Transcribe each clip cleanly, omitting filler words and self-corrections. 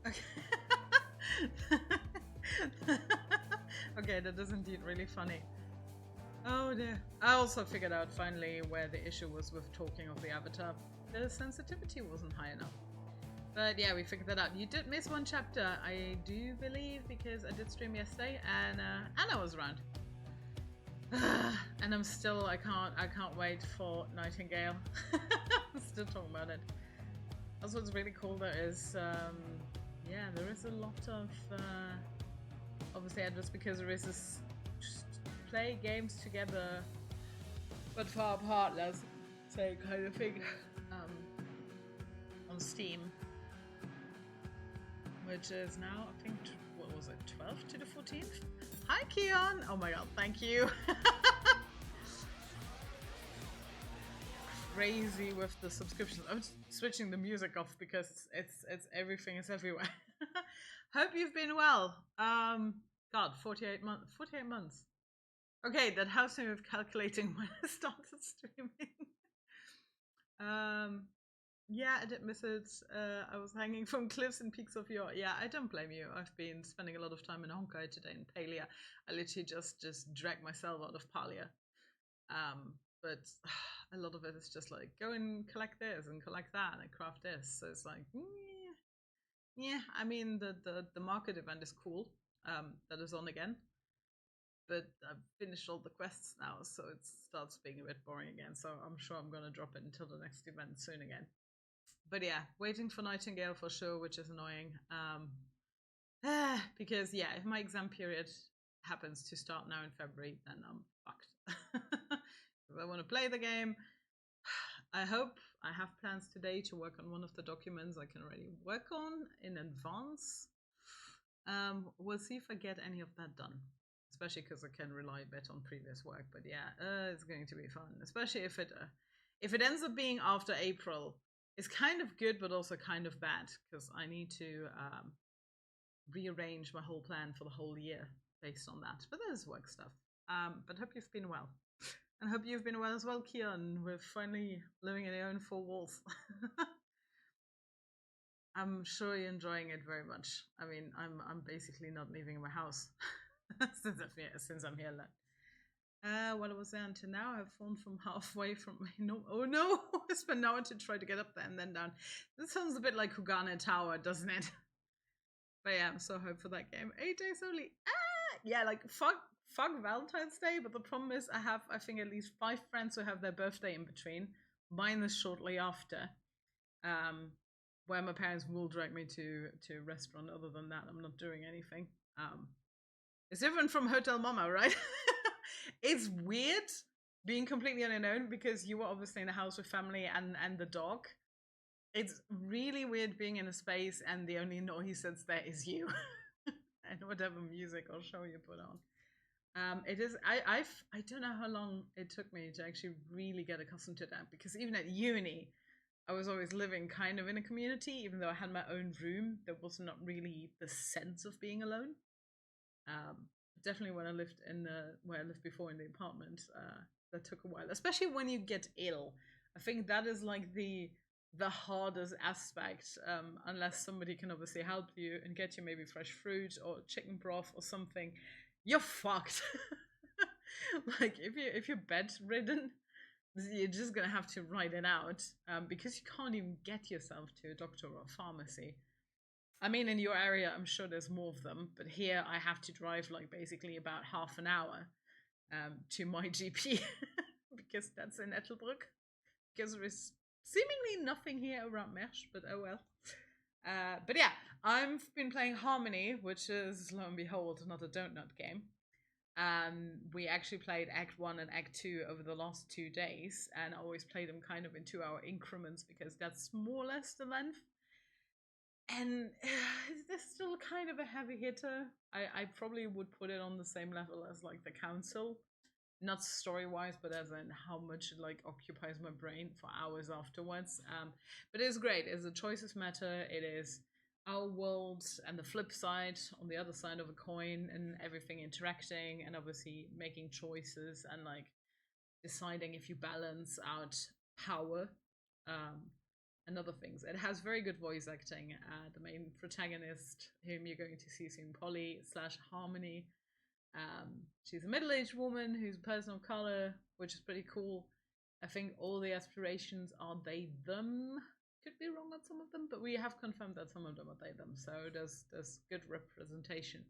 Okay. Okay, that is indeed really funny. Oh dear. I also figured out finally where the issue was with talking of the avatar. The sensitivity wasn't high enough. But yeah, we figured that out. You did miss one chapter, I do believe, because I did stream yesterday and Anna was around. And I can't wait for Nightingale. I'm still talking about it. Also, what's really cool though is, yeah, there is a lot of, obviously, just because there is this play games together, but far apart, let's say, kind of thing, on Steam, which is now, I think, what was it, 12th to the 14th? Hi, Keon! Oh my god, thank you! Crazy with the subscriptions. I'm switching the music off because it's everything is everywhere. Hope you've been well. God, 48 months. 48 months. Okay, that helps me with calculating when I started streaming. Yeah, I did miss it. I was hanging from cliffs and peaks of your. Yeah, I don't blame you. I've been spending a lot of time in Honkai today in Palia. I literally just dragged myself out of Palia. But a lot of it is just like go and collect this and collect that and craft this. So it's like, yeah. I mean, the market event is cool. That is on again. But I've finished all the quests now, so it starts being a bit boring again. So I'm sure I'm gonna drop it until the next event soon again. But yeah, waiting for Nightingale for sure, which is annoying. Because yeah, if my exam period happens to start now in February, then I'm fucked. If I want to play the game, I hope I have plans today to work on one of the documents I can already work on in advance. We'll see if I get any of that done, especially because I can rely a bit on previous work. But yeah, it's going to be fun, especially if it ends up being after April. It's kind of good, but also kind of bad because I need to rearrange my whole plan for the whole year based on that. But there's work stuff. But hope you've been well. And hope you've been well as well, Kian, with finally living in your own four walls. I'm sure you're enjoying it very much. I mean, I'm basically not leaving my house since I'm here. What was there until now? I've fallen from halfway from my no. Oh no! I spent an hour to try to get up there and then down. This sounds a bit like Kugane Tower, doesn't it? But yeah, I'm so hyped for that game. 8 days only. Yeah, like fuck Valentine's Day, but the problem is I think at least 5 friends who have their birthday in between. Mine is shortly after. Where my parents will drag me to a restaurant. Other than that, I'm not doing anything. It's different from Hotel Mama, right? It's weird being completely on your own because you were obviously in a house with family and the dog. It's really weird being in a space and the only noise that's there is you and whatever music or show you put on. It is. I don't know how long it took me to actually really get accustomed to that because even at uni, I was always living kind of in a community, even though I had my own room. There was not really the sense of being alone. Um, Definitely when I lived where I lived before in the apartment, that took a while, especially when you get ill. I think that is like the hardest aspect, unless somebody can obviously help you and get you maybe fresh fruit or chicken broth or something. You're fucked. Like if you're bedridden, you're just gonna have to ride it out because you can't even get yourself to a doctor or a pharmacy. I mean, in your area, I'm sure there's more of them, but here I have to drive like basically about half an hour to my GP because that's in Ettelbruck. Because there is seemingly nothing here around Mesh, but oh well. But yeah, I've been playing Harmony, which is lo and behold not a DONTNOD game. We actually played Act 1 and Act 2 over the last 2 days, and I always play them kind of in 2 hour increments because that's more or less the length. And it's still kind of a heavy hitter. I probably would put it on the same level as like the Council, not story wise, but as in how much it like occupies my brain for hours afterwards. But it is great. As the choices matter, it is our world and the flip side on the other side of a coin, and everything interacting, and obviously making choices and like deciding if you balance out power. and other things. It has very good voice acting. The main protagonist, whom you're going to see soon, Polly slash Harmony. She's a middle-aged woman who's a person of color, which is pretty cool. I think all the aspirations are they them. Could be wrong on some of them, but we have confirmed that some of them are they them. So there's good representation.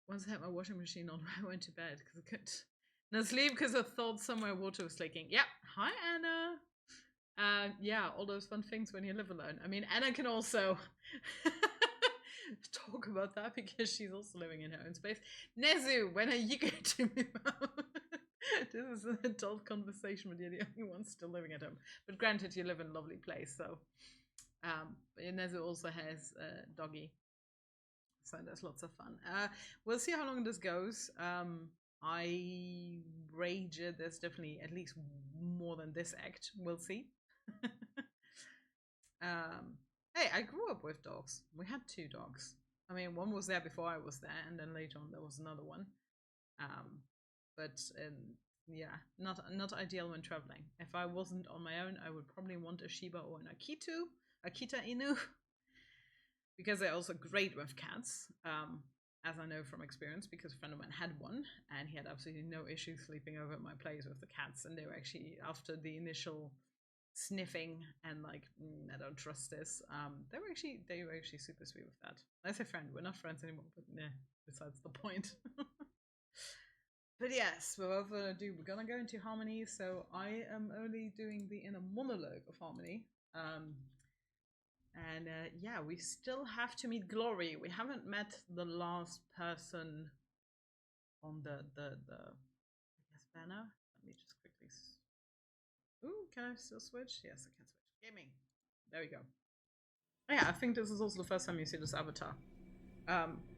Once I had my washing machine on, I went to bed because I couldn't no sleep because I thought somewhere water was leaking. Yeah, hi Anna. Yeah, all those fun things when you live alone. I mean, Anna can also talk about that because she's also living in her own space. Nezu, when are you going to move out? This is an adult conversation, but you're the only one still living at home. But granted, you live in a lovely place, so. But Nezu also has a doggy, so there's lots of fun. We'll see how long this goes. I rage it. There's definitely at least more than this act. We'll see. Hey, I grew up with dogs. We had 2 dogs. I mean, one was there before I was there, and then later on there was another one. But yeah, not ideal when traveling. If I wasn't on my own, I would probably want a Shiba or an Akita Inu, because they're also great with cats. As I know from experience, because a friend of mine had one, and he had absolutely no issue sleeping over at my place with the cats. And they were actually, after the initial sniffing and like, I don't trust this, they were actually super sweet with that. I say friend, we're not friends anymore, but nah, besides the point. But yes, without further ado, we're gonna go into Harmony. So I am only doing the inner monologue of Harmony. And yeah, we still have to meet Glory. We haven't met the last person on the I guess banner. Let me just quickly. Ooh, can I still switch? Yes, I can switch. Gaming. There we go. Yeah, I think this is also the first time you see this avatar.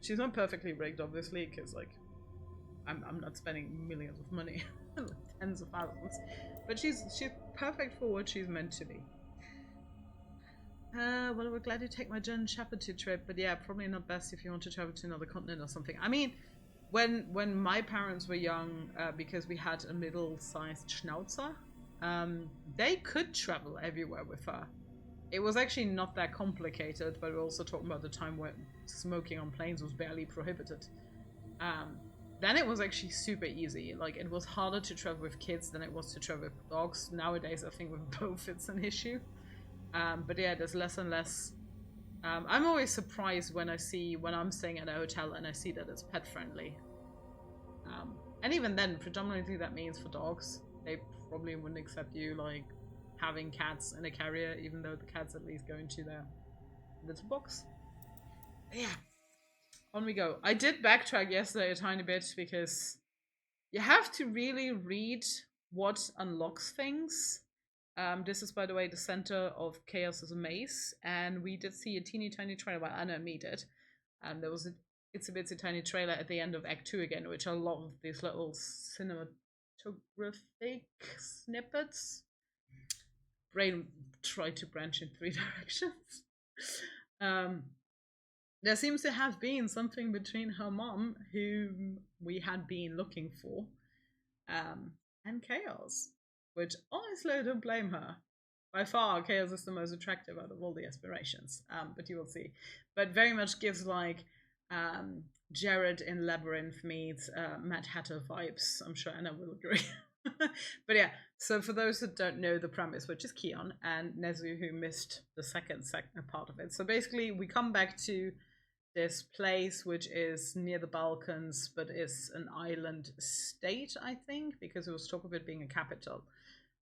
She's not perfectly rigged, obviously, because like I'm not spending millions of money, like tens of thousands, but she's perfect for what she's meant to be. Well, we're glad you take my German Shepherd to trip, but yeah, probably not best if you want to travel to another continent or something. I mean, when my parents were young, because we had a middle-sized Schnauzer, they could travel everywhere with her. It was actually not that complicated, but we're also talking about the time when smoking on planes was barely prohibited. Then it was actually super easy. Like, it was harder to travel with kids than it was to travel with dogs. Nowadays, I think with both it's an issue. But yeah, there's less and less. I'm always surprised when I'm staying at a hotel and I see that it's pet friendly. And even then, predominantly that means for dogs. They probably wouldn't accept you like having cats in a carrier, even though the cat's at least go into their litter box. But yeah, on we go. I did backtrack yesterday a tiny bit because you have to really read what unlocks things. This is, by the way, the center of Chaos is a Maze, and we did see a teeny tiny trailer. Well, Anna and me did. There was a It's a Bitsy Tiny trailer at the end of Act 2 again, which are a lot of these little cinematographic snippets. Brain tried to branch in 3 directions. There seems to have been something between her mom, whom we had been looking for, and Chaos, which honestly I don't blame her. By far, Chaos is the most attractive out of all the aspirations, but you will see. But very much gives like Jared in Labyrinth meets Mad Hatter vibes. I'm sure Anna will agree. But yeah, so for those that don't know the premise, which is Keon and Nezu, who missed the second part of it. So basically, we come back to this place which is near the Balkans, but is an island state, I think, because it was talk of it being a capital.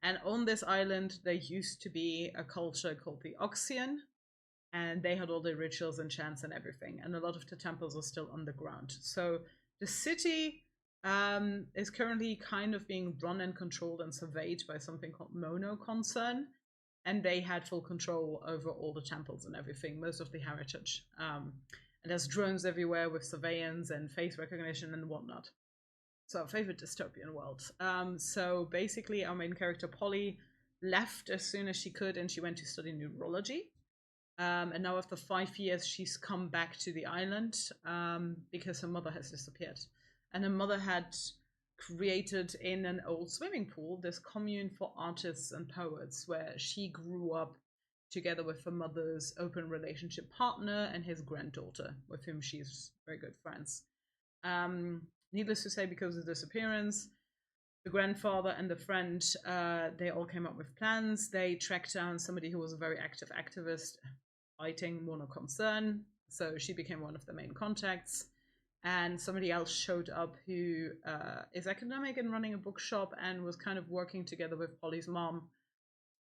And on this island, there used to be a culture called the Oxian, and they had all the rituals and chants and everything. And a lot of the temples are still underground. So the city is currently kind of being run and controlled and surveyed by something called Mono Concern. And they had full control over all the temples and everything, most of the heritage. And there's drones everywhere with surveillance and face recognition and whatnot. So our favorite dystopian world. So basically our main character, Polly, left as soon as she could and she went to study neurology. And now after 5 years, she's come back to the island because her mother has disappeared. And her mother had created in an old swimming pool this commune for artists and poets where she grew up together with her mother's open relationship partner and his granddaughter, with whom she's very good friends. Needless to say, because of the disappearance, the grandfather and the friend, they all came up with plans. They tracked down somebody who was a very active activist fighting monoconcern, so she became one of the main contacts. And somebody else showed up who is academic and running a bookshop and was kind of working together with Polly's mom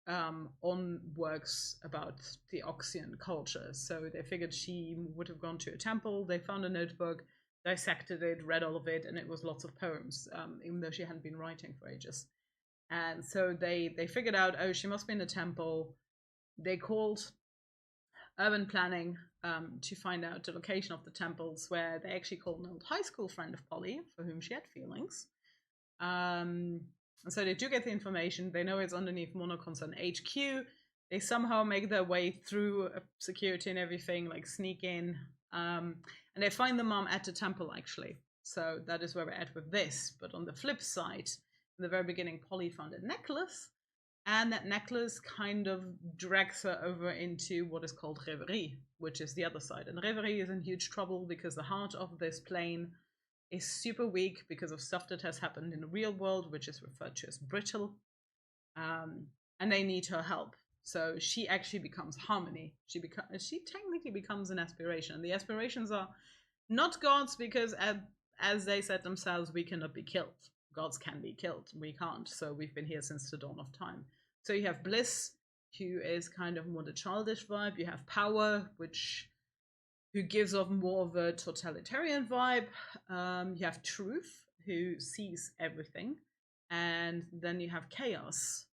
on works about the Oxian culture. So they figured she would have gone to a temple. They found a notebook, dissected it, read all of it, and it was lots of poems, even though she hadn't been writing for ages. And so they figured out, oh, she must be in a temple. They called urban planning to find out the location of the temples, where they actually called an old high school friend of Polly, for whom she had feelings. And so they do get the information. They know it's underneath Monoconcern HQ. They somehow make their way through security and everything, like sneak in. And they find the mom at the temple, actually. So that is where we're at with this. But on the flip side, in the very beginning, Polly found a necklace. And that necklace kind of drags her over into what is called Reverie, which is the other side. And Reverie is in huge trouble because the heart of this plane is super weak because of stuff that has happened in the real world, which is referred to as brittle. And they need her help. So she actually becomes Harmony. She technically becomes an aspiration. And the aspirations are not gods because, as they said themselves, we cannot be killed. Gods can be killed. We can't. So we've been here since the dawn of time. So you have Bliss, who is kind of more the childish vibe. You have Power, who gives off more of a totalitarian vibe. You have Truth, who sees everything. And then you have Chaos,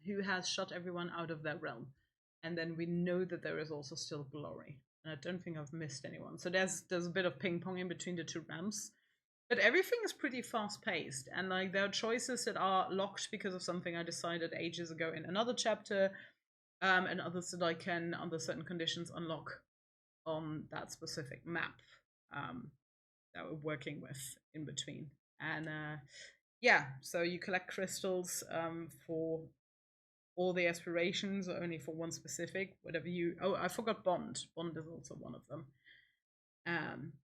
who has shut everyone out of their realm. And then we know that there is also still Glory. And I don't think I've missed anyone. So there's a bit of ping-pong in between the two realms. But everything is pretty fast-paced, and like there are choices that are locked because of something I decided ages ago in another chapter, and others that I can, under certain conditions, unlock on that specific map that we're working with in between. And yeah, so you collect crystals for all the aspirations, or only for one specific, whatever you... Oh, I forgot Bond. Bond is also one of them.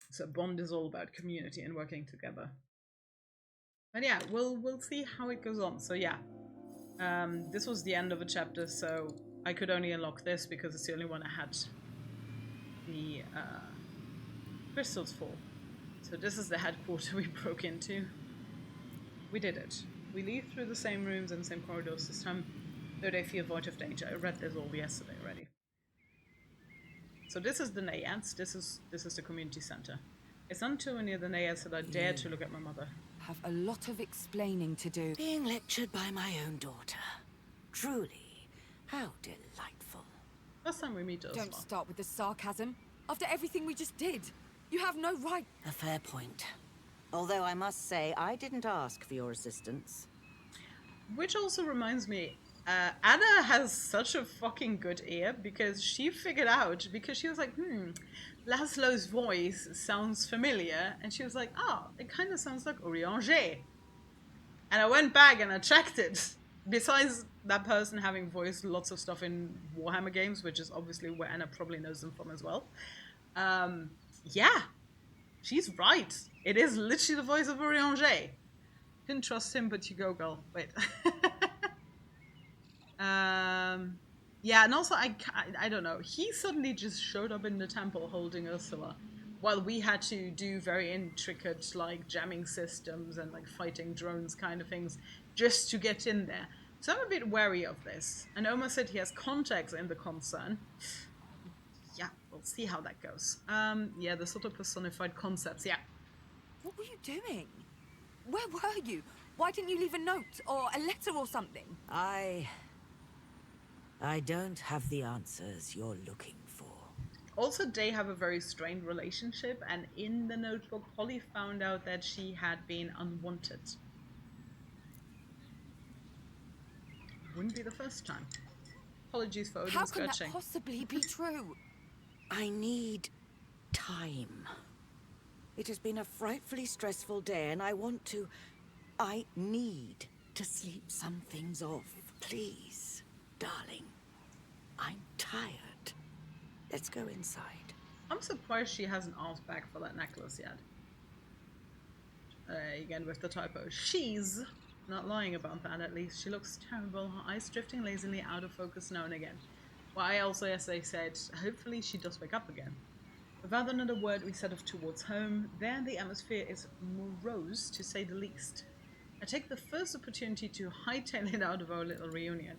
So Bond is all about community and working together. But yeah, we'll see how it goes on. So yeah, this was the end of a chapter, so I could only unlock this because it's the only one I had the crystals for. So this is the headquarters we broke into. We did it. We leave through the same rooms and same corridors this time, though they feel void of danger. I read this all yesterday already. So this is the Naiads. This is the community center. It's until near the Naiads that I dare to look at my mother. Have a lot of explaining to do. Being lectured by my own daughter. Truly, how delightful. First time we meet us. Don't start with the sarcasm. After everything we just did, you have no right. A fair point. Although I must say, I didn't ask for your assistance. Which also reminds me, Anna has such a fucking good ear because she figured out, because she was like, Laszlo's voice sounds familiar. And she was like, it kind of sounds like Urianger. And I went back and I checked it. Besides that person having voiced lots of stuff in Warhammer games, which is obviously where Anna probably knows them from as well. Yeah, she's right. It is literally the voice of Urianger. Didn't trust him, but you go, girl. Wait. Yeah, and also I don't know. He suddenly just showed up in the temple holding Ursula, while we had to do very intricate like jamming systems and like fighting drones kind of things just to get in there. So I'm a bit wary of this. And Omar said he has contacts in the concern. Yeah, we'll see how that goes. Yeah, the sort of personified concepts. Yeah. What were you doing? Where were you? Why didn't you leave a note or a letter or something? I don't have the answers you're looking for. Also, they have a very strained relationship, and in the notebook, Polly found out that she had been unwanted. Wouldn't be the first time. Apologies for Odin How can scratching. that possibly be true? I need time. It has been a frightfully stressful day, and I need to sleep some things off. Please, darling. I'm tired. Let's go inside. I'm surprised she hasn't asked back for that necklace yet. Again with the typo. She's not lying about that, at least. She looks terrible, her eyes drifting lazily out of focus now and again. Well, I also, as I said, hopefully she does wake up again. Without another word, we set off towards home. There, the atmosphere is morose, to say the least. I take the first opportunity to hightail it out of our little reunion.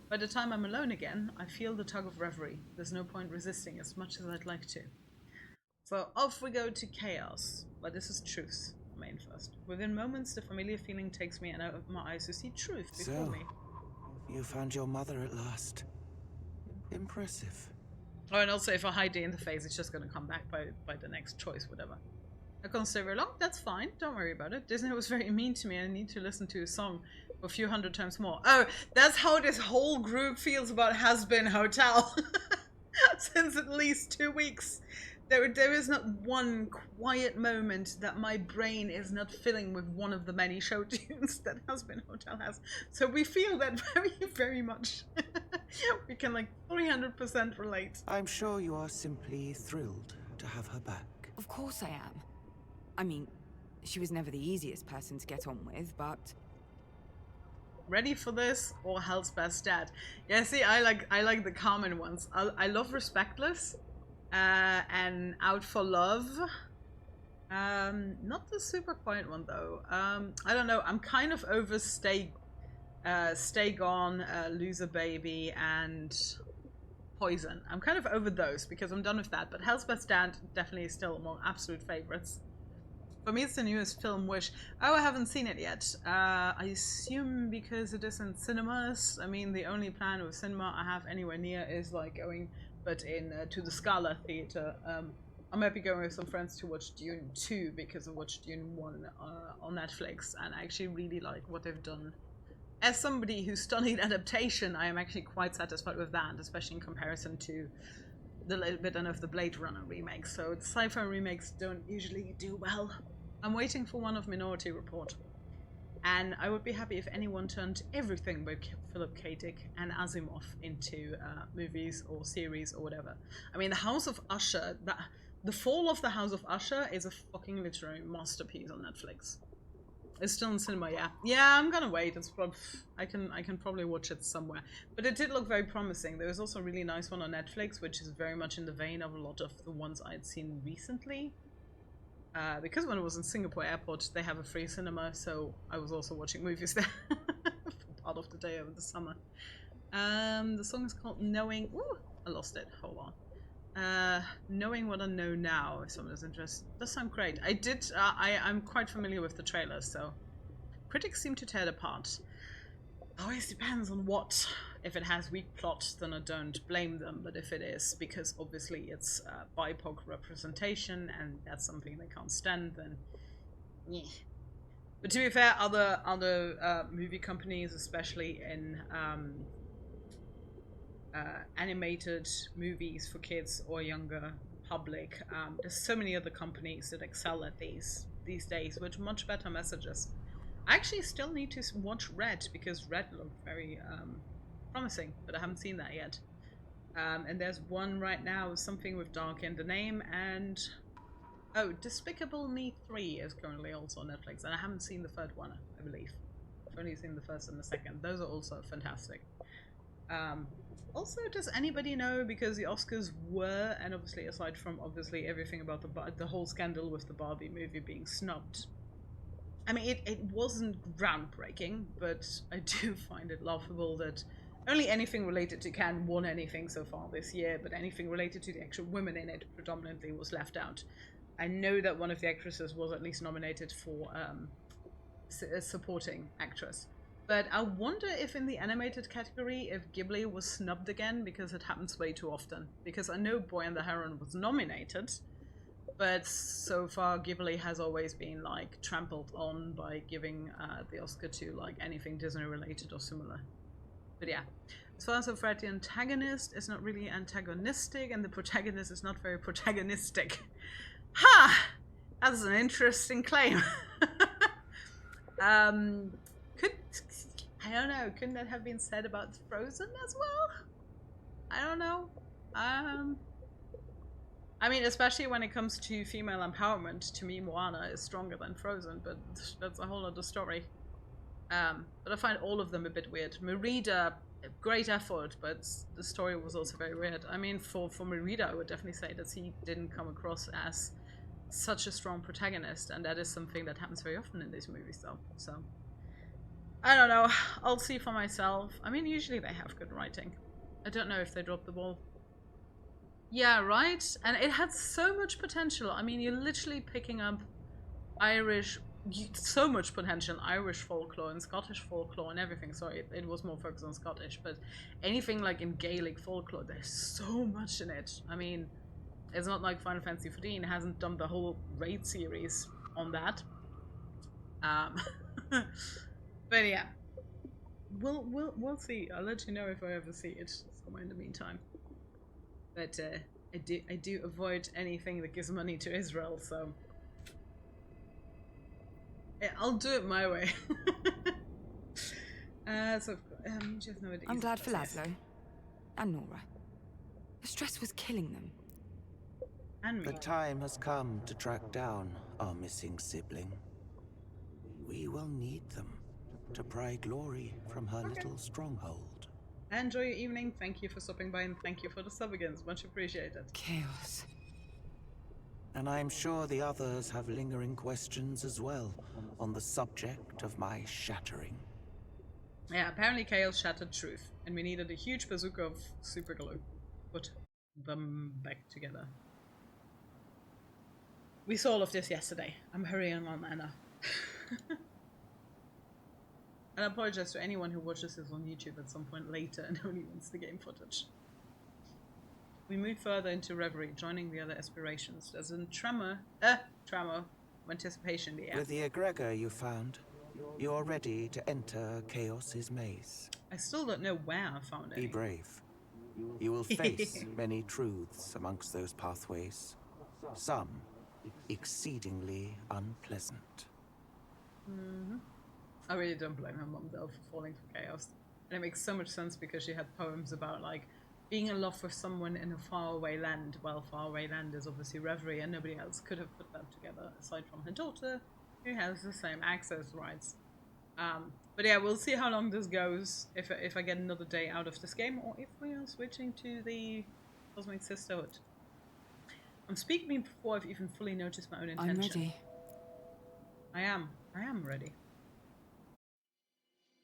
By the time I'm alone again, I feel the tug of reverie. There's no point resisting as much as I'd like to. So off we go to chaos. But this is truth. Main first. Within moments, the familiar feeling takes me and I open my eyes to see truth before me. You found your mother at last. Impressive. Oh, and also if I hide it in the face, it's just gonna come back by the next choice, whatever. I can't stay very long, that's fine, don't worry about it. Disney was very mean to me, I need to listen to a song a few hundred times more. Oh, that's how this whole group feels about Has Been Hotel. Since at least 2 weeks. There is not one quiet moment that my brain is not filling with one of the many show tunes that Has Been Hotel has. So we feel that very, very much. We can like 300% relate. I'm sure you are simply thrilled to have her back. Of course I am. I mean, she was never the easiest person to get on with, but... Ready for this or Hell's Best Dad? Yeah, see, I like the common ones. I love Respectless. And Out for Love. Not the super quiet one though. I don't know. I'm kind of over Stay Gone, Loser Baby, and Poison. I'm kind of over those because I'm done with that. But Hell's Best Dad definitely is still among absolute favorites. For me, it's the newest film, Wish. Oh, I haven't seen it yet. I assume because it is in cinemas. I mean, the only plan with cinema I have anywhere near is like going. But to the Scala Theatre. I might be going with some friends to watch Dune 2 because I watched Dune 1 on Netflix and I actually really like what they've done. As somebody who studied adaptation, I am actually quite satisfied with that, especially in comparison to the little bit of the Blade Runner remakes. So the sci-fi remakes don't usually do well. I'm waiting for one of Minority Report. And I would be happy if anyone turned everything by Philip K. Dick and Asimov into movies or series or whatever. I mean, The House of Usher, the Fall of the House of Usher is a fucking literary masterpiece on Netflix. It's still in cinema, yeah. Yeah, I'm gonna wait. It's I can probably watch it somewhere. But it did look very promising. There was also a really nice one on Netflix, which is very much in the vein of a lot of the ones I'd seen recently. Because when I was in Singapore airport, they have a free cinema, so I was also watching movies there for part of the day over the summer. The song is called Knowing... Ooh, I lost it. Hold on. Knowing What I Know Now, if someone is interested. Does sound great. I'm quite familiar with the trailer, so... Critics seem to tear it apart. Always depends on what. If it has weak plots, then I don't blame them, but if it is, because obviously it's BIPOC representation, and that's something they can't stand, then... Yeah. But to be fair, other movie companies, especially in animated movies for kids or younger public, there's so many other companies that excel at these days with much better messages. I actually still need to watch Red, because Red looked very promising, but I haven't seen that yet. And there's one right now, something with dark in the name, and... Oh, Despicable Me 3 is currently also on Netflix, and I haven't seen the third one, I believe. I've only seen the first and the second. Those are also fantastic. Also, does anybody know, because the Oscars were, and obviously aside from obviously everything about the whole scandal with the Barbie movie being snubbed, I mean, it wasn't groundbreaking, but I do find it laughable that only anything related to Cannes won anything so far this year, but anything related to the actual women in it predominantly was left out. I know that one of the actresses was at least nominated for a supporting actress. But I wonder if in the animated category, if Ghibli was snubbed again, because it happens way too often. Because I know Boy and the Heron was nominated, but so far Ghibli has always been like trampled on by giving the Oscar to like anything Disney related or similar. But yeah, as far as I've read, the antagonist is not really antagonistic and the protagonist is not very protagonistic. Ha! That's an interesting claim. I don't know, couldn't that have been said about Frozen as well? I don't know. I mean, especially when it comes to female empowerment, to me, Moana is stronger than Frozen, but that's a whole other story. But I find all of them a bit weird. Merida, great effort, but the story was also very weird. I mean, for Merida, I would definitely say that he didn't come across as such a strong protagonist, and that is something that happens very often in these movies, though. So, I don't know. I'll see for myself. I mean, usually they have good writing. I don't know if they dropped the ball. Yeah, right? And it had so much potential. I mean, you're literally picking up Irish, so much potential, Irish folklore and Scottish folklore and everything. Sorry, it was more focused on Scottish, but anything like in Gaelic folklore, there's so much in it. I mean, it's not like Final Fantasy XIV hasn't done the whole Raid series on that. But yeah, we'll see. I'll let you know if I ever see it somewhere in the meantime. But I do avoid anything that gives money to Israel, so yeah, I'll do it my way. Just know I'm glad for Laszlo and Nora. The stress was killing them. And me. The time has come to track down our missing sibling. We will need them to pry glory from her little stronghold. Enjoy your evening. Thank you for stopping by and thank you for the sub again. Much appreciated. Chaos. And I'm sure the others have lingering questions as well on the subject of my shattering. Yeah, apparently Chaos shattered truth, and we needed a huge bazooka of super glue. Put them back together. We saw all of this yesterday. I'm hurrying on Anna. And I apologize to anyone who watches this on YouTube at some point later and only wants the game footage. We move further into reverie, joining the other aspirations. There's a tremor of anticipation in the air. With the egregor you found, you're ready to enter Chaos's maze. I still don't know where I found it. Be brave. You will face many truths amongst those pathways. Some exceedingly unpleasant. I really don't blame her mom though for falling for Chaos. And it makes so much sense because she had poems about like being in love with someone in a faraway land. Well, faraway land is obviously Reverie, and nobody else could have put that together aside from her daughter, who has the same access rights. But yeah, we'll see how long this goes, if I get another day out of this game, or if we are switching to the Cosmic Sisterhood. I'm speaking before I've even fully noticed my own intention. I'm ready. I am ready.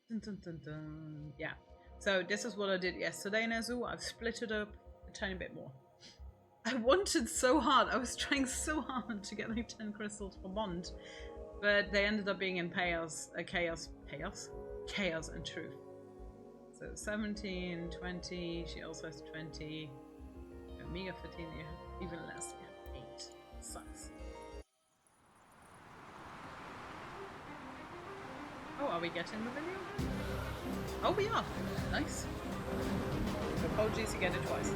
Dun, dun, dun, dun. Yeah. So this is what I did yesterday in Azu. I've split it up a tiny bit more. I wanted so hard. I was trying so hard to get like 10 crystals for Bond, but they ended up being in chaos and truth. So 17, 20. She also has 20. Omega 15. Even less. Yeah, 8. Sucks. Oh, are we getting the video? Oh, we are. Nice. Apologies, you get it twice.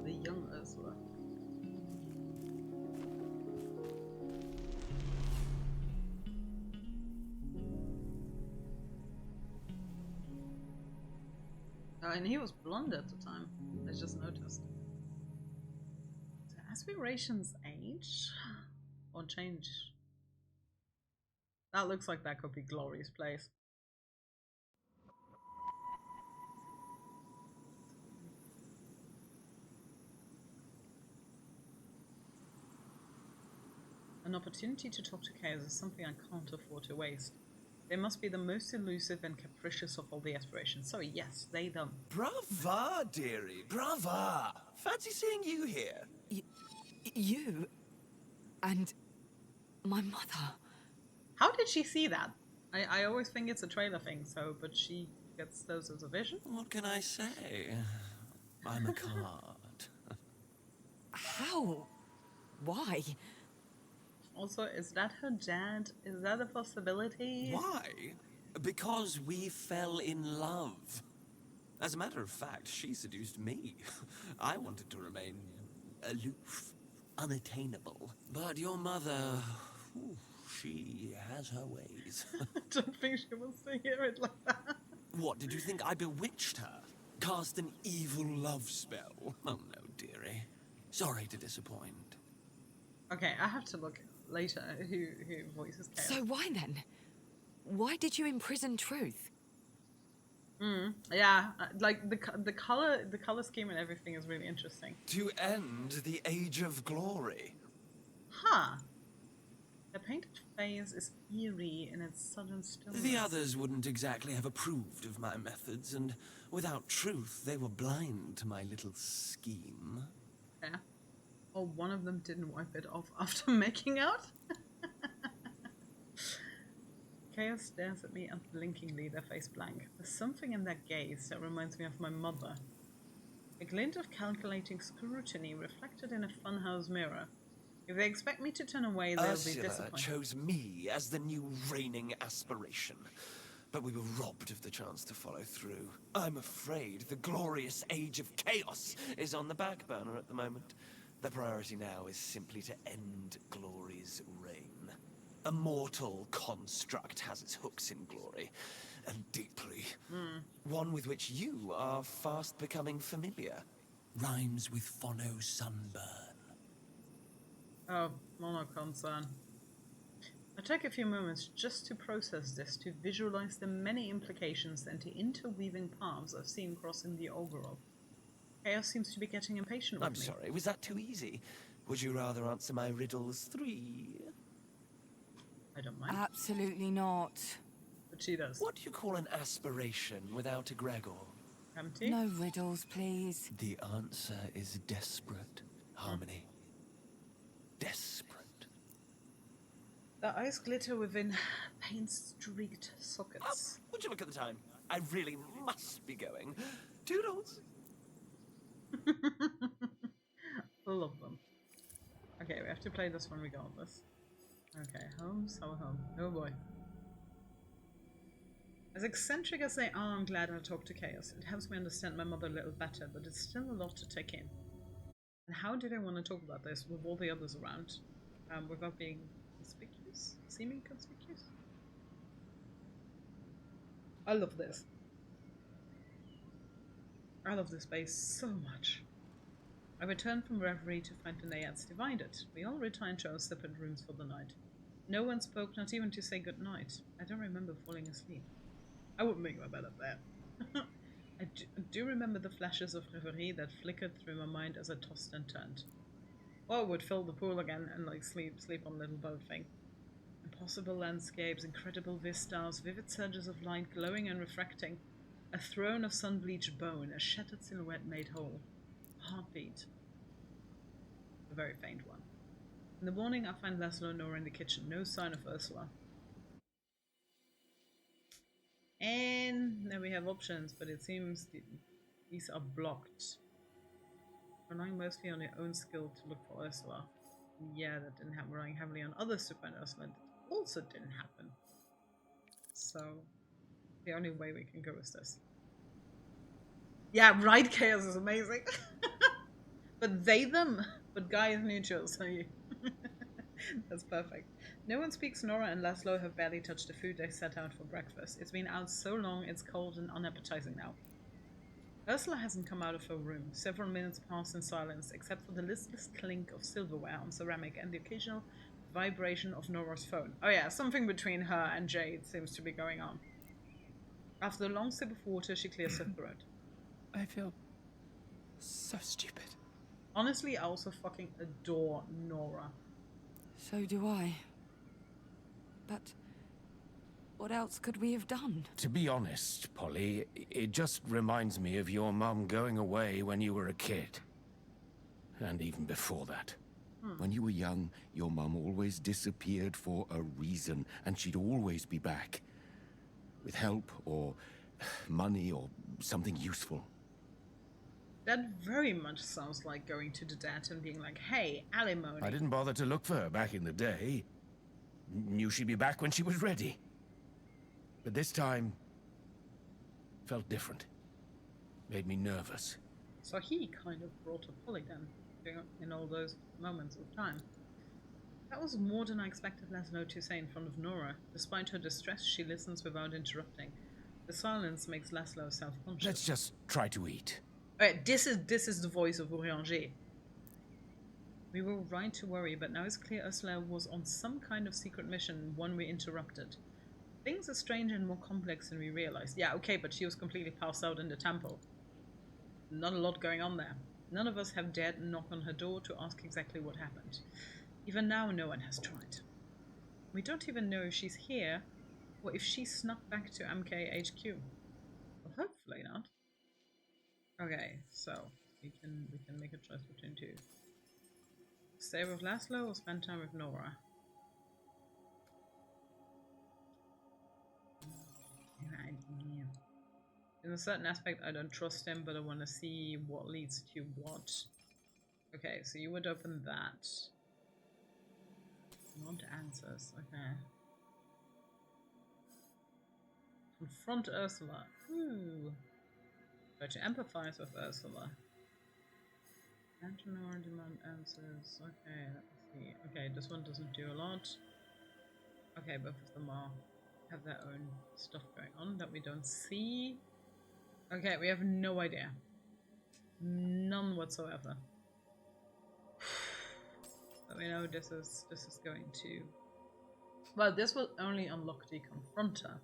The young Ursula. Oh, and he was blonde at the time. I just noticed. Do aspirations age? Or change? That looks like that could be Glory's place. An opportunity to talk to Chaos is something I can't afford to waste. They must be the most elusive and capricious of all the aspirations. So yes, they them. Brava, dearie, brava! Fancy seeing you here. You? And my mother? How did she see that? I always think it's a trailer thing, so, but she gets those as a vision? What can I say? I'm a card. How? Why? Also, is that her dad? Is that a possibility? Why? Because we fell in love. As a matter of fact, she seduced me. I wanted to remain aloof, unattainable. But your mother, ooh, she has her ways. I don't think she wants to hear it like that. What, did you think I bewitched her? Cast an evil love spell? Oh no, dearie. Sorry to disappoint. Okay, I have to look later who voices Chaos. So why then? Why did you imprison Truth? Yeah, like the color scheme and everything is really interesting. To end the Age of Glory. Huh. The painted face is eerie in its sudden stillness. The others wouldn't exactly have approved of my methods, and without Truth, they were blind to my little scheme. Yeah. Or one of them didn't wipe it off after making out? Chaos stares at me unblinkingly, their face blank. There's something in their gaze that reminds me of my mother. A glint of calculating scrutiny reflected in a funhouse mirror. If they expect me to turn away, they'll be Ursula disappointed. chose me as the new reigning aspiration, but we were robbed of the chance to follow through. I'm afraid the glorious age of chaos is on the back burner at the moment. The priority now is simply to end Glory's reign. A mortal construct has its hooks in Glory, and deeply. One with which you are fast becoming familiar. Rhymes with phono sunburn. Oh, monoconcern. I take a few moments just to process this, to visualize the many implications and the interweaving paths I've seen crossing the overall. Chaos seems to be getting impatient with I'm me. sorry, was that too easy? Would you rather answer my riddles 3? I don't mind, Absolutely not. but she does. What do you call an aspiration without a Gregor? Empty? No riddles, please. The answer is desperate. Harmony. Desperate. The eyes glitter within paint-streaked sockets. Would you look at the time? I really must be going. Toodles. Full of them. Okay, we have to play this one regardless. Okay, home, summer home. Oh boy. As eccentric as they are, I'm glad I talked to Chaos. It helps me understand my mother a little better, but it's still a lot to take in. And how did I want to talk about this with all the others around? Without being conspicuous? Seeming conspicuous? I love this. I love this space so much. I returned from reverie to find the Naiads divided. We all retired to our separate rooms for the night. No one spoke, not even to say good night. I don't remember falling asleep. I wouldn't make my bed up there. I do remember the flashes of reverie that flickered through my mind as I tossed and turned. Or I would fill the pool again and like sleep on the little boat thing. Impossible landscapes, incredible vistas, vivid surges of light glowing and refracting. A throne of sun-bleached bone, a shattered silhouette made whole. A heartbeat. A very faint one. In the morning, I find Laszlo and Nora in the kitchen. No sign of Ursula. And now we have options, but it seems these are blocked. Relying mostly on your own skill to look for Ursula. Yeah, that didn't happen. Relying heavily on others to find Ursula. That also didn't happen. So, the only way we can go is this. Yeah, right, Chaos is amazing. But them. But Guy is neutral, so you... That's perfect. No one speaks. Nora and Laszlo have barely touched the food they set out for breakfast. It's been out so long, it's cold and unappetizing now. Ursula hasn't come out of her room. Several minutes pass in silence, except for the listless clink of silverware on ceramic and the occasional vibration of Nora's phone. Oh yeah, something between her and Jade seems to be going on. After a long sip of water, she clears her throat. I feel so stupid. Honestly, I also fucking adore Nora. So do I. But what else could we have done? To be honest, Polly, it just reminds me of your mum going away when you were a kid. And even before that. When you were young, your mum always disappeared for a reason, and she'd always be back. With help, or money, or something useful. That very much sounds like going to the dead and being like, hey, alimony. I didn't bother to look for her back in the day. Knew she'd be back when she was ready. But this time, felt different. Made me nervous. So he kind of brought up Polly then, in all those moments of time. That was more than I expected Laszlo to say in front of Nora. Despite her distress, she listens without interrupting. The silence makes Laszlo self-conscious. Let's just try to eat. Alright, this is the voice of Urianger. We were right to worry, but now it's clear Ursula was on some kind of secret mission, one we interrupted. Things are strange and more complex than we realized. Yeah, okay, but she was completely passed out in the temple. Not a lot going on there. None of us have dared knock on her door to ask exactly what happened. Even now, no one has tried. We don't even know if she's here, or if she snuck back to MKHQ. Well, hopefully not. Okay, so we can make a choice between two. Stay with Laszlo or spend time with Nora? Yeah. In a certain aspect, I don't trust him, but I want to see what leads to what. Okay, so you would open that. You want answers, okay. Confront Ursula. Ooh. Try to empathize with Ursula. Antonor demand answers. Okay, let me see. Okay, this one doesn't do a lot. Okay, both of them have their own stuff going on that we don't see. Okay, we have no idea. None whatsoever. But we know this is going to. Well, this will only unlock the confronter.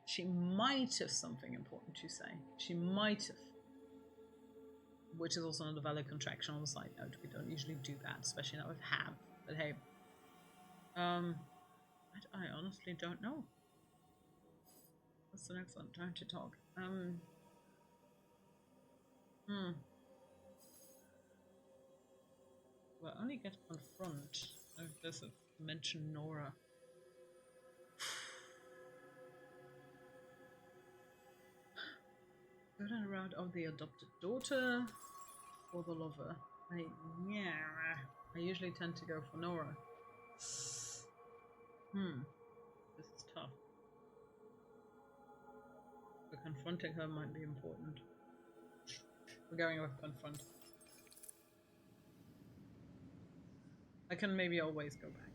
She might have something important to say. She might have. Which is also not a valid contraction on the side note. We don't usually do that, especially not with have. But hey. I honestly don't know. What's the next one? Time to talk. Well, I only get confront. Oh, there's a mention Nora. Go down the route of the adopted daughter or the lover. I usually tend to go for Nora. This is tough. But confronting her might be important. We're going with confront. I can maybe always go back.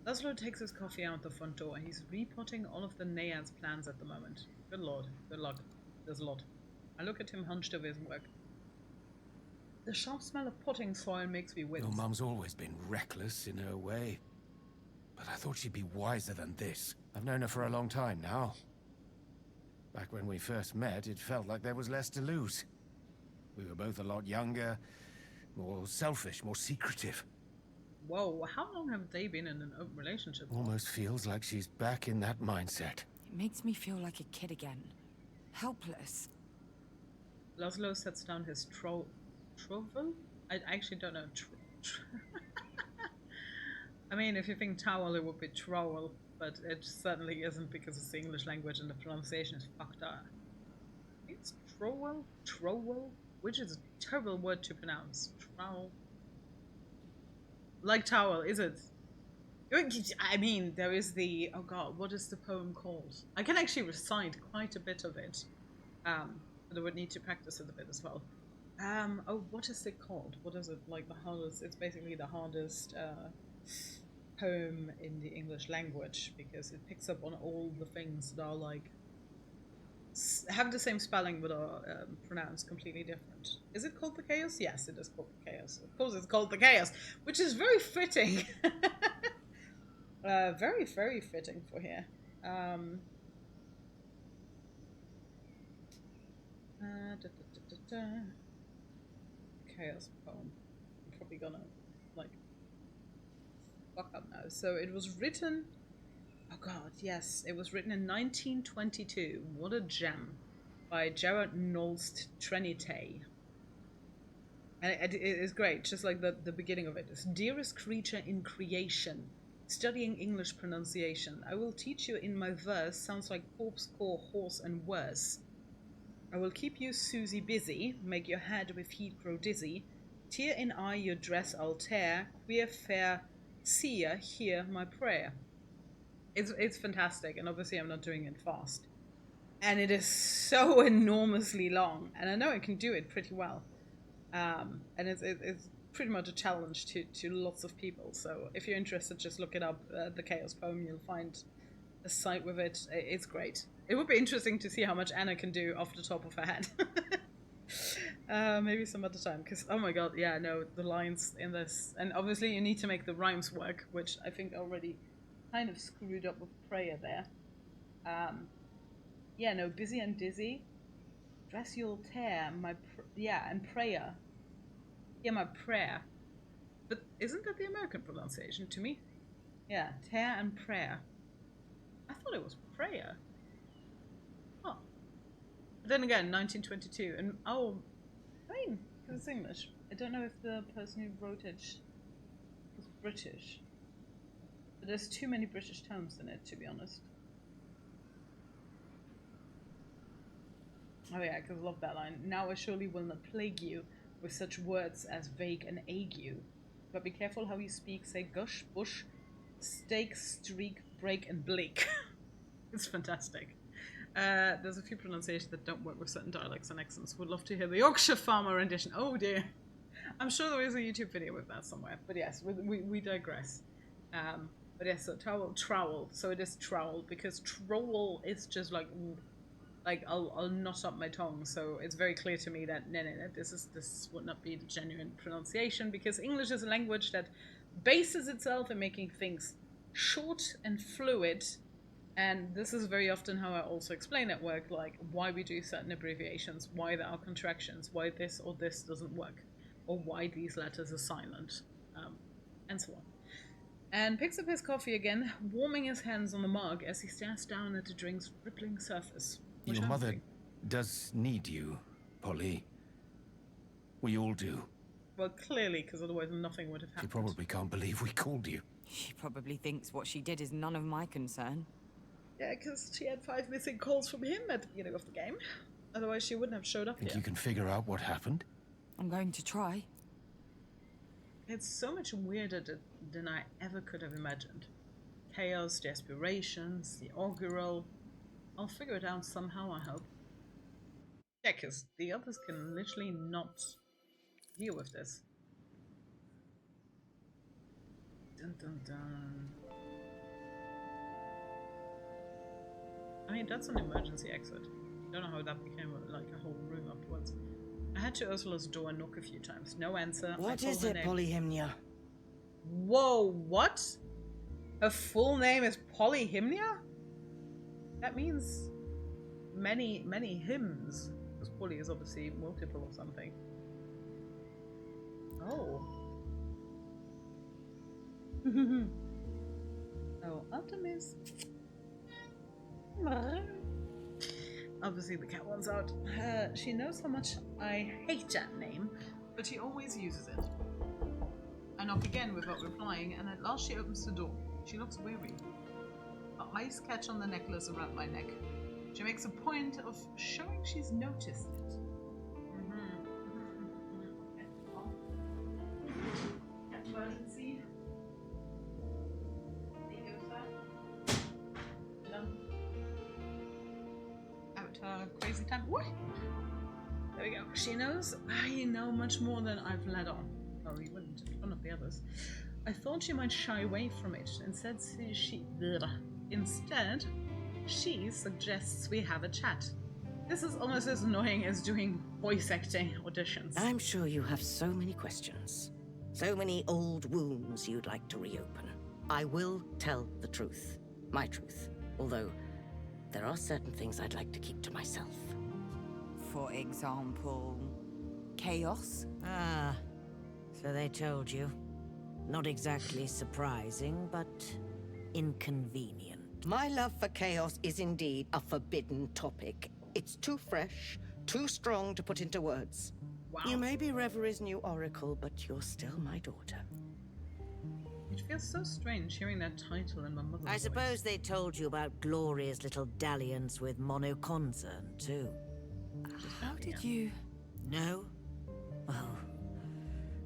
Laszlo takes his coffee out the front door. He's repotting all of the Naiad's plans at the moment. Good lord. Good luck. There's a lot. I look at him hunched over his work. The sharp smell of potting soil makes me wince. Your mum's always been reckless in her way. But I thought she'd be wiser than this. I've known her for a long time now. Back when we first met, it felt like there was less to lose. We were both a lot younger, more selfish, more secretive. Whoa, how long have they been in an open relationship? Almost feels like she's back in that mindset. It makes me feel like a kid again. Helpless. Laszlo sets down his trowel. I actually don't know. I mean, if you think towel, it would be trowel, but it certainly isn't because it's the English language and the pronunciation is fucked up. It's trowel? Trowel? Which is a terrible word to pronounce. Trowel. Like towel, is it? I mean, there is the... Oh god, what is the poem called? I can actually recite quite a bit of it. But I would need to practice it a bit as well. Oh, what is it called? What is it? Like the hardest... It's basically the hardest poem in the English language, because it picks up on all the things that are like... have the same spelling but are pronounced completely different. Is it called the Chaos? Yes, it is called the Chaos. Of course it's called the Chaos, which is very fitting. Very, very fitting for here. Chaos poem. I'm probably gonna, like, fuck up now. So it was written... Oh god, yes. It was written in 1922. What a gem. By Gerard Nolst Trinité. And it is great, just like the beginning of it. It's dearest creature in creation. studying English pronunciation. I will teach you in my verse. Sounds like corpse, core, horse, and worse. I will keep you, Susie, busy. Make your head with heat grow dizzy. Tear in eye your dress I'll tear. Queer fair seer, hear my prayer. It's fantastic, and obviously I'm not doing it fast. And it is so enormously long, and I know I can do it pretty well. And it's pretty much a challenge to lots of people. So if you're interested, just look it up, the Chaos poem. You'll find a site with it. It's great. It would be interesting to see how much Anna can do off the top of her head. Maybe some other time, because oh my god, yeah, no, the lines in this, and obviously you need to make the rhymes work, which I think already kind of screwed up with prayer there. Yeah, no, busy and dizzy. Dress you'll tear, and prayer. Yeah, my prayer. But isn't that the American pronunciation to me? Yeah, tear and prayer. I thought it was prayer. Oh. But then again, 1922, and oh, I mean, because it's English. I don't know if the person who wrote it was British. But there's too many British terms in it, to be honest. Oh yeah, because I love that line. Now I surely will not plague you with such words as vague and ague. But be careful how you speak. Say gush, bush, stake, streak, break, and bleak. It's fantastic. There's a few pronunciations that don't work with certain dialects and accents. Would love to hear the Yorkshire farmer rendition. Oh dear. I'm sure there is a YouTube video with that somewhere. But yes, we digress. But yes, so trowel. So it is trowel, because trowel is just like I'll knot up my tongue. So it's very clear to me that no, this would not be the genuine pronunciation, because English is a language that bases itself in making things short and fluid. And this is very often how I also explain at work, like why we do certain abbreviations, why there are contractions, why this or this doesn't work, or why these letters are silent, and so on. And picks up his coffee again, warming his hands on the mug as he stares down at the drink's rippling surface. Your mother does need you, Polly. We all do. Well, clearly, because otherwise nothing would have happened. She probably can't believe we called you. She probably thinks what she did is none of my concern. Yeah, because she had 5 missing calls from him at the beginning of the game. Otherwise she wouldn't have showed up Think here. you can figure out what happened? I'm going to try. It's so much weirder than I ever could have imagined. Chaos, the aspirations, the augural. I'll figure it out somehow, I hope. Yeah, because the others can literally not deal with this. Dun dun dun. I mean, that's an emergency exit. Don't know how that became like a whole room afterwards. I had to Ursula's door and knock a few times. No answer. What is it, Polyhymnia? Whoa, what? Her full name is Polyhymnia? That means many, many hymns. Because poly is obviously multiple of something. Oh. Oh, Artemis. Obviously the cat wants out. She knows how much I hate that name, but she always uses it. I knock again without replying, and at last she opens the door. She looks weary. Her eyes catch on the necklace around my neck. She makes a point of showing she's noticed it. Emergency. Crazy time. What? There we go. She knows I know much more than I've let on. Oh, you wouldn't in front of the others. I thought she might shy away from it. Instead, she suggests we have a chat. This is almost as annoying as doing voice acting auditions. I'm sure you have so many questions. So many old wounds you'd like to reopen. I will tell the truth. My truth. Although, there are certain things I'd like to keep to myself. For example, chaos? Ah, so they told you. Not exactly surprising, but inconvenient. My love for chaos is indeed a forbidden topic. It's too fresh, too strong to put into words. Wow. You may be Reveries' new oracle, but you're still my daughter. It feels so strange hearing that title in my mother's I voice. suppose they told you about Gloria's little dalliance with monoconcern, too. How did you... No? Well,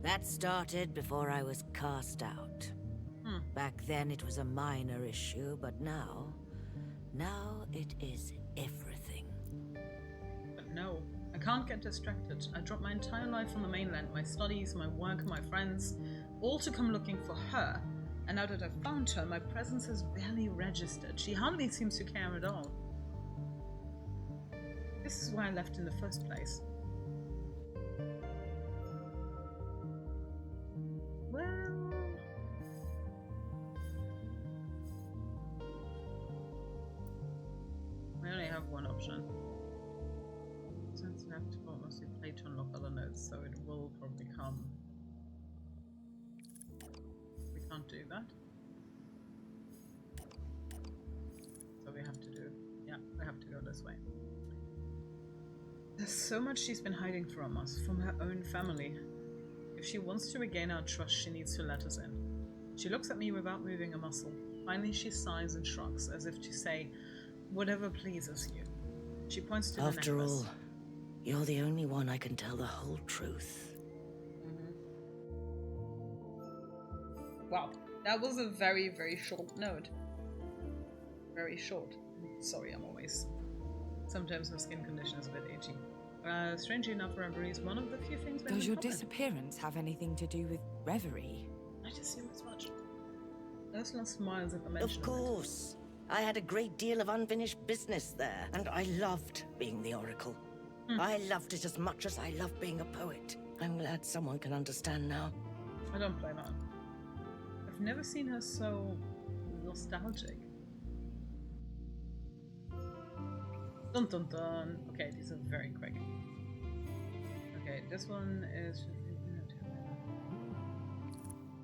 that started before I was cast out. Back then it was a minor issue, but now it is everything. But no, I can't get distracted. I dropped my entire life on the mainland, my studies, my work, my friends, all to come looking for her. And now that I've found her, my presence is barely registered. She hardly seems to care at all. This is why I left in the first place. Well... I only have one option. Since I have to mostly play to unlock other notes, so it will probably come. We can't do that. So we have to go this way. There's so much she's been hiding from us, from her own family. If she wants to regain our trust, she needs to let us in. She looks at me without moving a muscle. Finally she sighs and shrugs, as if to say, whatever pleases you. She points to the necklace. After all, you're the only one I can tell the whole truth. Wow, that was a very, very short note. Very short. Sorry, sometimes my skin condition is a bit itchy. Strangely enough, reverie is one of the few things Does your disappearance have anything to do with reverie? I assume as much. Ursula smiles at the mention Of course. I had a great deal of unfinished business there, and I loved being the Oracle. I loved it as much as I loved being a poet. I'm glad someone can understand now. I don't blame her. I've never seen her so nostalgic. Dun dun dun. Okay, these are very quick. Okay, this one is...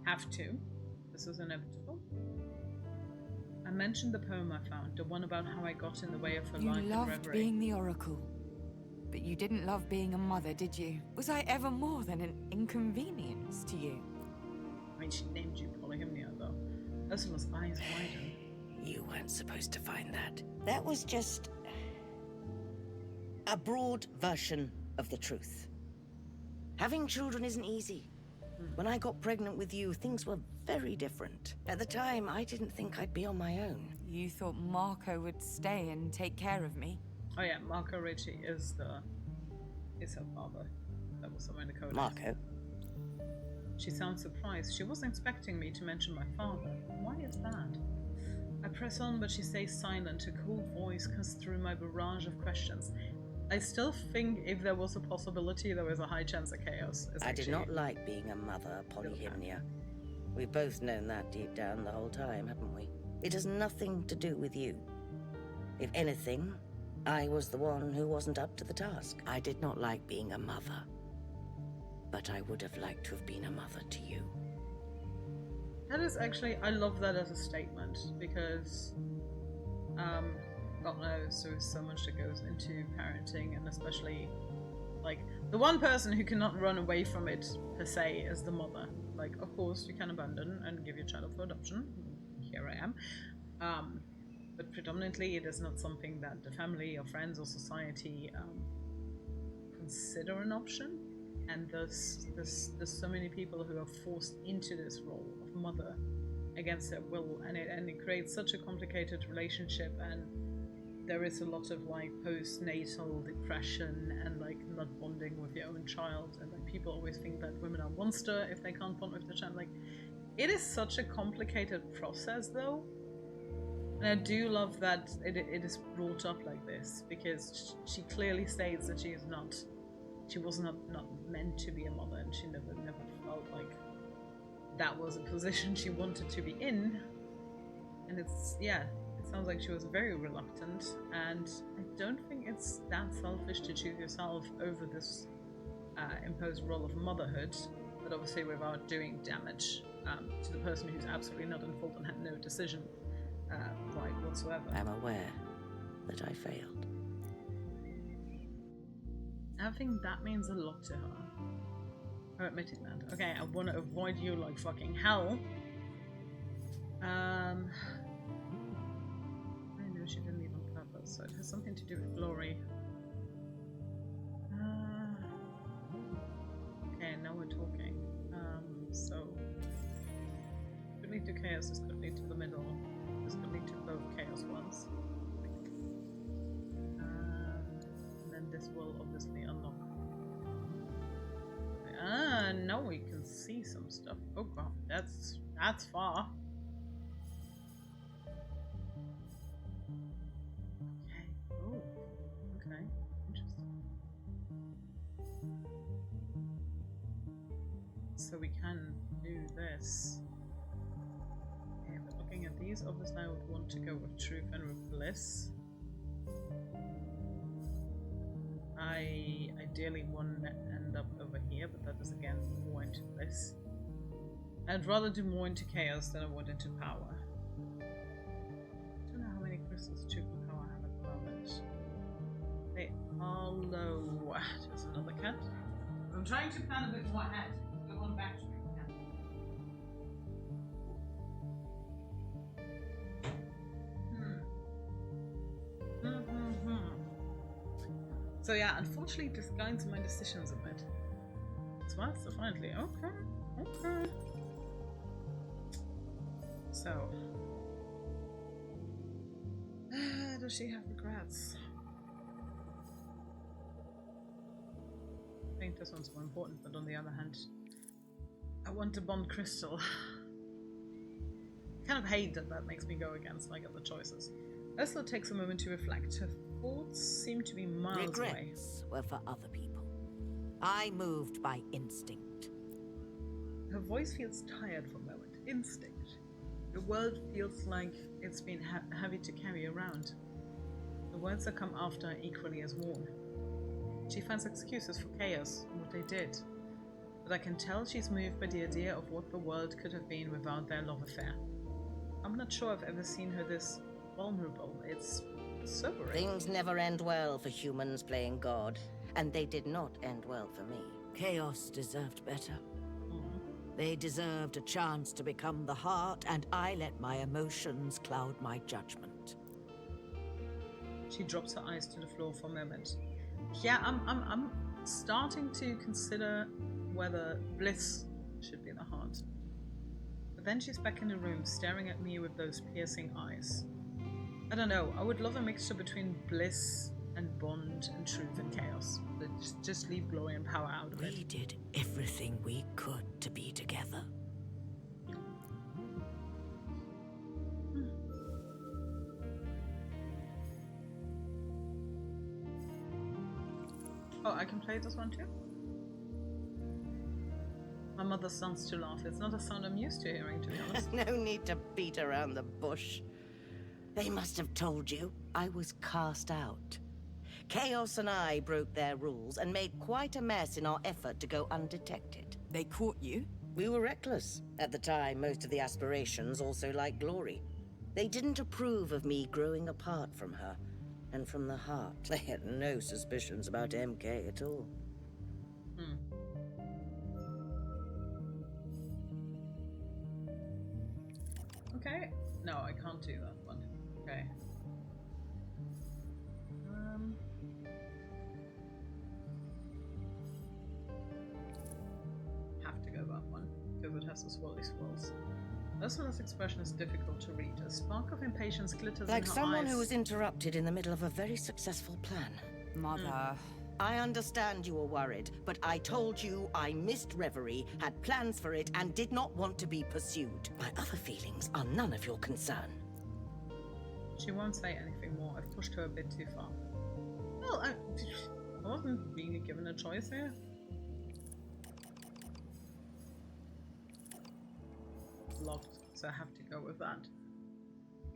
Have to. This is inevitable. I mentioned the poem I found, the one about how I got in the way of her life in reverie. You loved being the Oracle, but you didn't love being a mother, did you? Was I ever more than an inconvenience to you? I mean, she named you Polyhymnia, though. Ursula's eyes widen. You weren't supposed to find that. That was just... a broad version of the truth. Having children isn't easy. When I got pregnant with you, things were very different. At the time, I didn't think I'd be on my own. You thought Marco would stay and take care of me? Oh yeah, Marco Ricci is her father. That was somewhere in the code. Marco? She sounds surprised. She wasn't expecting me to mention my father. Why is that? I press on, but she stays silent. Her cool voice cuts through my barrage of questions. I still think if there was a possibility, there was a high chance of chaos. I did not like being a mother, Polyhymnia. We've both known that deep down the whole time, haven't we? It has nothing to do with you. If anything, I was the one who wasn't up to the task. I did not like being a mother. But I would have liked to have been a mother to you. That is actually, I love that as a statement, because God knows there is so much that goes into parenting, and especially like the one person who cannot run away from it per se is the mother. Like, of course you can abandon and give your child up for adoption. Here I am. But predominantly it is not something that the family or friends or society consider an option. And thus there's so many people who are forced into this role of mother against their will, and it creates such a complicated relationship, and there is a lot of like postnatal depression and like not bonding with your own child, and like people always think that women are monster if they can't bond with the child. Like, it is such a complicated process though, and I do love that it is brought up like this, because she clearly states that she was not meant to be a mother, and she never felt like that was a position she wanted to be in. And it sounds like she was very reluctant, and I don't think it's that selfish to choose yourself over this imposed role of motherhood, but obviously without doing damage to the person who's absolutely not in fault and had no decision right whatsoever. I'm aware that I failed. I think that means a lot to her. Her admitting that. Okay, I want to avoid you like fucking hell. I know she didn't leave on purpose, so it has something to do with glory. Okay, now we're talking. So could lead to chaos, this could lead to the middle, this could lead to both chaos ones. And then this will obviously unlock. Now we can see some stuff. Oh god, that's far. Okay. Oh, okay. Interesting. So we can do this. Okay, but looking at these, obviously I would want to go with truth and with bliss. I ideally want to end up over here, but that is again more into bliss. I'd rather do more into chaos than I would into power. I don't know how many crystals truth and power have at the moment. They are low. There's another cat. I'm trying to plan a bit more ahead. I want back to me. So yeah, unfortunately this guides my decisions a bit. Smart, definitely. Okay. So does she have regrets? I think this one's more important, but on the other hand, I want a bond crystal. I kind of hate that makes me go against like other choices. Ursula takes a moment to reflect. Her thoughts seem to be miles away. Regrets were for other people. I moved by instinct. Her voice feels tired for a moment. Instinct. The world feels like it's been heavy to carry around. The words that come after are equally as worn. She finds excuses for chaos and what they did. But I can tell she's moved by the idea of what the world could have been without their love affair. I'm not sure I've ever seen her this vulnerable. It's sobering. Things never end well for humans playing God, and they did not end well for me. Chaos deserved better. They deserved a chance to become the heart, and I let my emotions cloud my judgment. She drops her eyes to the floor for a moment. Yeah, I'm starting to consider whether bliss should be the heart. But then she's back in the room, staring at me with those piercing eyes. I don't know, I would love a mixture between bliss and bond and truth and chaos. But just leave glory and power out of it. We did everything we could to be together. Oh, I can play this one too? My mother starts to laugh. It's not a sound I'm used to hearing, to be honest. No need to beat around the bush. They must have told you I was cast out. Chaos and I broke their rules and made quite a mess in our effort to go undetected. They caught you? We were reckless. At the time, most of the aspirations also liked glory. They didn't approve of me growing apart from her. And from the heart, they had no suspicions about MK at all. Okay. No, I can't do that one. Okay. Have to go that one, because it has the swirly swirls. Ursula's expression is difficult to read. A spark of impatience glitters in her eyes. Like someone who was interrupted in the middle of a very successful plan. Mother. I understand you were worried, but I told you I missed Reverie, had plans for it, and did not want to be pursued. My other feelings are none of your concern. She won't say anything more. I've pushed her a bit too far. Well, I wasn't really given a choice here. Locked, so I have to go with that.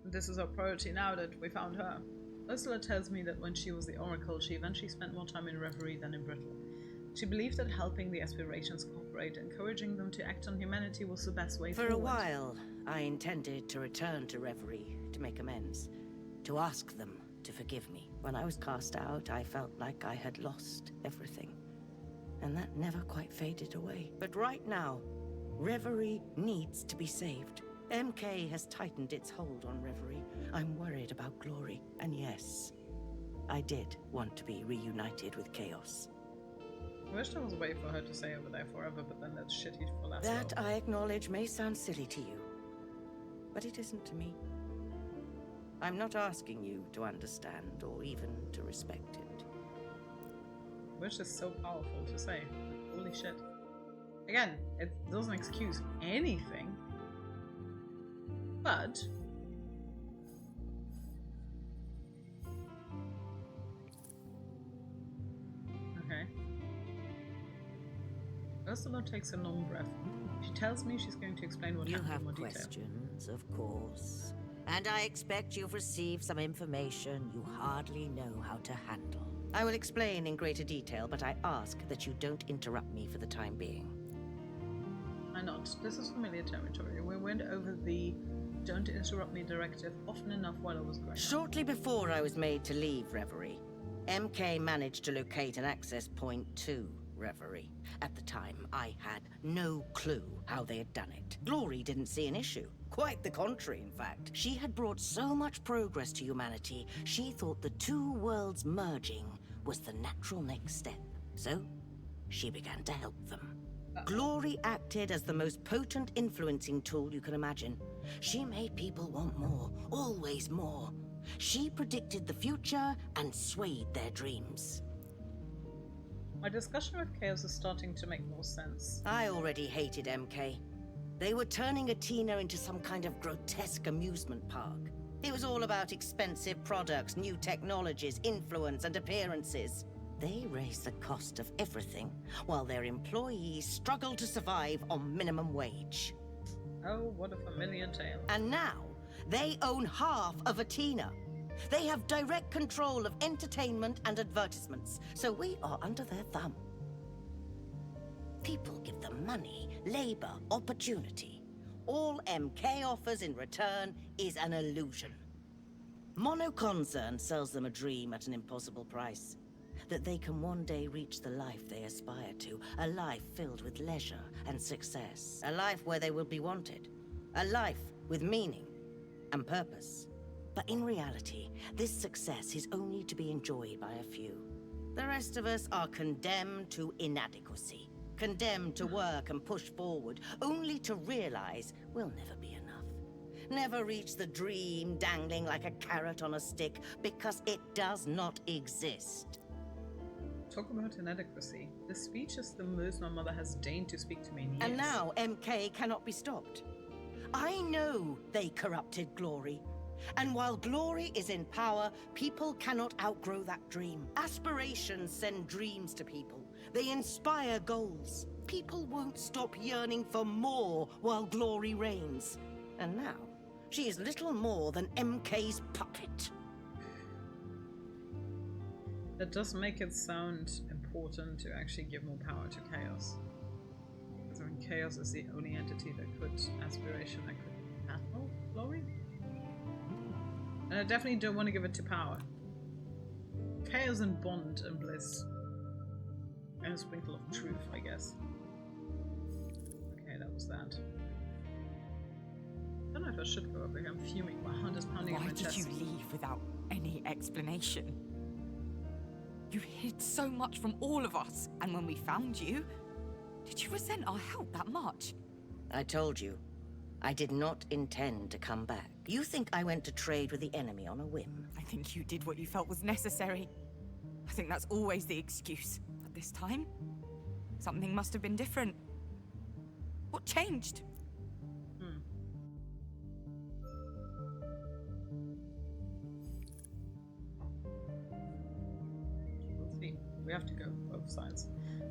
This is our priority now that we found her. Ursula tells me that when she was the Oracle, she eventually spent more time in Reverie than in Brittle. She believed that helping the aspirations cooperate, encouraging them to act on humanity was the best way forward. For a while, I intended to return to Reverie to make amends, to ask them to forgive me. When I was cast out, I felt like I had lost everything, and that never quite faded away. But right now, Reverie needs to be saved. MK has tightened its hold on Reverie. I'm worried about Glory. And yes, I did want to be reunited with Chaos. I wish there was a way for her to stay over there forever, but then that's shitty for Laszlo. That, I acknowledge, may sound silly to you, but it isn't to me. I'm not asking you to understand or even to respect it. Which is so powerful to say. Holy shit. Again, it doesn't excuse anything, but okay. Ursula takes a long breath. She tells me she's going to explain what happened in more detail. You have questions, of course. And I expect you've received some information you hardly know how to handle. I will explain in greater detail, but I ask that you don't interrupt me for the time being. Why not? This is familiar territory. We went over the "Don't interrupt me" directive often enough while I was growing up. Shortly before I was made to leave Reverie, MK managed to locate an access point to Reverie. At the time, I had no clue how they had done it. Glory didn't see an issue. Quite the contrary, in fact. She had brought so much progress to humanity, she thought the two worlds merging was the natural next step. So, she began to help them. Glory acted as the most potent influencing tool you can imagine. She made people want more, always more. She predicted the future and swayed their dreams. My discussion with Chaos is starting to make more sense. I already hated MK. They were turning Athena into some kind of grotesque amusement park. It was all about expensive products, new technologies, influence, and appearances. They raised the cost of everything, while their employees struggled to survive on minimum wage. Oh, what a familiar tale. And now, they own half of Athena. They have direct control of entertainment and advertisements, so we are under their thumb. People give them money, labor, opportunity. All MK offers in return is an illusion. Monoconcern sells them a dream at an impossible price. That they can one day reach the life they aspire to, a life filled with leisure and success. A life where they will be wanted. A life with meaning and purpose. But in reality, this success is only to be enjoyed by a few. The rest of us are condemned to inadequacy. Condemned to work and push forward, only to realize we'll never be enough. Never reach the dream dangling like a carrot on a stick, because it does not exist. Talk about inadequacy. This speech is the most my mother has deigned to speak to me in years. And now MK cannot be stopped. I know they corrupted Glory. And while Glory is in power, people cannot outgrow that dream. Aspirations send dreams to people. They inspire goals. People won't stop yearning for more while Glory reigns. And now, she is little more than MK's puppet. That does make it sound important to actually give more power to Chaos. Because I mean, Chaos is the only entity that could aspiration that could battle Glory. And I definitely don't want to give it to power. Chaos and Bond and Bliss. And a sprinkle of truth, I guess. Okay, that was that. I don't know if I should go over here. I'm fuming. My heart is pounding in my chest. Why did you leave without any explanation? You hid so much from all of us, and when we found you, did you resent our help that much? I told you, I did not intend to come back. You think I went to trade with the enemy on a whim? I think you did what you felt was necessary. I think that's always the excuse. But this time, something must have been different. What changed? We'll see. We have to go both sides.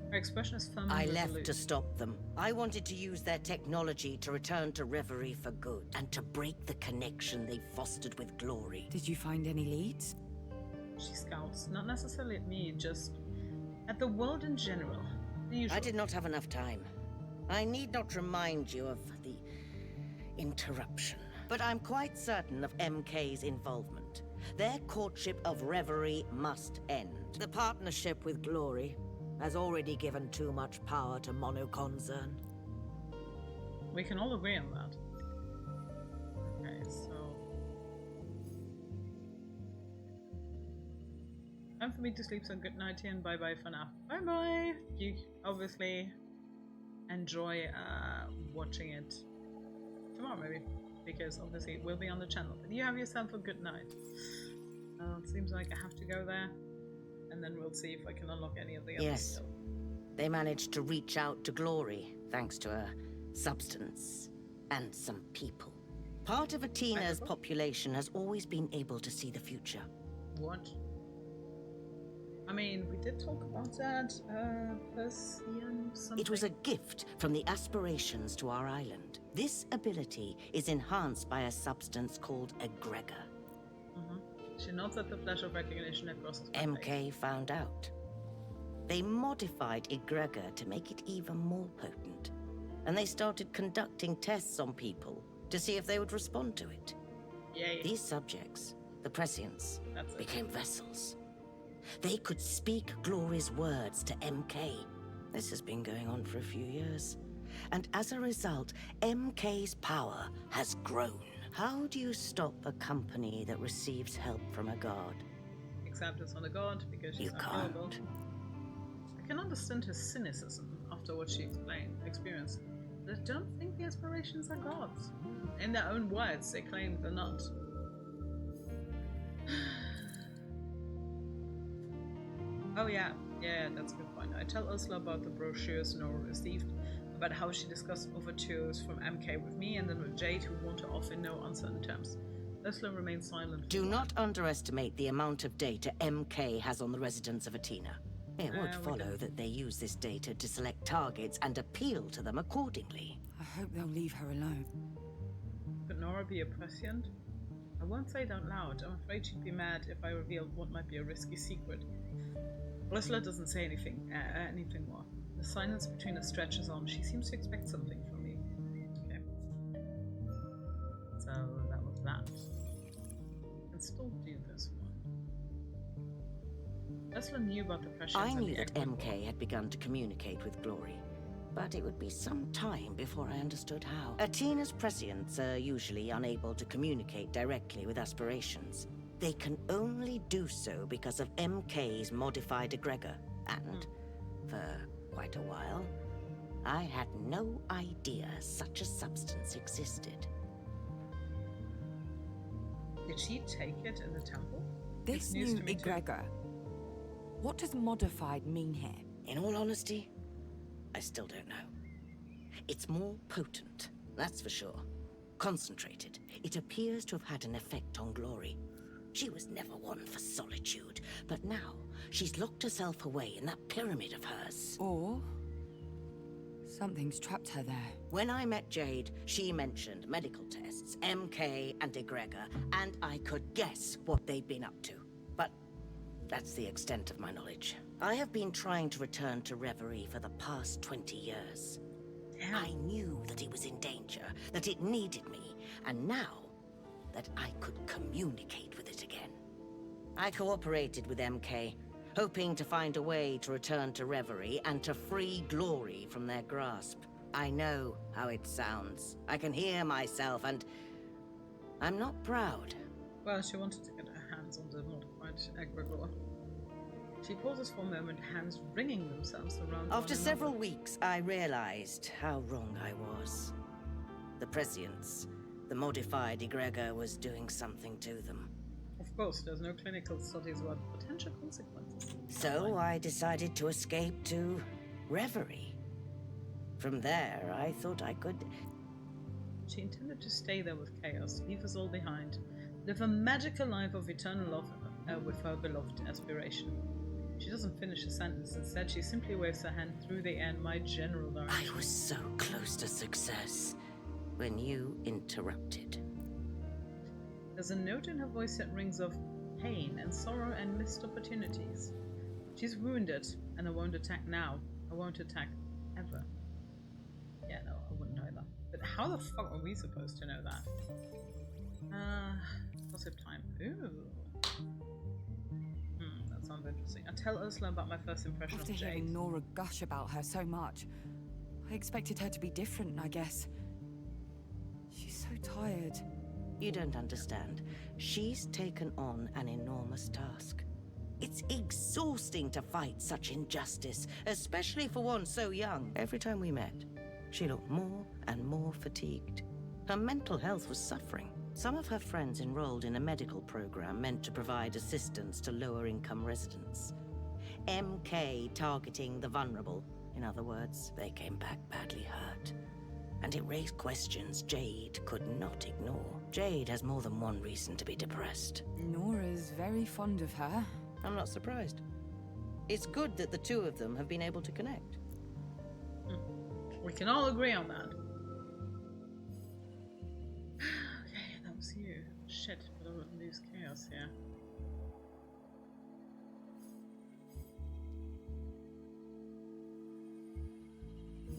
Her expression is firm and I resolute. left to stop them. I wanted to use their technology to return to Reverie for good, and to break the connection they fostered with Glory. Did you find any leads? She scouts, not necessarily at me, just at the world in general. The usual. I did not have enough time. I need not remind you of the interruption. But I'm quite certain of MK's involvement. Their courtship of Reverie must end. The partnership with Glory has already given too much power to Monoconcern. We can all agree on that. Time for me to sleep, so good night and bye bye for now. Bye bye. You obviously enjoy watching it tomorrow maybe, because obviously it will be on the channel. But you have yourself a good night. It seems like I have to go there, and then we'll see if I can unlock any of the others. Yes. Still. They managed to reach out to Glory thanks to a substance and some people. Part of Atena's population has always been able to see the future. What? I mean, we did talk about that. Persian something. It was a gift from the aspirations to our island. This ability is enhanced by a substance called egregor. She nods at the flash of recognition across his face. MK found out. They modified egregor to make it even more potent. And they started conducting tests on people to see if they would respond to it. Yay. These subjects, the prescients, That's it. became vessels. They could speak Glory's words to MK. This has been going on for a few years. And as a result, MK's power has grown. How do you stop a company that receives help from a god? Except it's not a god, because she's You unkillable. can't. I can understand her cynicism after what she experienced. But I don't think the aspirations are gods. In their own words, they claim they're not. Oh yeah, that's a good point. I tell Ursula about the brochures Nora received, about how she discussed overtures from MK with me and then with Jade, who want to offer no uncertain terms. Ursula remains silent. Do not underestimate the amount of data MK has on the residents of Athena. It would follow that they use this data to select targets and appeal to them accordingly. I hope they'll leave her alone. Could Nora be a prescient? I won't say it out loud. I'm afraid she'd be mad if I revealed what might be a risky secret. Ursula doesn't say anything more. The silence between us stretches on. She seems to expect something from me. Okay. So that was that. I can still do this one. Ursula knew about the pressures. I knew that MK had begun to communicate with Glory, but it would be some time before I understood how. Athena's prescients are usually unable to communicate directly with aspirations. They can only do so because of MK's modified egregor, and for quite a while, I had no idea such a substance existed. Did she take it in the temple? This new egregor, what does modified mean here? In all honesty, I still don't know. It's more potent, that's for sure. Concentrated. It appears to have had an effect on Glory. She was never one for solitude, but now she's locked herself away in that pyramid of hers. Or something's trapped her there. When I met Jade, she mentioned medical tests, MK and egregor, and I could guess what they'd been up to. But that's the extent of my knowledge. I have been trying to return to Reverie for the past 20 years. Damn. I knew that it was in danger, that it needed me, and now that I could communicate with it again. I cooperated with MK, hoping to find a way to return to Reverie and to free Glory from their grasp. I know how it sounds. I can hear myself, and I'm not proud. Well, she wanted to get her hands on the modified egregor. She pauses for a moment, hands wringing themselves around. After several weeks, I realized how wrong I was. The prescients, the modified egregor, was doing something to them. Of course, there's no clinical studies about potential consequences. So I decided to escape to Reverie. From there, I thought I could... She intended to stay there with Chaos, leave us all behind, live a magical life of eternal love with her beloved aspiration. She doesn't finish a sentence. Instead, she simply waves her hand through the air in my general direction. I was so close to success when you interrupted. There's a note in her voice that rings of pain and sorrow and missed opportunities. She's wounded, and I won't attack now. I won't attack ever. Yeah, no, I wouldn't either. But how the fuck are we supposed to know that? Gossip time. Ooh. That sounds interesting. I tell Ursula about my first impression After of Jade. hearing Nora gush about her so much, I expected her to be different, I guess. She's so tired. You don't understand. She's taken on an enormous task. It's exhausting to fight such injustice, especially for one so young. Every time we met, she looked more and more fatigued. Her mental health was suffering. Some of her friends enrolled in a medical program meant to provide assistance to lower-income residents. MK targeting the vulnerable. In other words, they came back badly hurt. And it raised questions Jade could not ignore. Jade has more than one reason to be depressed. Nora's very fond of her. I'm not surprised. It's good that the two of them have been able to connect. We can all agree on that. Okay, that was you. Shit, but I would lose chaos here.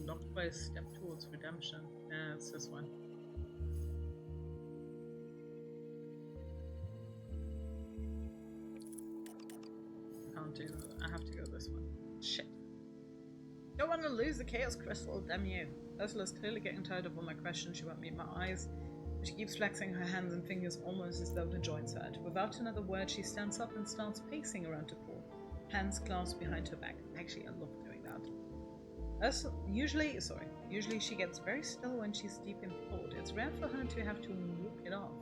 Locked by a step towards redemption. Yeah, it's this one. I can't do that. I have to go this one. Shit. Don't want to lose the chaos crystal, damn you. Ursula's clearly getting tired of all my questions. She won't meet my eyes. She keeps flexing her hands and fingers almost as though the joints hurt. Without another word, she stands up and starts pacing around the pool, hands clasped behind her back. Actually, I love doing that. Usually she gets very still when she's deep in thought. It's rare for her to have to walk it off.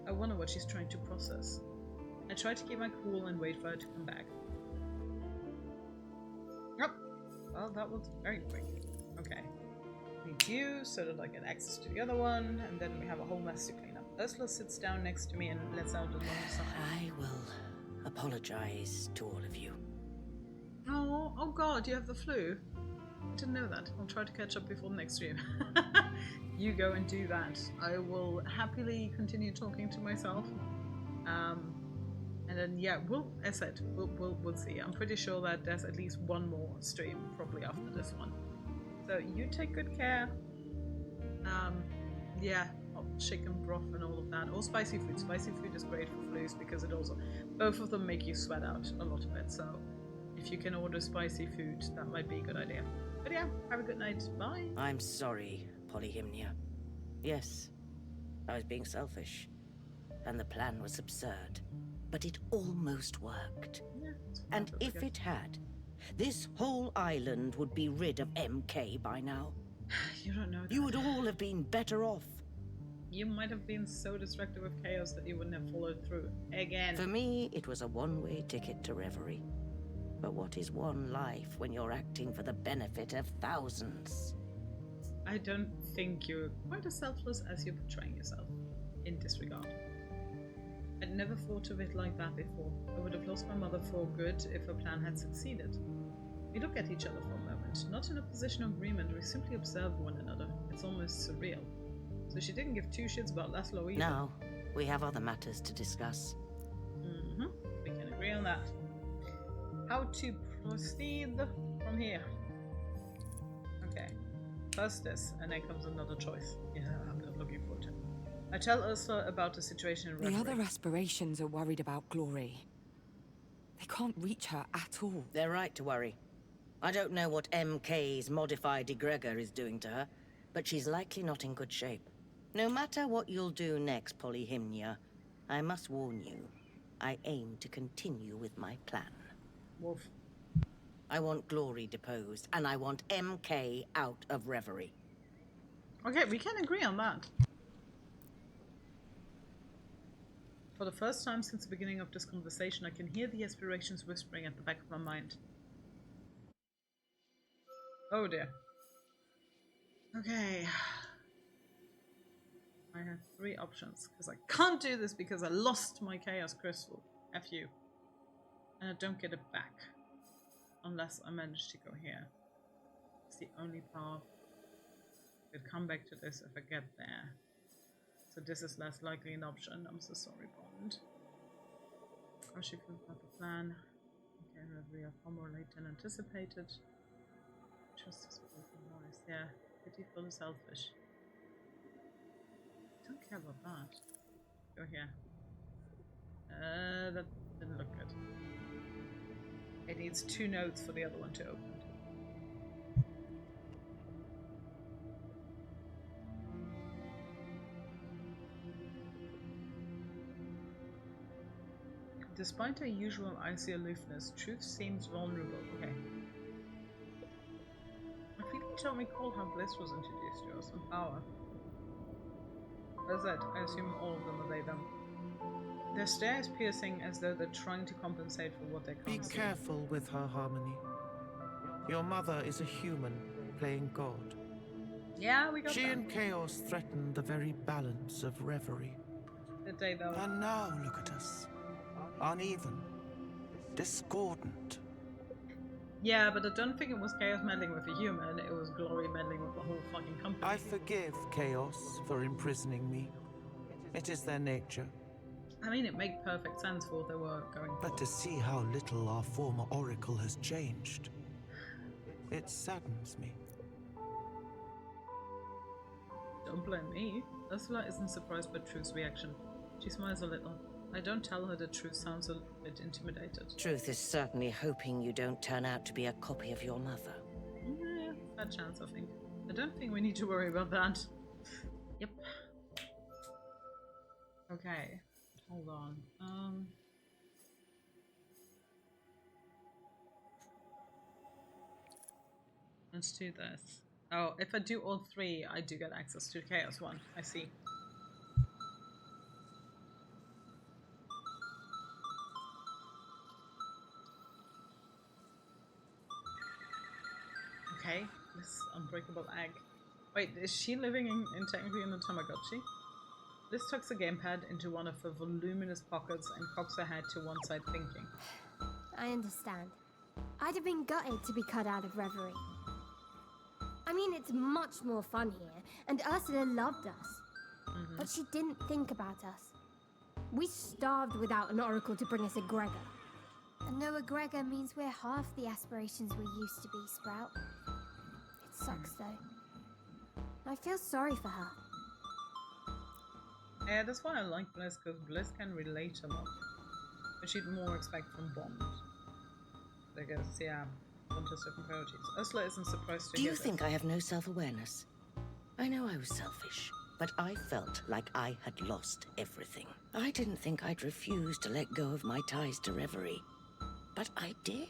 I wonder what she's trying to process. I try to keep my cool and wait for her to come back. Oh, well, that was very quick. Okay. Need you so that I get access to the other one, and then we have a whole mess to clean up. Ursula sits down next to me and lets out a long sigh. I will apologize to all of you. Oh god, you have the flu? I didn't know that. I'll try to catch up before the next stream. You go and do that. I will happily continue talking to myself. And then yeah, we'll see. I'm pretty sure that there's at least one more stream probably after this one. So you take good care. Yeah, chicken broth and all of that. Or spicy food. Spicy food is great for flus because it also both of them make you sweat out a lot of it. So if you can order spicy food, that might be a good idea. But yeah, have a good night. Bye. I'm sorry, Polyhymnia. Yes, I was being selfish, and the plan was absurd, but it almost worked. Yeah, and if it had, this whole island would be rid of MK by now. You don't know that. You would all have been better off. You might have been so distracted with chaos that you wouldn't have followed through again. For me, it was a one-way ticket to reverie. But what is one life when you're acting for the benefit of thousands? I don't think you're quite as selfless as you're portraying yourself in this regard. I'd never thought of it like that before. I would have lost my mother for good if her plan had succeeded. We look at each other for a moment, not in a position of agreement, we simply observe one another. It's almost surreal. So she didn't give two shits about Laszlo either. Now, we have other matters to discuss. We can agree on that. How to proceed from here. Okay. First this, and then comes another choice. Yeah, I'm not looking forward to it. I tell Ursula about the situation in The other aspirations are worried about Glory. They can't reach her at all. They're right to worry. I don't know what MK's modified egregor is doing to her, but she's likely not in good shape. No matter what you'll do next, Polyhymnia, I must warn you, I aim to continue with my plan. Wolf. I want Glory deposed, and I want MK out of Reverie. Okay, we can agree on that. For the first time since the beginning of this conversation, I can hear the aspirations whispering at the back of my mind. Oh dear. Okay. I have three options, because I can't do this because I lost my chaos crystal. F you. And I don't get it back. Unless I manage to go here. It's the only path. I could come back to this if I get there. So this is less likely an option. I'm so sorry, Bond. I should think about the plan. Okay, we are far more late than anticipated. Trust is wise. Yeah, pitiful and selfish. Don't care about that. Go here. That didn't look good. It needs 2 nodes for the other one to open. Despite her usual icy aloofness, Truth seems vulnerable. Okay. I think you told me Cole how Bliss was introduced to us and Power. What is that? I assume all of them are they them. Their stare is piercing as though they're trying to compensate for what they can't Be see. careful with her, Harmony. Your mother is a human playing God. Yeah, we got She that. and Chaos threaten the very balance of reverie. Did they though? And now look at us. Uneven. Discordant. Yeah, but I don't think it was Chaos meddling with a human, it was Glory meddling with the whole fucking company. I forgive Chaos for imprisoning me. It is their nature. I mean, it made perfect sense for what they were going for. But to see how little our former Oracle has changed, it saddens me. Don't blame me. Ursula isn't surprised by Truth's reaction. She smiles a little. I don't tell her that Truth sounds a bit intimidated. Truth is certainly hoping you don't turn out to be a copy of your mother. Yeah, bad chance, I think. I don't think we need to worry about that. Yep. Okay. Hold on. Let's do this. Oh, if I do all three, I do get access to the Chaos one. I see. Okay, this unbreakable egg. Wait, is she living in technically in the Tamagotchi? Liz tucks a gamepad into one of her voluminous pockets and cocks her head to one side thinking. I understand. I'd have been gutted to be cut out of Reverie. I mean, it's much more fun here, and Ursula loved us. But she didn't think about us. We starved without an oracle to bring us a Gregor. And no Gregor means we're half the aspirations we used to be, Sprout. It sucks, though. I feel sorry for her. Yeah, that's why I like Bliss, because Bliss can relate a lot. But you'd more expect from Bond. I guess, yeah, Bond has different priorities. Ursula isn't surprised to Do hear you this. think I have no self-awareness? I know I was selfish, but I felt like I had lost everything. I didn't think I'd refuse to let go of my ties to Reverie, but I did.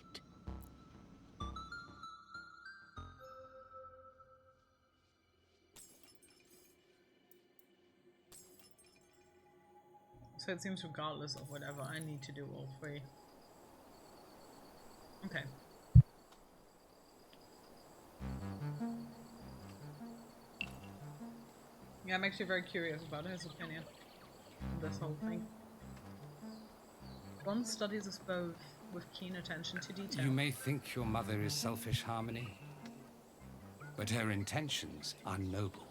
So it seems regardless of whatever, I need to do all three. Okay. Yeah, I'm actually very curious about his opinion on this whole thing. Bond studies us both with keen attention to detail. You may think your mother is selfish, Harmony, but her intentions are noble.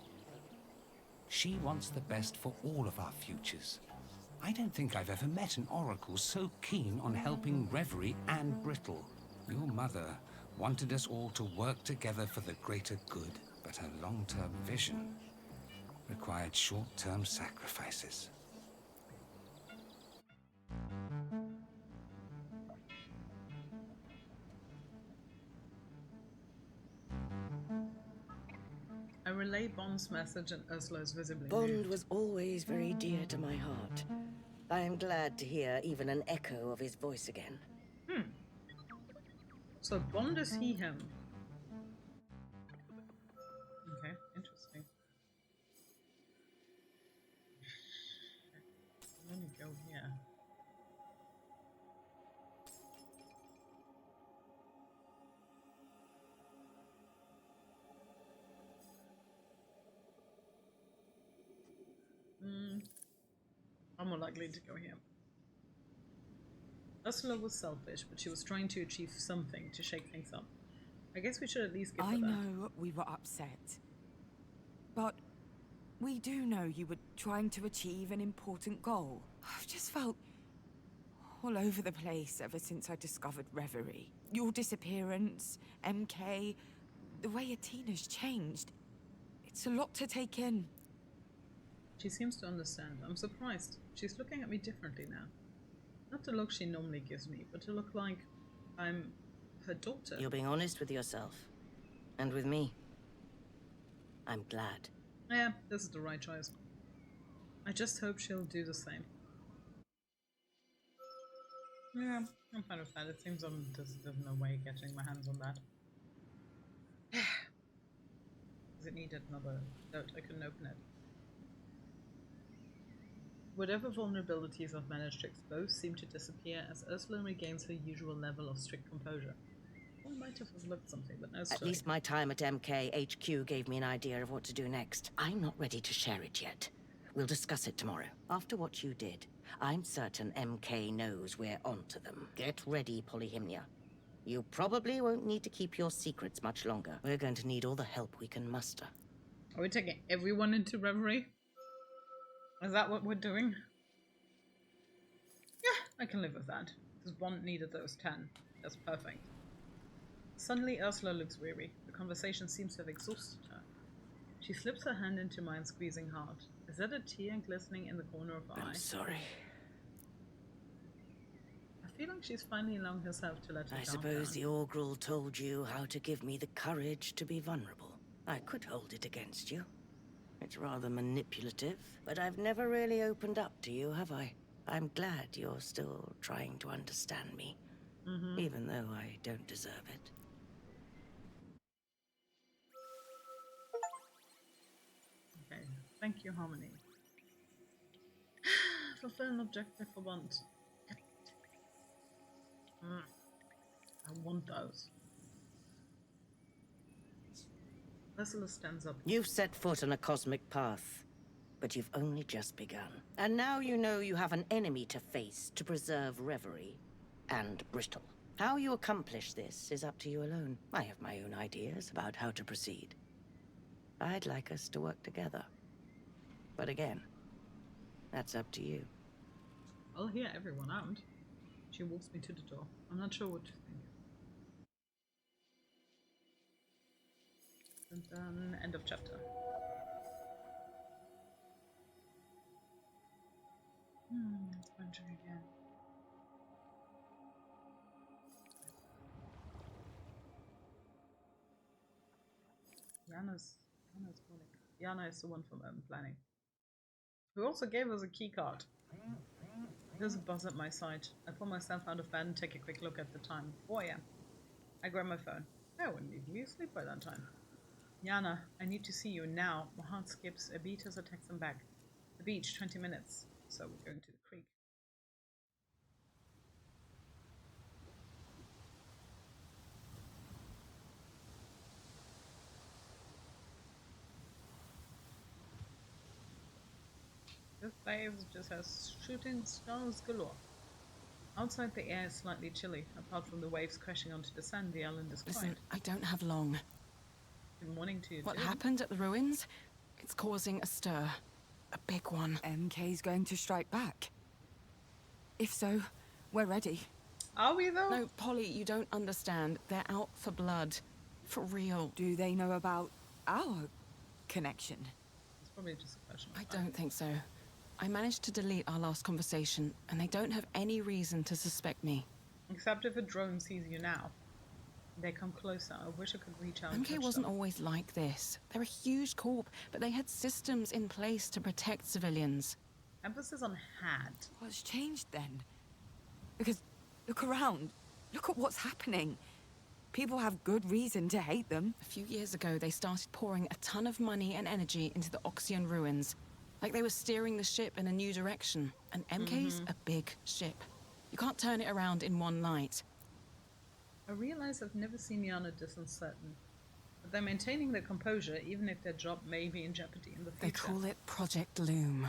She wants the best for all of our futures. I don't think I've ever met an oracle so keen on helping Reverie and Brittle. Your mother wanted us all to work together for the greater good, but her long-term vision required short-term sacrifices. I relay Bond's message and Ursula is visibly Bond moved. was always very dear to my heart. I am glad to hear even an echo of his voice again. So Bond is he him. Okay, interesting. Let me go here. I'm more likely to go here. Ursula was selfish, but she was trying to achieve something to shake things up. I guess we should at least give her I that. know we were upset, but we do know you were trying to achieve an important goal. I've just felt all over the place ever since I discovered Reverie. Your disappearance, MK, the way Atina's changed. It's a lot to take in. She seems to understand. I'm surprised. She's looking at me differently now. Not the look she normally gives me, but to look like I'm her daughter. You're being honest with yourself. And with me. I'm glad. Yeah, this is the right choice. I just hope she'll do the same. Yeah, I'm fine with that. It seems there's no way getting my hands on that. Because it needed another note. I couldn't open it. Whatever vulnerabilities I've managed to expose seem to disappear as Ursula regains her usual level of strict composure. Well, I might have overlooked something, but no story. At least my time at MKHQ gave me an idea of what to do next. I'm not ready to share it yet. We'll discuss it tomorrow. After what you did, I'm certain MK knows we're onto them. Get ready, Polyhymnia. You probably won't need to keep your secrets much longer. We're going to need all the help we can muster. Are we taking everyone into reverie? Is that what we're doing? Yeah, I can live with that. Because one needed those 10. That's perfect. Suddenly, Ursula looks weary. The conversation seems to have exhausted her. She slips her hand into mine, squeezing hard. Is that a tear glistening in the corner of her eye? I'm sorry. I feel like she's finally allowing herself to let it I suppose the Orgrul told you how to give me the courage to be vulnerable. I could hold it against you. It's rather manipulative, but I've never really opened up to you, have I? I'm glad you're still trying to understand me, even though I don't deserve it. Okay, thank you, Harmony. Fulfill an objective for want. I want those. Ursula stands up. You've set foot on a cosmic path, but you've only just begun. And now you know you have an enemy to face to preserve reverie and brittle. How you accomplish this is up to you alone. I have my own ideas about how to proceed. I'd like us to work together. But again, that's up to you. I'll hear everyone out. She walks me to the door. I'm not sure what to think. And then, end of chapter. Wondering again. Yana's calling. Yana is the one from urban planning, who also gave us a key card. There's a buzz at my side. I pull myself out of bed and take a quick look at the time. 4 a.m. I grab my phone. I wouldn't leave you asleep by that time. Yana, I need to see you now. My heart skips a beat as I text them back. The beach, 20 minutes. So we're going to the creek. This place just has shooting stars galore. Outside, the air is slightly chilly. Apart from the waves crashing onto the sand, the island is quiet. Listen, I don't have long. Good morning to you, What too. happened at the ruins? It's causing a stir. A big one. MK's going to strike back. If so, we're ready. Are we, though? No, Polly, you don't understand. They're out for blood. For real. Do they know about our connection? It's probably just a question. I don't think so. I managed to delete our last conversation, and they don't have any reason to suspect me. Except if a drone sees you now. They come closer. I wish I could reach out and MK touch wasn't them. always like this. They're a huge corp, but they had systems in place to protect civilians. Emphasis on had. What's changed then? Because look around. Look at what's happening. People have good reason to hate them. A few years ago, they started pouring a ton of money and energy into the Oxian ruins. Like they were steering the ship in a new direction. And MK's a big ship. You can't turn it around in one night. I realize I've never seen Yana this uncertain. But they're maintaining their composure even if their job may be in jeopardy in the future. They call it Project Loom.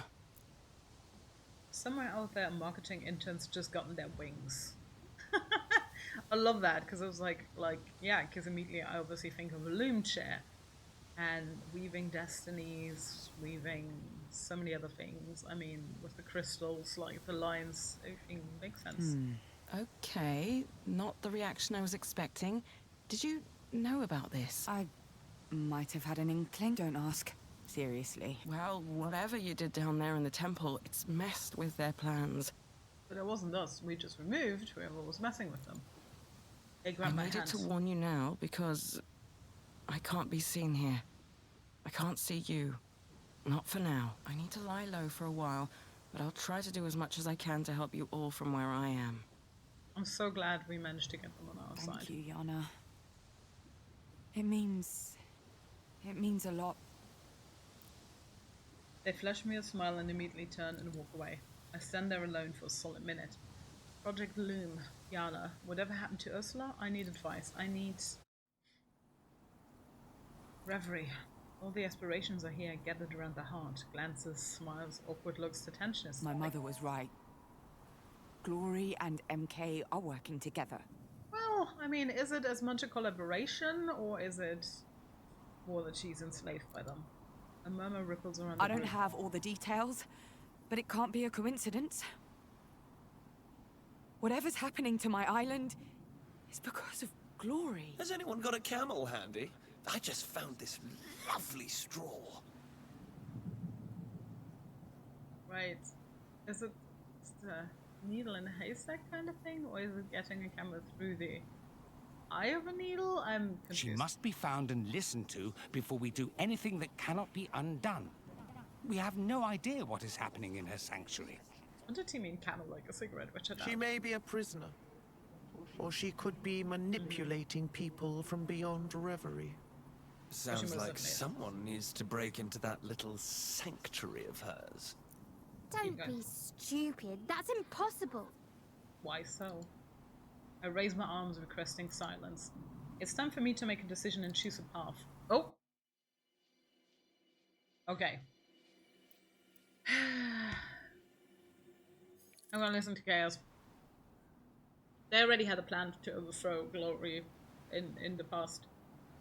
Somewhere out there, marketing interns just gotten their wings. I love that because I was like, yeah, because immediately I obviously think of a loom chair and weaving destinies, weaving so many other things. I mean, with the crystals, like the lines, everything makes sense. Okay, not the reaction I was expecting. Did you know about this? I might have had an inkling. Don't ask. Seriously. Well, whatever you did down there in the temple, it's messed with their plans. But it wasn't us. We just removed whoever was messing with them. They I grabbed my made hand. it to warn you now because I can't be seen here. I can't see you. Not for now. I need to lie low for a while, but I'll try to do as much as I can to help you all from where I am. I'm so glad we managed to get them on our side. Thank you, Yana. It means a lot. They flash me a smile and immediately turn and walk away. I stand there alone for a solid minute. Project Loom, Yana, whatever happened to Ursula? I need advice. I need reverie. All the aspirations are here, gathered around the heart. Glances, smiles, awkward looks, the tension is My mother was right. Glory and MK are working together. Well, I mean, is it as much a collaboration, or is it more that she's enslaved by them? A murmur ripples around the I don't room. have all the details, but it can't be a coincidence. Whatever's happening to my island is because of Glory. Has anyone got a camel handy? I just found this lovely straw. Right. Is it just a needle in a haystack kind of thing, or is it getting a camera through the eye of a needle? I'm confused. She must be found and listened to before we do anything that cannot be undone. We have no idea what is happening in her sanctuary. What did he mean, camel like a cigarette, which I doubt. She may be a prisoner. Or she could be manipulating people from beyond reverie. Sounds like someone needs to break into that little sanctuary of hers. Don't be stupid. That's impossible. Why so? I raise my arms, requesting silence. It's time for me to make a decision and choose a path. Oh! Okay. I'm gonna listen to Chaos. They already had a plan to overthrow Glory in the past.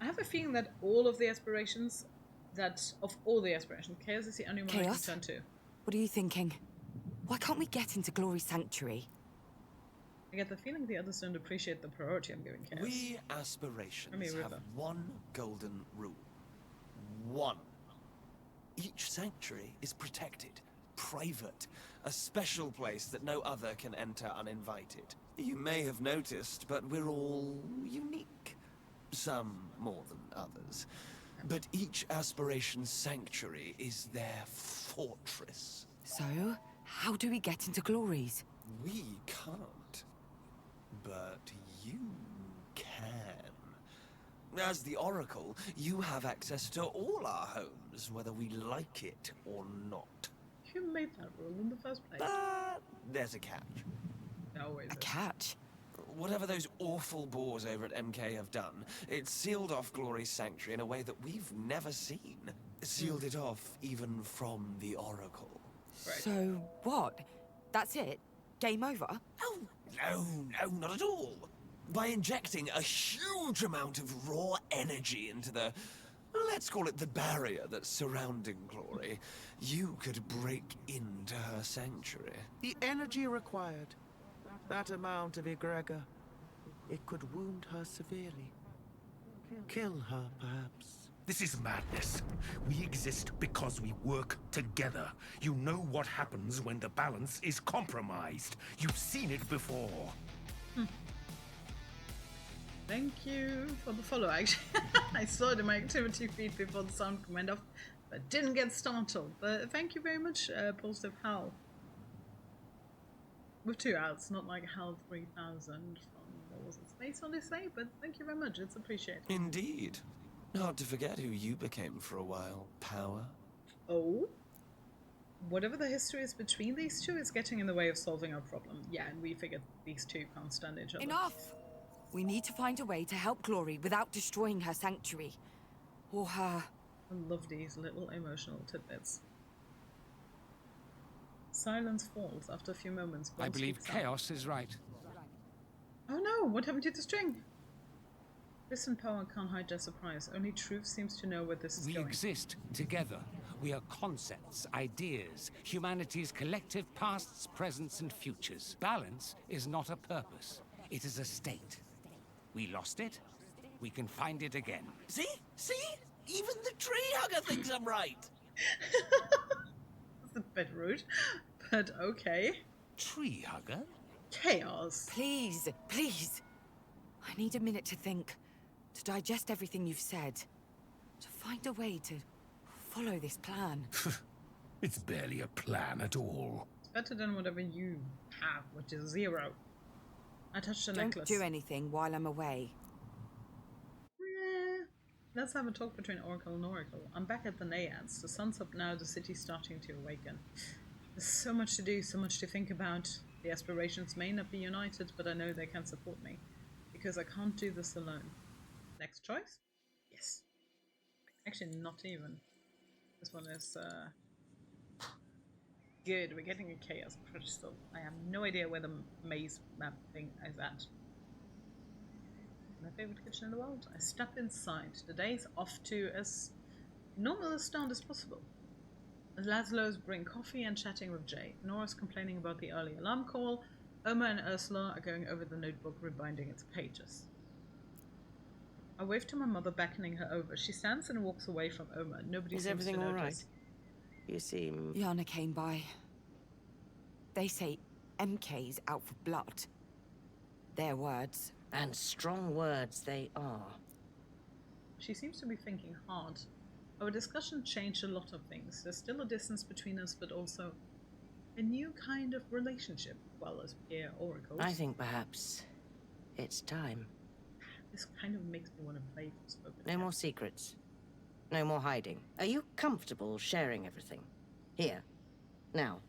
I have a feeling that all of the aspirations, Chaos is the only one I can Chaos? turn to. What are you thinking? Why can't we get into Glory's sanctuary? I get the feeling the others don't appreciate the priority I'm giving Chaos. We aspirations have River. one golden rule. One. Each sanctuary is protected, private, a special place that no other can enter uninvited. You may have noticed, but we're all unique. Some more than others. But each aspiration's sanctuary is their fortress. So, how do we get into Glory's? We can't. But you can. As the Oracle, you have access to all our homes, whether we like it or not. Who made that rule in the first place? But there's a catch. Always A is. catch? Whatever those awful boars over at MK have done, it sealed off Glory's sanctuary in a way that we've never seen. Sealed it off even from the Oracle. Right. So, what? That's it? Game over? Oh, no, not at all. By injecting a huge amount of raw energy into the, let's call it the barrier that's surrounding Glory, you could break into her sanctuary. The energy required, that amount of egregor, it could wound her severely. Kill her, perhaps. This is madness. We exist because we work together. You know what happens when the balance is compromised. You've seen it before. Thank you for the follow, actually. I saw it in my activity feed before the sound went off, but didn't get startled. But thank you very much, Positive Hal. With 2 outs, not like Hal 3000 from, what was it, Space Odyssey? But thank you very much, it's appreciated. Indeed. Hard to forget who you became for a while, Power. Oh? Whatever the history is between these two is getting in the way of solving our problem. Yeah, and we figured these two can't stand each other. Enough! We need to find a way to help Glory without destroying her sanctuary. Or her... I love these little emotional tidbits. Silence falls after a few moments. I Bond believe speaks up. Chaos is right. Oh no, what happened to the string? Listen, Power can't hide their surprise. Only Truth seems to know where this is We going. exist together. We are concepts, ideas, humanity's collective pasts, presents, and futures. Balance is not a purpose. It is a state. We lost it. We can find it again. See? Even the tree hugger thinks I'm right. That's a bit rude, but okay. Tree hugger? Chaos. Please, please. I need a minute to think, to digest everything you've said, to find a way to follow this plan. It's barely a plan at all. It's better than whatever you have, which is 0. I touched the Don't necklace. do anything while I'm away. Let's have a talk between Oracle and Oracle. I'm back at the Naiads. The sun's up now, the city's starting to awaken. There's so much to do, so much to think about. The aspirations may not be united, but I know they can support me. Because I can't do this alone. Next choice? Yes. Actually, not even. This one is, good. We're getting a chaos crystal. I have no idea where the maze map thing is at. My favorite kitchen in the world. I step inside. The day's off to as normal a start as possible. Laszlo's brewing coffee and chatting with Jay. Nora's complaining about the early alarm call. Oma and Ursula are going over the notebook, rebinding its pages. I wave to my mother, beckoning her over. She stands and walks away from Oma. Nobody Is seems everything to all right? notice. You seem... Yana came by. They say MK's out for blood. Their words. And strong words they are. She seems to be thinking hard. Our discussion changed a lot of things. There's still a distance between us, but also a new kind of relationship, well as peer oracles. I think perhaps it's time. This kind of makes me want to play Forspoken. No more secrets. No more hiding. Are you comfortable sharing everything? Here. Now.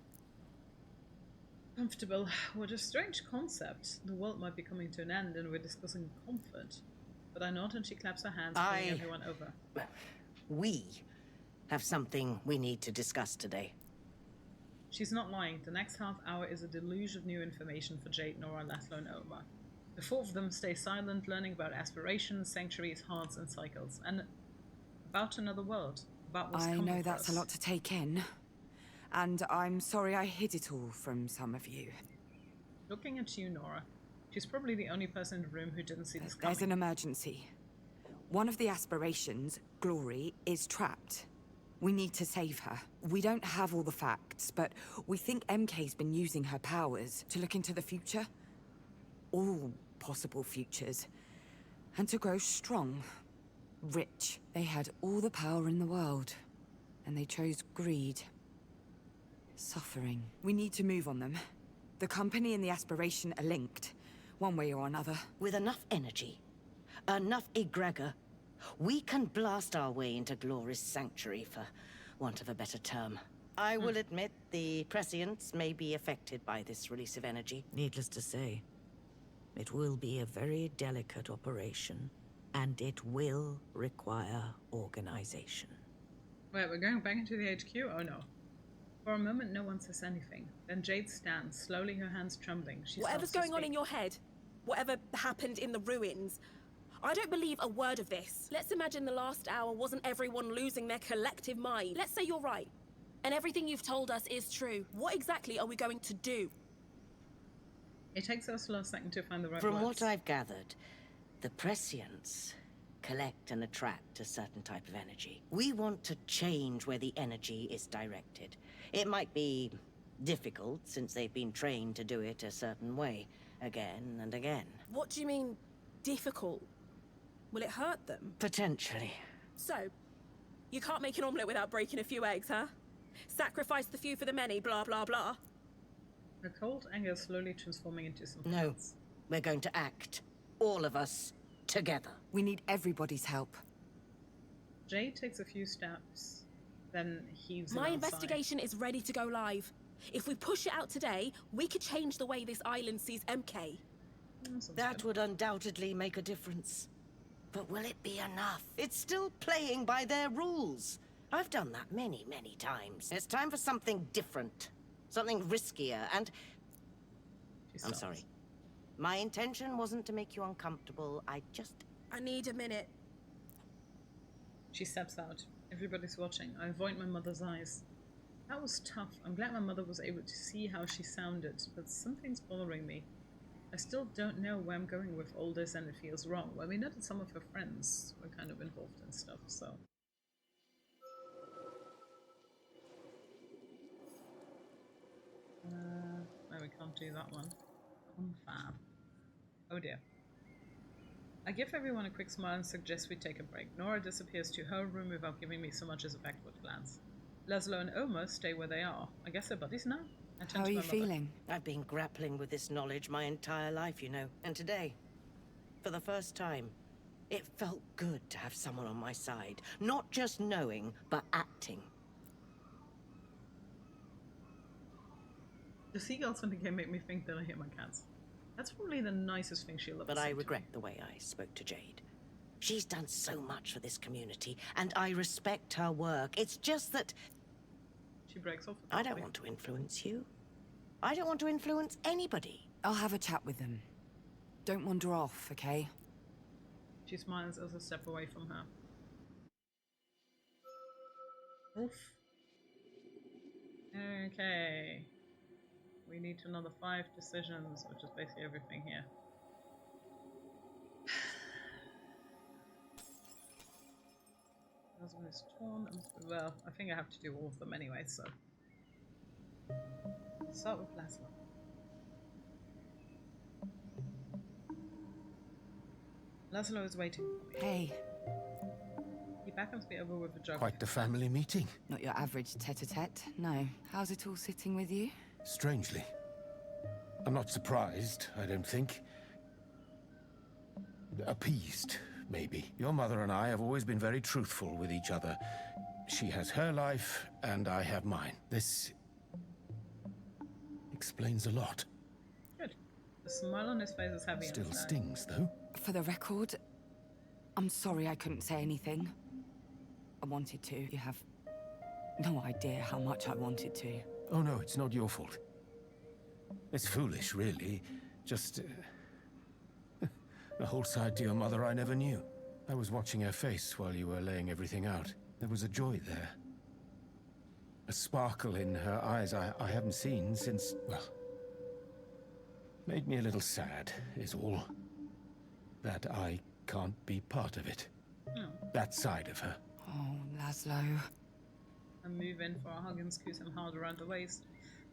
Comfortable. What a strange concept. The world might be coming to an end and we're discussing comfort. But I nod and she claps her hands, pulling everyone over. We have something we need to discuss today. She's not lying. The next half hour is a deluge of new information for Jade, Nora, Laszlo, and Oma. The four of them stay silent, learning about aspirations, sanctuaries, hearts, and cycles, and about another world. About what's coming. I know that's a lot to take in. And I'm sorry I hid it all from some of you. Looking at you, Nora. She's probably the only person in the room who didn't see this coming. There's an emergency. One of the aspirations, Glory, is trapped. We need to save her. We don't have all the facts, but we think MK's been using her powers to look into the future. All possible futures. And to grow strong. Rich. They had all the power in the world. And they chose greed. Suffering. We need to move on them. The company and the aspiration are linked. One way or another. With enough energy, enough egregor, we can blast our way into Glory's sanctuary, for want of a better term. I will admit the prescients may be affected by this release of energy. Needless to say, it will be a very delicate operation, and it will require organization. Wait, we're going back into the HQ? Oh no. For a moment, no one says anything. Then Jade stands, slowly, her hands trembling. Whatever's going on in your head, whatever happened in the ruins, I don't believe a word of this. Let's imagine the last hour wasn't everyone losing their collective mind. Let's say you're right, and everything you've told us is true. What exactly are we going to do? It takes Ursula a second to find the right From words. what I've gathered, the prescients collect and attract a certain type of energy. We want to change where the energy is directed. It might be difficult, since they've been trained to do it a certain way, again and again. What do you mean, difficult? Will it hurt them? Potentially. So, you can't make an omelette without breaking a few eggs, huh? Sacrifice the few for the many, blah blah blah. Her cold anger slowly transforming into something No. else. We're going to act. All of us. Together. We need everybody's help. Jade takes a few steps, then heaves it My outside. investigation is ready to go live. If we push it out today, we could change the way this island sees MK. Sounds That good. would undoubtedly make a difference. But will it be enough? It's still playing by their rules. I've done that many, many times. It's time for something different. Something riskier, and... She I'm stops. sorry. My intention wasn't to make you uncomfortable. I need a minute. She steps out. Everybody's watching. I avoid my mother's eyes. That was tough. I'm glad my mother was able to see how she sounded, but something's bothering me. I still don't know where I'm going with all this, and it feels wrong. Well, we know that some of her friends were kind of involved in stuff, so... no, we can't do that one. Confab. Oh dear. I give everyone a quick smile and suggest we take a break. Nora disappears to her room without giving me so much as a backward glance. Laszlo and Oma stay where they are. I guess they're buddies now? I tend How to are you my mother. feeling? I've been grappling with this knowledge my entire life, you know. And today, for the first time, it felt good to have someone on my side. Not just knowing, but acting. The seagulls in the game make me think that I hear my cats. That's probably the nicest thing she'll ever But say I to me. regret the way I spoke to Jade. She's done so much for this community, and I respect her work. It's just that She breaks off. I don't want to influence you. I don't want to influence anybody. I'll have a chat with them. Don't wander off, okay? She smiles as I step away from her. Oof. Okay. We need another 5 decisions, which is basically everything here. Laszlo is torn. Well, I think I have to do all of them anyway, so. Start with Laszlo. Laszlo is waiting for me. Hey, He beckons me over with a joke. Quite the family meeting. not your average tete-a-tete, no. How's it all sitting with you? Strangely. I'm not surprised, I don't think. Appeased, maybe. Your mother and I have always been very truthful with each other. She has her life, and I have mine. This explains a lot. Good. The smile on his face is heavy. Still and sad. stings, though. For the record, I'm sorry I couldn't say anything. I wanted to. You have no idea how much I wanted to. Oh no, it's not your fault. It's foolish, really. Just a whole side to your mother I never knew. I was watching her face while you were laying everything out. There was a joy there. A sparkle in her eyes I haven't seen since, well... Made me a little sad, is all. That I can't be part of it. Oh. That side of her. Oh, Laszlo. I move in for a hug and squeeze him hard around the waist.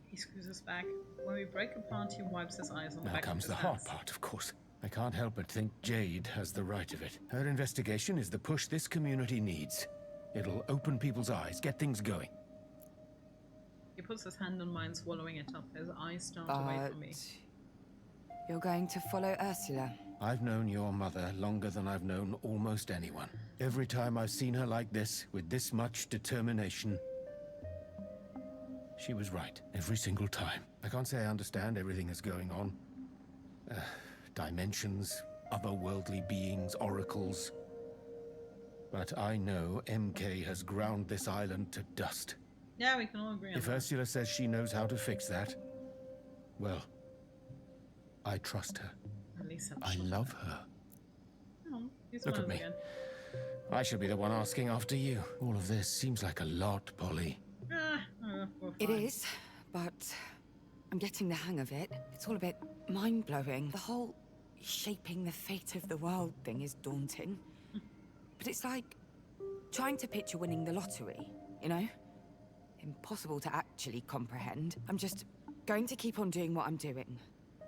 He squeezes back. When we break apart, he wipes his eyes on the Now back comes of the his hard hands. part, of course. I can't help but think Jade has the right of it. Her investigation is the push this community needs. It'll open people's eyes, get things going. He puts his hand on mine, swallowing it up. His eyes start away from me. You're going to follow Ursula? I've known your mother longer than I've known almost anyone. Every time I've seen her like this, with this much determination, she was right. Every single time. I can't say I understand everything that's going on. Dimensions, otherworldly beings, oracles. But I know MK has ground this island to dust. Yeah, we can all agree on If that. Ursula says she knows how to fix that, well, I trust her. At least I love her. Oh, he Look at smiles me. again. I should be the one asking after you. All of this seems like a lot, Polly. We're It fine. is, but I'm getting the hang of it. It's all a bit mind-blowing. The whole shaping the fate of the world thing is daunting. But it's like trying to picture winning the lottery, you know? Impossible to actually comprehend. I'm just going to keep on doing what I'm doing.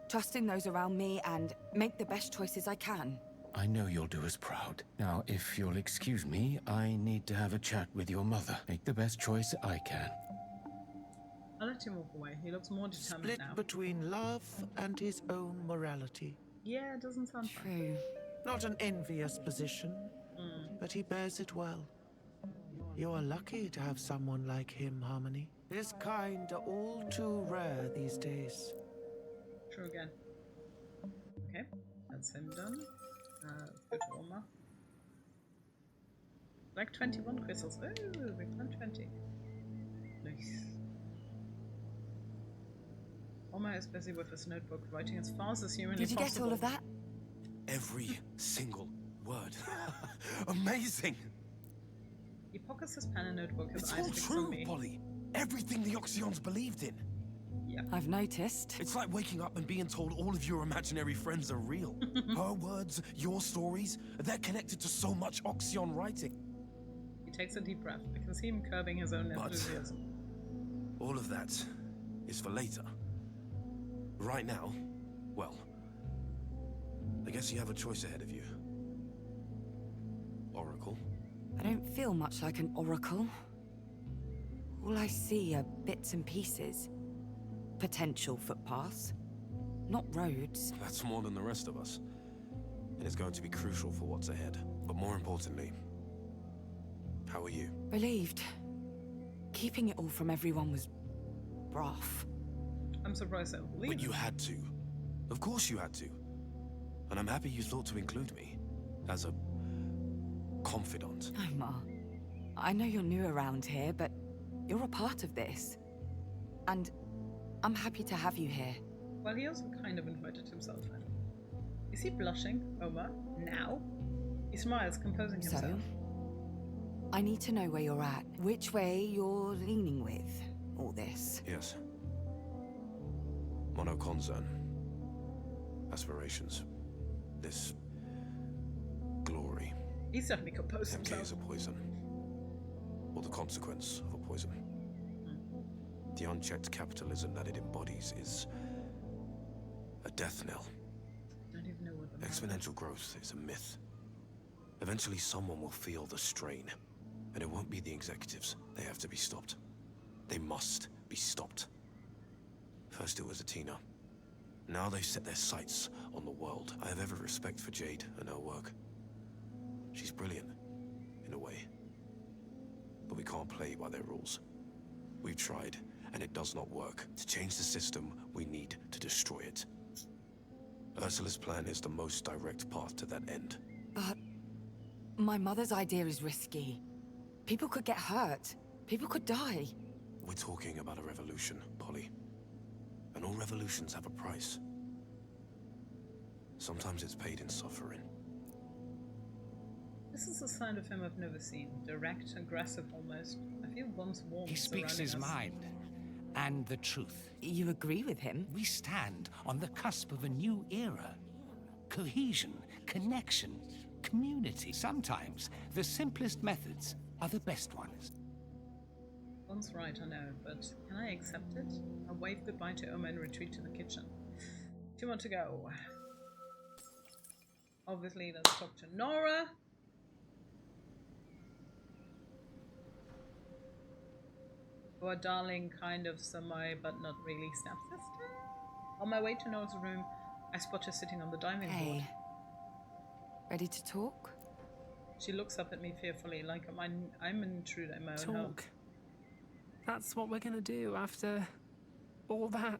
Trust in those around me and make the best choices I can. I know you'll do us proud. Now, if you'll excuse me, I need to have a chat with your mother. Make the best choice I can. I'll let him walk away. He looks more determined Split now. between love and his own morality. Yeah, it doesn't sound fun. True. Not an envious position, but he bears it well. You are lucky to have someone like him, Harmony. His kind are all too rare these days. True again. Okay, that's him done. Let's go to Oma. Like 21 crystals. Ooh, we've done 20. Nice. Oma is busy with his notebook, writing as fast as humanly Did you possible. get all of that? Every single word. Amazing! He pockets his pen and notebook, his It's eyes all fixed on true, me. Polly. Everything the Oxyons believed in. I've noticed. It's like waking up and being told all of your imaginary friends are real. Her words, your stories, they're connected to so much Oxyon writing. He takes a deep breath. I can see him curbing his own But- enthusiasm. All of that is for later. Right now, well, I guess you have a choice ahead of you. Oracle. I don't feel much like an oracle. All I see are bits and pieces. potential footpaths, not roads. That's more than the rest of us. And it's going to be crucial for what's ahead. But more importantly, how are you? Relieved. Keeping it all from everyone was rough. I'm surprised I believe But you had to. Of course you had to. And I'm happy you thought to include me as a confidant. Oh, Ma. I know you're new around here, but you're a part of this. And I'm happy to have you here. Well, he also kind of invited himself in. Is he blushing, Omar? Now? He smiles, composing himself. So, I need to know where you're at, which way you're leaning with all this. Yes. Monoconcern. Aspirations. This glory. He's certainly composed MK himself. is a poison. Or the consequence of a poison. The unchecked capitalism that it embodies is a death knell. I don't even know what the Exponential growth is a myth. Eventually someone will feel the strain. And it won't be the executives. They have to be stopped. They must be stopped. First it was Athena. Now they've set their sights on the world. I have every respect for Jade and her work. She's brilliant, in a way. But we can't play by their rules. We've tried, and it does not work. To change the system, we need to destroy it. Ursula's plan is the most direct path to that end. But my mother's idea is risky. People could get hurt. People could die. We're talking about a revolution, Polly. And all revolutions have a price. Sometimes it's paid in suffering. This is a side of him I've never seen. Direct, aggressive almost. I feel once warm. He speaks his mind. And the truth. You agree with him? We stand on the cusp of a new era. Cohesion, connection, community. Sometimes the simplest methods are the best ones. Once right, I know, but can I accept it? I'll wave goodbye to Oma and retreat to the kitchen. Do you want to go? Obviously, let's talk to Nora. Our darling, kind of semi, but not really stepsister. On my way to Nora's room, I spot her sitting on the diving board. Hey. Ready to talk? She looks up at me fearfully, like I'm an intruder in my own home. Talk. That's what we're gonna do after all that.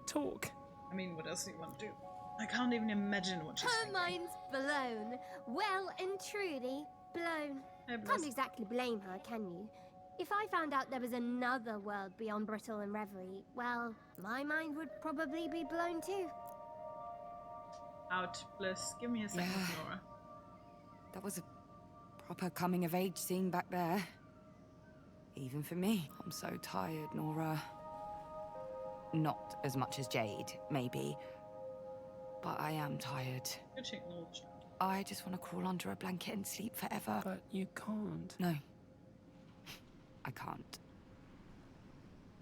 Talk. I mean, what else do you want to do? I can't even imagine what she's Her thinking. mind's blown. Well and truly blown. Hey, bless. Can't exactly blame her, can you? If I found out there was another world beyond Brittle and Reverie, well, my mind would probably be blown too. Out, Bliss. Give me a second, Yeah. Nora. That was a proper coming-of-age scene back there. Even for me. I'm so tired, Nora. Not as much as Jade, maybe. But I am tired. Good she acknowledged that. I just want to crawl under a blanket and sleep forever. But you can't. No. I can't.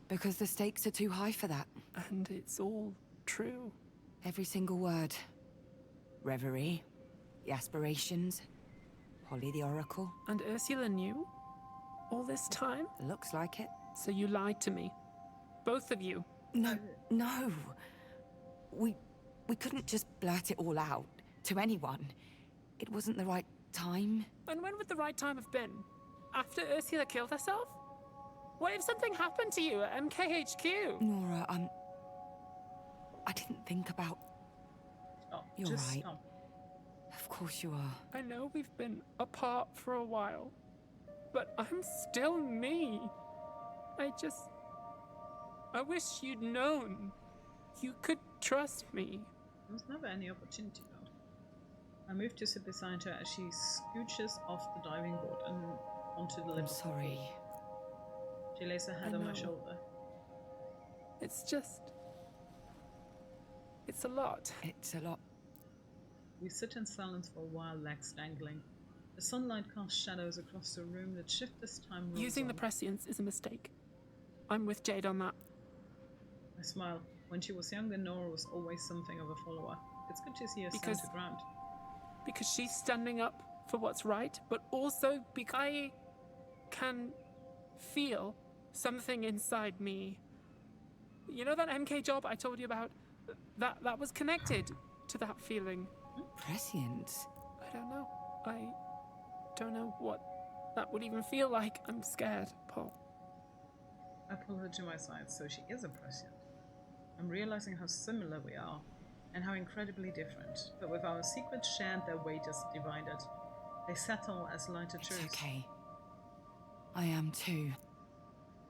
Because the stakes are too high for that. And it's all true. Every single word. Reverie. The aspirations. Polly the Oracle. And Ursula knew? All this time? Looks like it. So you lied to me. Both of you. No. We couldn't just blurt it all out to anyone. It wasn't the right time. And when would the right time have been? After Ursula killed herself? What if something happened to you at MKHQ? Nora, I didn't think about... Stop. You're Just right. stop. Of course you are. I know we've been apart for a while, but I'm still me. I wish you'd known. You could trust me. There was never any opportunity, though. I moved to sit beside her as she scooches off the diving board and onto the lip I'm of the sorry. pool. She lays her head I on my know. shoulder. It's a lot. It's a lot. We sit in silence for a while, legs dangling. The sunlight casts shadows across the room that shift as time rolls Using the on. prescience is a mistake. I'm with Jade on that. I smile. When she was younger, Nora was always something of a follower. It's good to see her stand her ground. Because she's standing up for what's right, but also because I can feel something inside me You know that MK job I told you about? That was connected to that feeling. Prescience? I don't know. I don't know what that would even feel like. I'm scared, Paul. I pull her to my side, so she is a prescient. I'm realizing how similar we are, and how incredibly different. But with our secrets shared, their weight is divided. They settle as lighter truths. It's okay. I am too.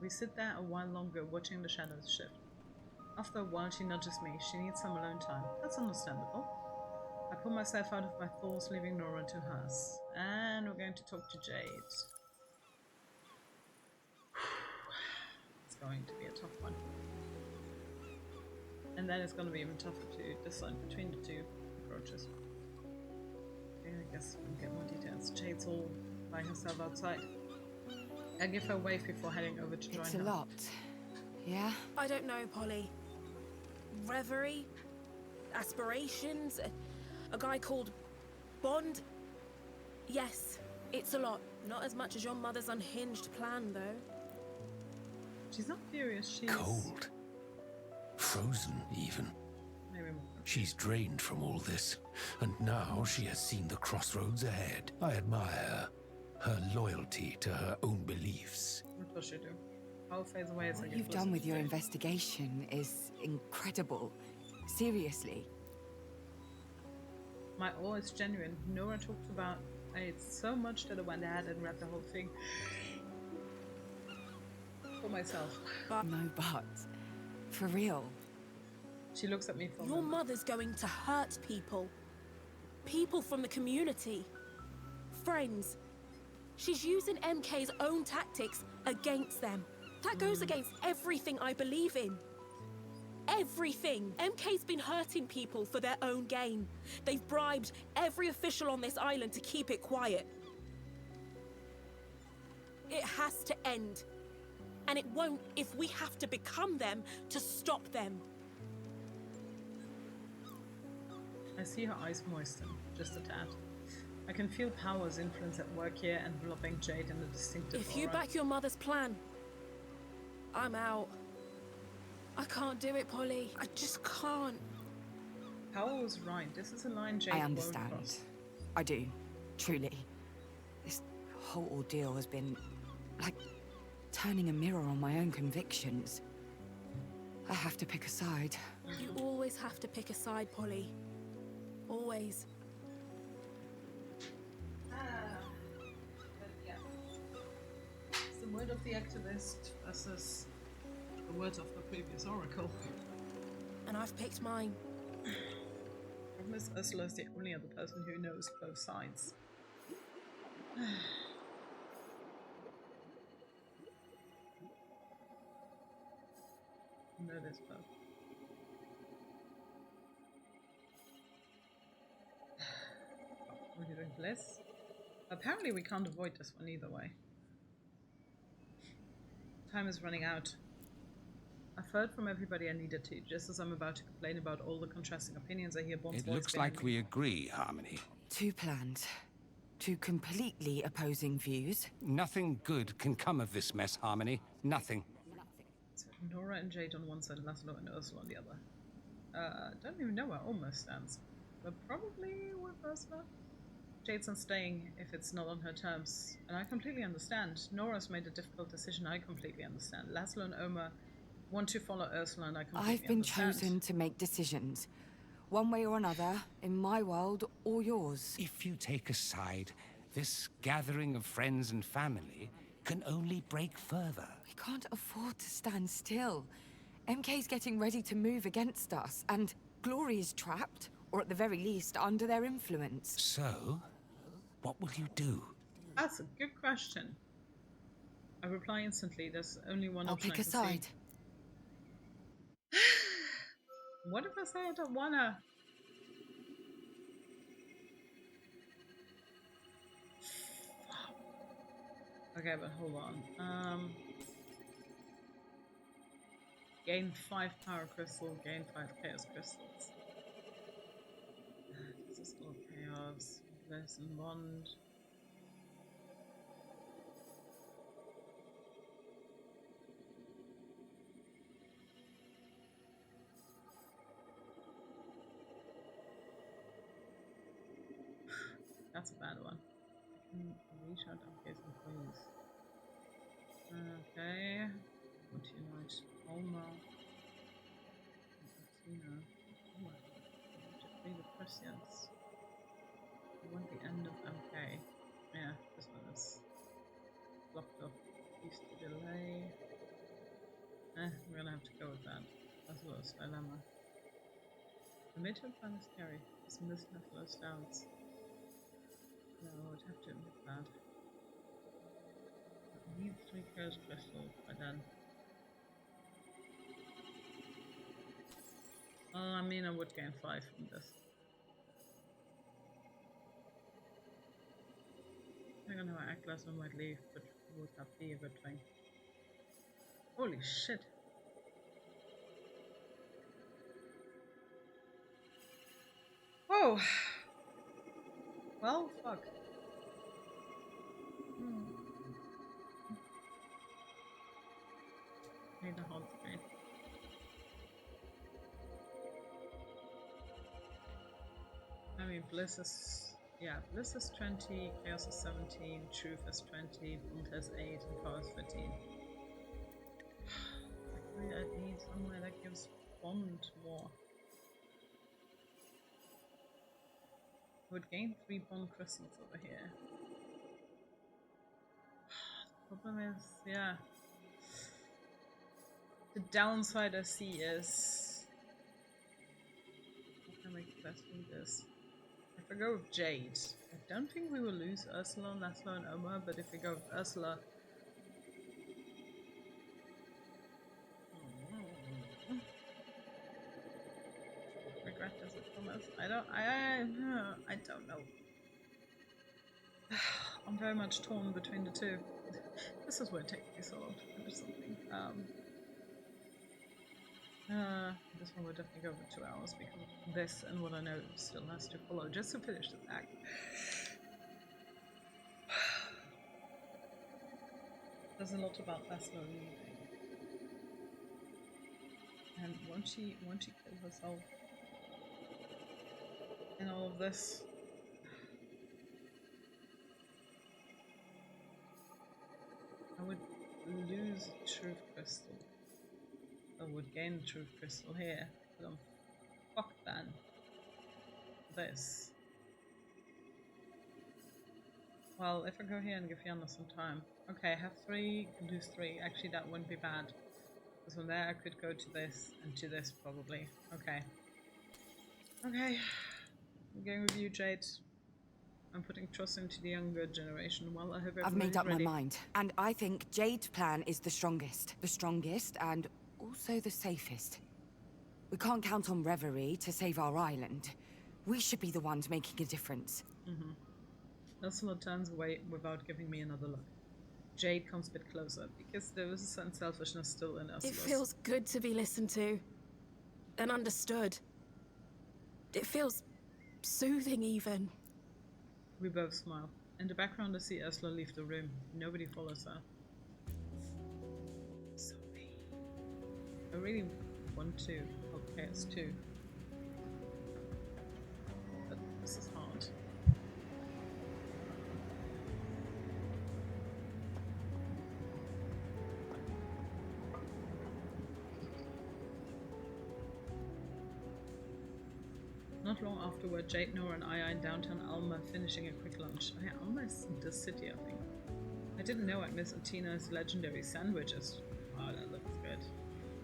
We sit there a while longer, watching the shadows shift. After a while, she nudges me. She needs some alone time. That's understandable. I pull myself out of my thoughts, leaving Nora to hers. And we're going to talk to Jade. It's going to be a tough one. And then it's going to be even tougher to decide between the two approaches. Okay, I guess we'll get more details. Jade's all by herself outside. I give her a wave before heading over to join her. It's a lot. Yeah? I don't know, Polly. Reverie, aspirations, a guy called Bond. Yes, it's a lot. Not as much as your mother's unhinged plan, though. She's not furious, she's... Cold. Frozen, even. Maybe more. She's drained from all this, and now she has seen the crossroads ahead. I admire her loyalty to her own beliefs. What does she do? Power fades away as I What get you've closer done with to your Jade. investigation is incredible. Seriously. My awe is genuine. Nora talked about it so much that I went ahead and read the whole thing for myself. No buts. For real. She looks at me for a Your moment. mother's going to hurt people. People from the community. Friends. She's using MK's own tactics against them. That goes against everything I believe in. Everything. MK's been hurting people for their own gain. They've bribed every official on this island to keep it quiet. It has to end. And it won't if we have to become them to stop them. I see her eyes moisten, just a tad. I can feel Power's influence at work here, enveloping Jade in a distinctive If you aura. back your mother's plan, I'm out. I can't do it, Polly. I just can't. Power was right. This is a line Jade I won't understand. cross. I do. Truly. This whole ordeal has been like turning a mirror on my own convictions. I have to pick a side. You always have to pick a side, Polly. Always. But yeah. It's the word of the activist versus the words of the previous oracle. And I've picked mine. Problem is, Ursula is the only other person who knows both sides. Know this both. We're doing bliss. Apparently we can't avoid this one either way. Time is running out. I've heard from everybody I needed to, just as I'm about to complain about all the contrasting opinions I hear Bond's It voice looks behind like me. we agree, Harmony. Two plans. Two completely opposing views. Nothing good can come of this mess, Harmony. Nothing. So Nora and Jade on one side, Laszlo and Ursula on the other. Don't even know where almost stands. But probably with Ursula. Jade's not staying if it's not on her terms. And I completely understand. Nora's made a difficult decision, I completely understand. Laszlo and Oma want to follow Ursula, and I completely I've been understand. chosen to make decisions. One way or another, in my world or yours. If you take a side, this gathering of friends and family can only break further. We can't afford to stand still. MK's getting ready to move against us, and Glory is trapped, or at the very least, under their influence. So, what will you do? That's a good question. I reply instantly, there's only one I'll option pick I a can side. see. What if I say I don't wanna? Okay, but hold on. Gain 5 power crystal, gain 5 chaos crystals. This is all chaos. Bliss and bond. that's a bad one. I can reach out updates employees. Okay. What do you know? Alma. Tina. To free the prescience. I want the end of MK. Yeah, this one is blocked off. Used to delay. We're gonna have to go with that. That's a little dilemma. The midterm plan is scary. This myth has low doubts. No, I would have to admit that. I need 3 chaos crystals by then. I mean, I would gain 5 from this. I don't know, I act less, I might leave, but would that be a good thing? Holy shit! Whoa! Well, fuck. Need a hot screen. I mean, Bliss is... yeah, Bliss is 20, Chaos is 17, Truth is 20, Bond has 8, and Power is 13. I need somewhere that gives Bond more. I would gain 3 Bond crystals over here. The problem is, yeah. The downside I see is... how can I make the best from this? If I go with Jade, I don't think we will lose Ursula, Laszlo, and Omar, but if we go with Ursula... regret does it promise? I don't know. I'm very much torn between the two. This is where it takes me so long to finish something. This one would definitely go over 2 hours because of this and what I know still has to follow just to finish this act. There's a lot about Laszlo leaving. And won't she kill herself in all of this? I would lose Truth Crystal. I would gain Truth Crystal here, but I'm fucked then. This. Well, if I go here and give Yana some time. Okay, have 3, lose 3. Actually, that wouldn't be bad. Because from there I could go to this and to this probably. Okay. Okay. I'm going with you, Jade. I'm putting trust into the younger generation. Well, I hope I've made up ready. my mind. And I think Jade's plan is the strongest. The strongest and also the safest. We can't count on Reverie to save our island. We should be the ones making a difference. Ursula turns away without giving me another look. Jade comes a bit closer, because there is a certain selfishness still in Ursula. It feels good to be listened to. And understood. It feels soothing, even. We both smile. In the background I see Ursula leave the room. Nobody follows her. Sorry. I really want to help Chaos too. But this is hard. Not long afterward, Jade, Nora, and I are in downtown Alma finishing a quick lunch. Alma is in the city, I think. I didn't know I'd miss Atina's legendary sandwiches. Wow, that looks good.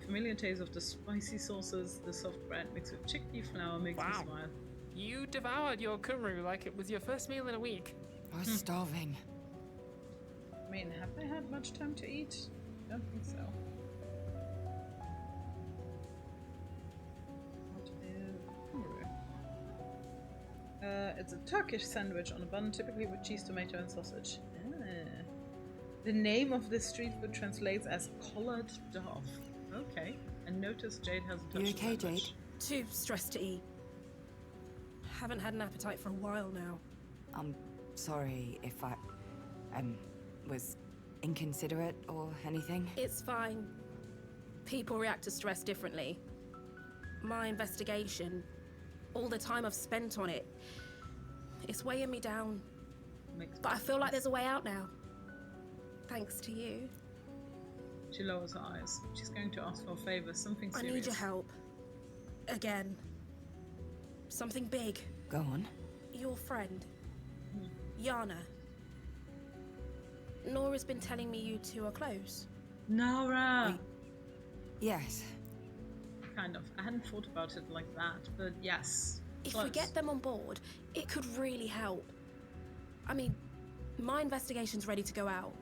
Familiar taste of the spicy sauces, the soft bread mixed with chickpea flour makes me smile. You devoured your kumru like it was your first meal in a week. I was starving. I mean, have they had much time to eat? I don't think so. What is kumru? It's a Turkish sandwich on a bun, typically with cheese, tomato, and sausage. The name of this street food translates as collared dove. Okay. And notice Jade hasn't touched You okay, the sandwich. Jade? Too stressed to eat. Haven't had an appetite for a while now. I'm sorry if I was inconsiderate or anything. It's fine. People react to stress differently. My investigation, all the time I've spent on it, it's weighing me down. But I feel like there's a way out now. Thanks to you. She lowers her eyes. She's going to ask for a favor, something serious. I need your help. Again. Something big. Go on. Your friend, Yana. Nora's been telling me you two are close. Nora! Yes. Kind of. I hadn't thought about it like that, but yes. If Close. we get them on board, it could really help. I mean, my investigation's ready to go out,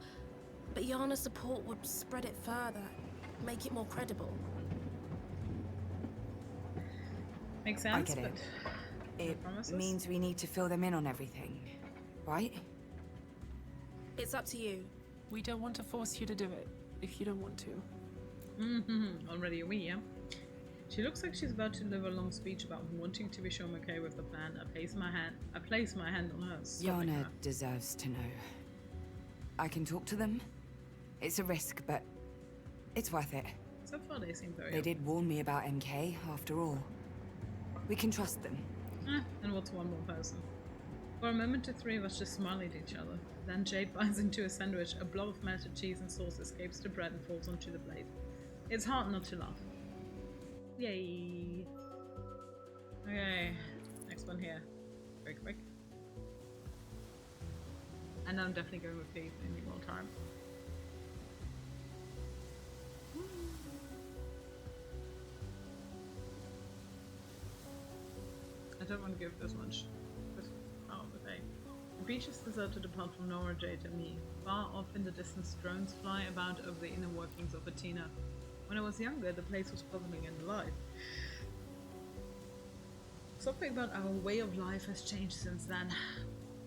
but Yana's support would spread it further, make it more credible. Makes sense, I get but it. It means we need to fill them in on everything, right? It's up to you. We don't want to force you to do it, if you don't want to. Already a we, yeah? She looks like she's about to deliver a long speech about wanting to be shown okay with the plan. I place my hand on hers. Yana deserves to know. I can talk to them. It's a risk, but it's worth it. So far they seem very They did warn me about MK, after all. We can trust them. And what's one more person? For a moment the three of us just smile at each other. Then Jade bites into a sandwich, a blob of melted cheese and sauce escapes the bread and falls onto the plate. It's hard not to laugh. Yay! Okay, next one here. Very quick. And I'm definitely going with Pete in the more time. I don't want to give this much. Oh, but hey. The beach is deserted apart from Nora, Jade, and me. Far off in the distance, drones fly about over the inner workings of Athena. When I was younger, the place was bubbling and alive. Something about our way of life has changed since then.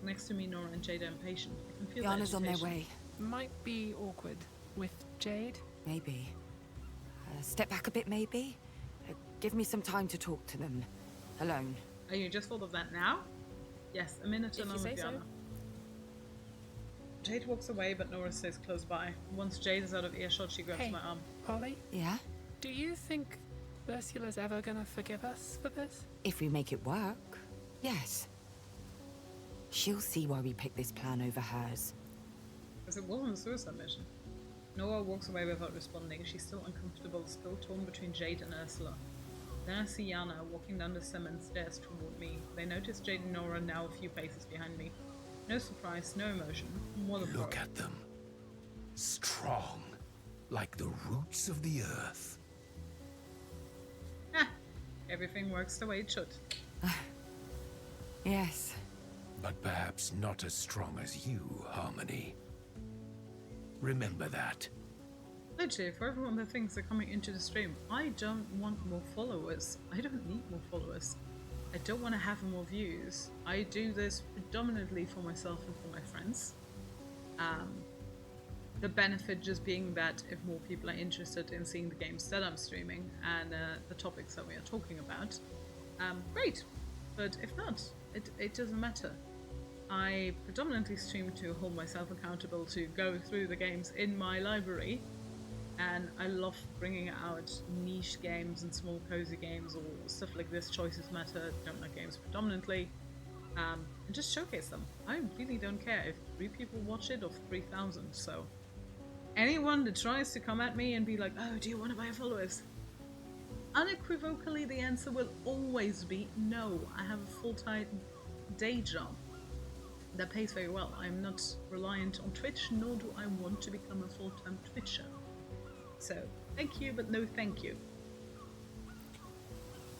Next to me, Nora and Jade are impatient. I can feel Yana's on their way. Might be awkward. With Jade? Maybe. Step back a bit, maybe? Give me some time to talk to them. Alone. Oh, you just thought of that now? Yes, a minute and I'm with Yana. Jade walks away, but Nora stays close by. Once Jade is out of earshot, she grabs my arm. Polly? Yeah? Do you think Ursula's ever gonna forgive us for this? If we make it work, yes. She'll see why we picked this plan over hers. Because it wasn't a suicide mission. Nora walks away without responding. She's still uncomfortable, still torn between Jade and Ursula. Then I see Yana walking down the cement stairs toward me. They notice Jade and Nora now a few paces behind me. No surprise, no emotion. Look at them. Strong. Like the roots of the earth. Everything works the way it should. Yes. But perhaps not as strong as you, Harmony. Remember that. Literally, for everyone that thinks they're coming into the stream, I don't want more followers. I don't need more followers. I don't want to have more views. I do this predominantly for myself and for my friends. The benefit just being that if more people are interested in seeing the games that I'm streaming and the topics that we are talking about, great. But if not, it doesn't matter. I predominantly stream to hold myself accountable to go through the games in my library, and I love bringing out niche games and small cozy games or stuff like this. Choices matter, don't like games predominantly, and just showcase them. I really don't care if 3 people watch it or 3,000, so anyone that tries to come at me and be like, oh, do you want to buy followers? Unequivocally the answer will always be no. I have a full-time day job that pays very well. I'm not reliant on Twitch, nor do I want to become a full-time Twitcher. So, thank you, but no thank you.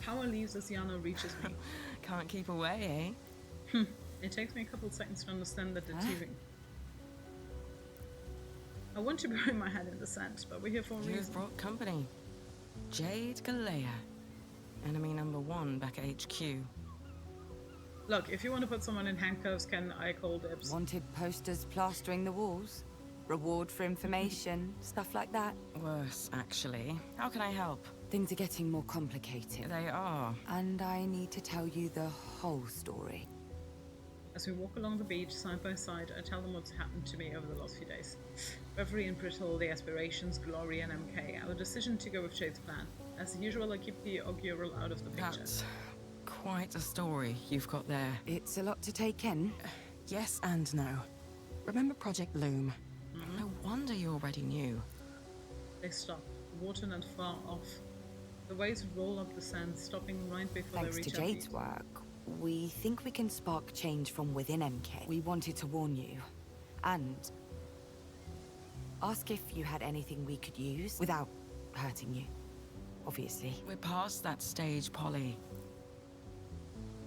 Power leaves as Yana reaches me. Can't keep away, eh? It takes me a couple seconds to understand that they're teasing. I want to bury my head in the sand, but we're here for a reason. You've brought company. Jade Galea. Enemy number 1 back at HQ. Look, if you want to put someone in handcuffs, can I call dibs? Wanted posters plastering the walls? Reward for information? Stuff like that? Worse, actually. How can I help? Things are getting more complicated. They are. And I need to tell you the whole story. As we walk along the beach, side by side, I tell them what's happened to me over the last few days. Reverie and Brittle, the aspirations, Glory and MK, our decision to go with Jade's plan. As usual, I keep the augural out of the picture. That's quite a story you've got there. It's a lot to take in. Yes and no. Remember Project Loom? No wonder you already knew. They stop, water not far off. The waves roll up the sand, stopping right before Thanks they to reach our Jade's feet. work, we think we can spark change from within MK. We wanted to warn you, and ask if you had anything we could use without hurting you, obviously. We're past that stage, Polly.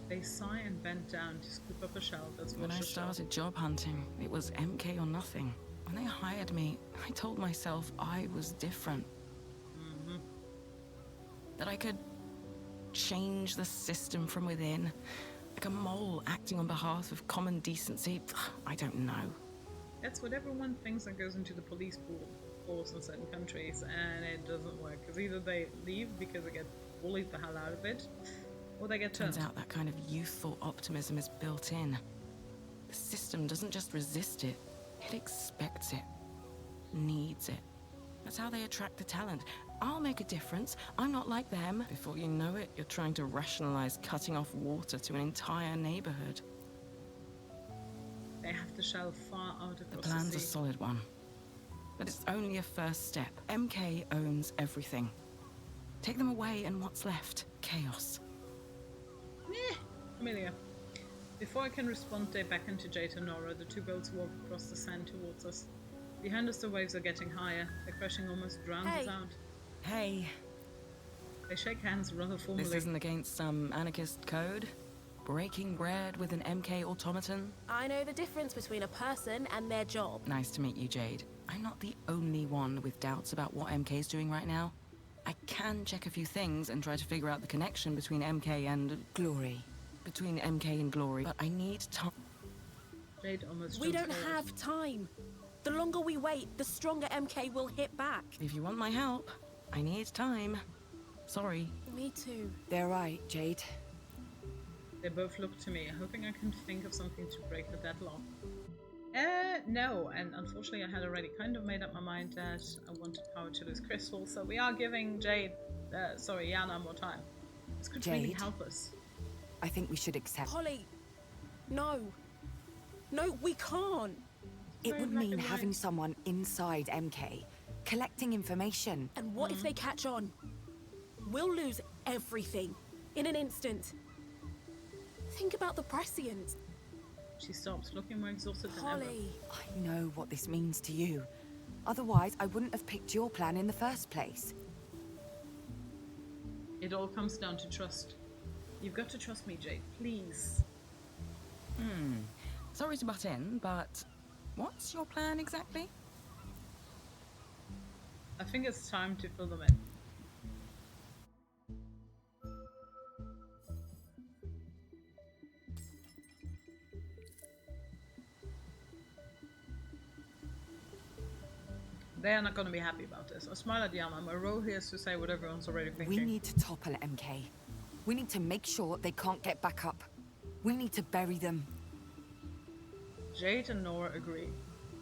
They sigh and bend down to scoop up a shell that's When I washed ashore. started job hunting, it was MK or nothing. When they hired me, I told myself I was different. That I could change the system from within. Like a mole acting on behalf of common decency. I don't know. That's what everyone thinks that goes into the police force in certain countries, and it doesn't work. Because either they leave because they get bullied the hell out of it, or they get turned. Turns out that kind of youthful optimism is built in. The system doesn't just resist it, it expects it, needs it. That's how they attract the talent. I'll make a difference. I'm not like them. Before you know it, you're trying to rationalize cutting off water to an entire neighborhood. They have the shell far out across The plan's the a sea. solid one. But it's only a first step. MK owns everything. Take them away and what's left? Chaos. Familiar. Before I can respond, they beckon to Jade and Nora. The two boats walk across the sand towards us. Behind us, the waves are getting higher. The crashing almost drowns us out. Hey. They shake hands rather formally. This isn't against some anarchist code? Breaking bread with an MK automaton? I know the difference between a person and their job. Nice to meet you, Jade. I'm not the only one with doubts about what MK's doing right now. I can check a few things and try to figure out the connection between MK and... Glory. Between MK and Glory, but I need time. Jade almost We jumps don't forward. have time. The longer we wait, the stronger MK will hit back. If you want my help, I need time. Sorry. Me too. They're right, Jade. They both look to me, hoping I can think of something to break the deadlock. No, and unfortunately I had already kind of made up my mind that I wanted power to lose crystals, so we are giving Yana more time. This could really Jade? help us. I think we should accept. Polly, no. No, we can't. It Very would black mean and having white. someone inside MK, collecting information. And what if they catch on? We'll lose everything in an instant. Think about the prescience. She stops, looking more exhausted than ever. Polly. I know what this means to you. Otherwise, I wouldn't have picked your plan in the first place. It all comes down to trust. You've got to trust me, Jade, please. Sorry to butt in, but what's your plan exactly? I think it's time to fill them in. They are not going to be happy about this. I smile at Yana. My role here is to say what everyone's already thinking. We need to topple MK. We need to make sure they can't get back up. We need to bury them. Jade and Nora agree.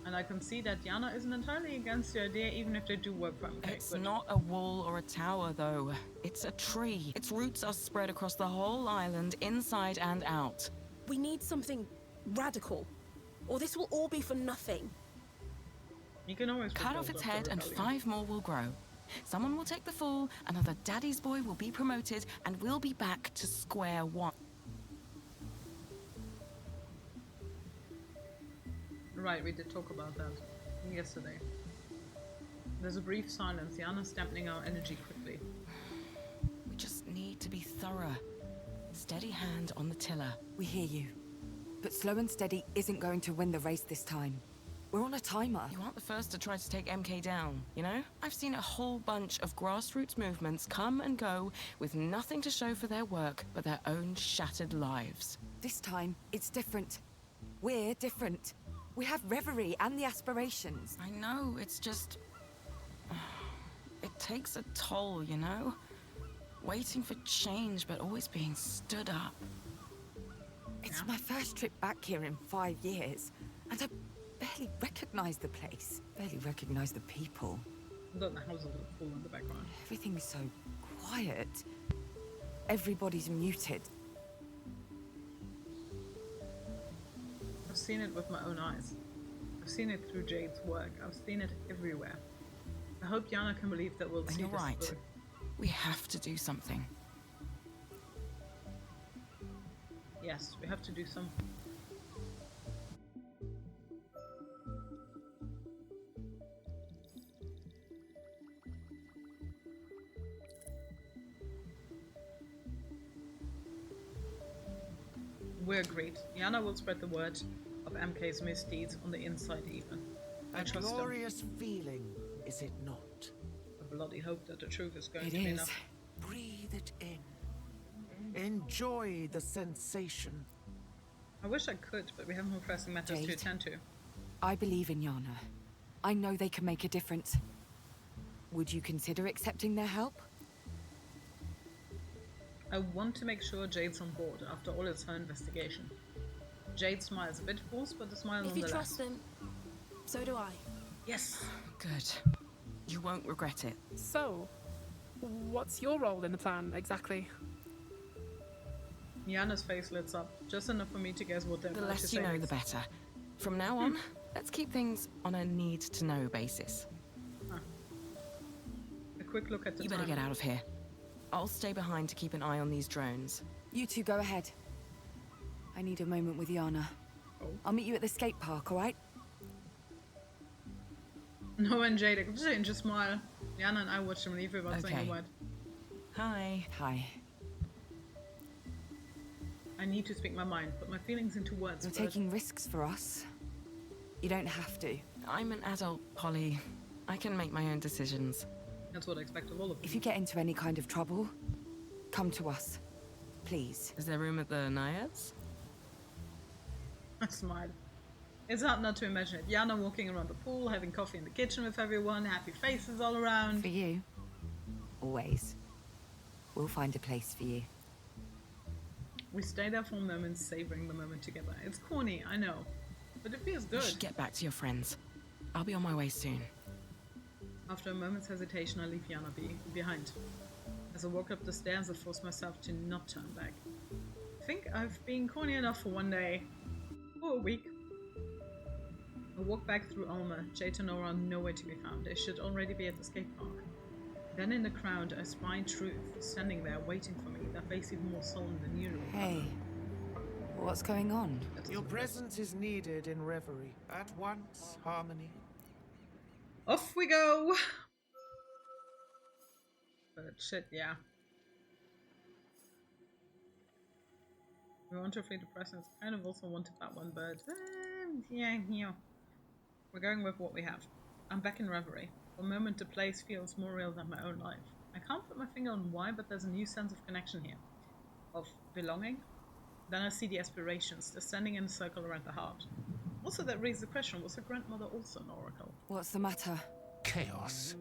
And I can see that Yana isn't entirely against the idea, even if they do work for MK. It's not a wall or a tower, though. It's a tree. Its roots are spread across the whole island, inside and out. We need something radical, or this will all be for nothing. You can always Cut off rebuild its after head and rebellion. 5 more will grow. Someone will take the fall, another daddy's boy will be promoted, and we'll be back to square one. Right, we did talk about that yesterday. There's a brief silence. Yana's dampening our energy quickly. We just need to be thorough. Steady hand on the tiller. We hear you. But slow and steady isn't going to win the race this time. We're on a timer. You aren't the first to try to take MK down, you know? I've seen a whole bunch of grassroots movements come and go with nothing to show for their work but their own shattered lives. This time, it's different. We're different. We have reverie and the aspirations. I know, it's just... It takes a toll, you know? Waiting for change, but always being stood up. It's my first trip back here in 5 years, and I barely recognize the place. Barely recognize the people. The house is a little full in the background. Everything's so quiet. Everybody's muted. I've seen it with my own eyes. I've seen it through Jade's work. I've seen it everywhere. I hope Yana can believe that we'll see You're this right. through. We have to do something. Yes, we have to do something. We agreed. Yana will spread the word of MK's misdeeds on the inside even. I A trust glorious feeling, is it not? I bloody hope that the truth is going It to be is. enough. Breathe it in. Enjoy the sensation. I wish I could, but we have more pressing matters to Jade. attend to. I believe in Yana. I know they can make a difference. Would you consider accepting their help? I want to make sure Jade's on board. After all, it's her investigation. Jade smiles a bit forced, but a smile If you nonetheless. trust them, so do I. Yes. Good. You won't regret it. So, what's your role in the plan exactly? Yana's face lights up, just enough for me to guess what they're The about to less say you know, next. the better. From now on, let's keep things on a need-to-know basis. A quick look at the You time. better get out of here. I'll stay behind to keep an eye on these drones. You two go ahead. I need a moment with Yana. Oh. I'll meet you at the skate park, alright? No, and Jade exchange a smile. Yana and I watched him leave without saying Okay. a word. Hi. Hi. I need to speak my mind, put my feelings into words. You're but taking risks for us. You don't have to. I'm an adult, Polly. I can make my own decisions. That's what I expect of all of them. If you get into any kind of trouble, come to us. Please. Is there room at the Naiads? I smiled. It's hard not to imagine it. Yana walking around the pool, having coffee in the kitchen with everyone, happy faces all around. For you. Always. We'll find a place for you. We stay there for a moment, savoring the moment together. It's corny, I know, but it feels You good. should get back to your friends. I'll be on my way soon. After a moment's hesitation, I leave Yana behind. As I walk up the stairs, I force myself to not turn back. I think I've been corny enough for one day. For a week. I walk back through Alma. Jade and Nora are nowhere to be found. They should already be at the skate park. Then in the crowd, I spy Truth, standing there waiting for me, their face even more sullen than usual. Hey. What's going on? Your presence is needed in Reverie. At once, Harmony. Off we go! But shit, yeah. We want to free the presence. Kind of also wanted that one, but yeah. We're going with what we have. I'm back in Reverie. For a moment, the place feels more real than my own life. I can't put my finger on why, but there's a new sense of connection here. Of belonging. Then I see the aspirations. They're standing in a circle around the heart. Also, that raises the question, was her grandmother also an oracle? What's the matter? Chaos.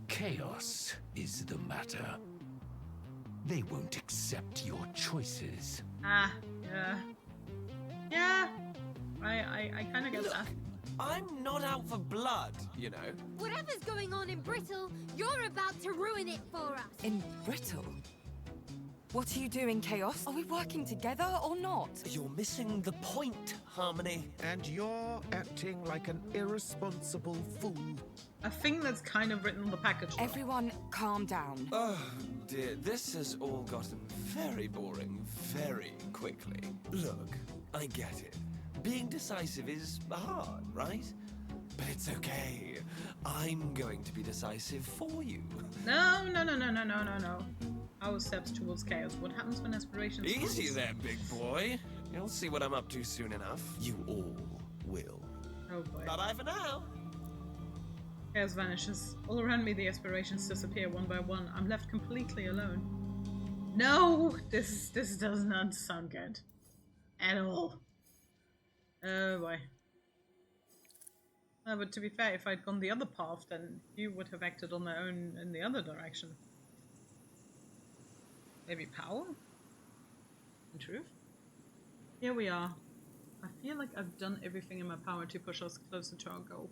Chaos is the matter. They won't accept your choices. Ah, yeah. Yeah, I kind of get that. I'm not out for blood, you know. Whatever's going on in Brittle, you're about to ruin it for us. In Brittle? What are you doing, Chaos? Are we working together or not? You're missing the point, Harmony. And you're acting like an irresponsible fool. I think that's kind of written on the package. though. Everyone, calm down. Oh dear, this has all gotten very boring very quickly. Look, I get it. Being decisive is hard, right? But it's okay. I'm going to be decisive for you. No. Our steps towards chaos. What happens when aspirations Easy cross? there, big boy. You'll see what I'm up to soon enough. You all will. Oh boy. Bye-bye for now. Chaos vanishes. All around me, the aspirations disappear one by one. I'm left completely alone. No! This does not sound good. At all. Oh boy. But to be fair, if I'd gone the other path, then you would have acted on their own in the other direction. Maybe power? In truth? Here we are. I feel like I've done everything in my power to push us closer to our goal.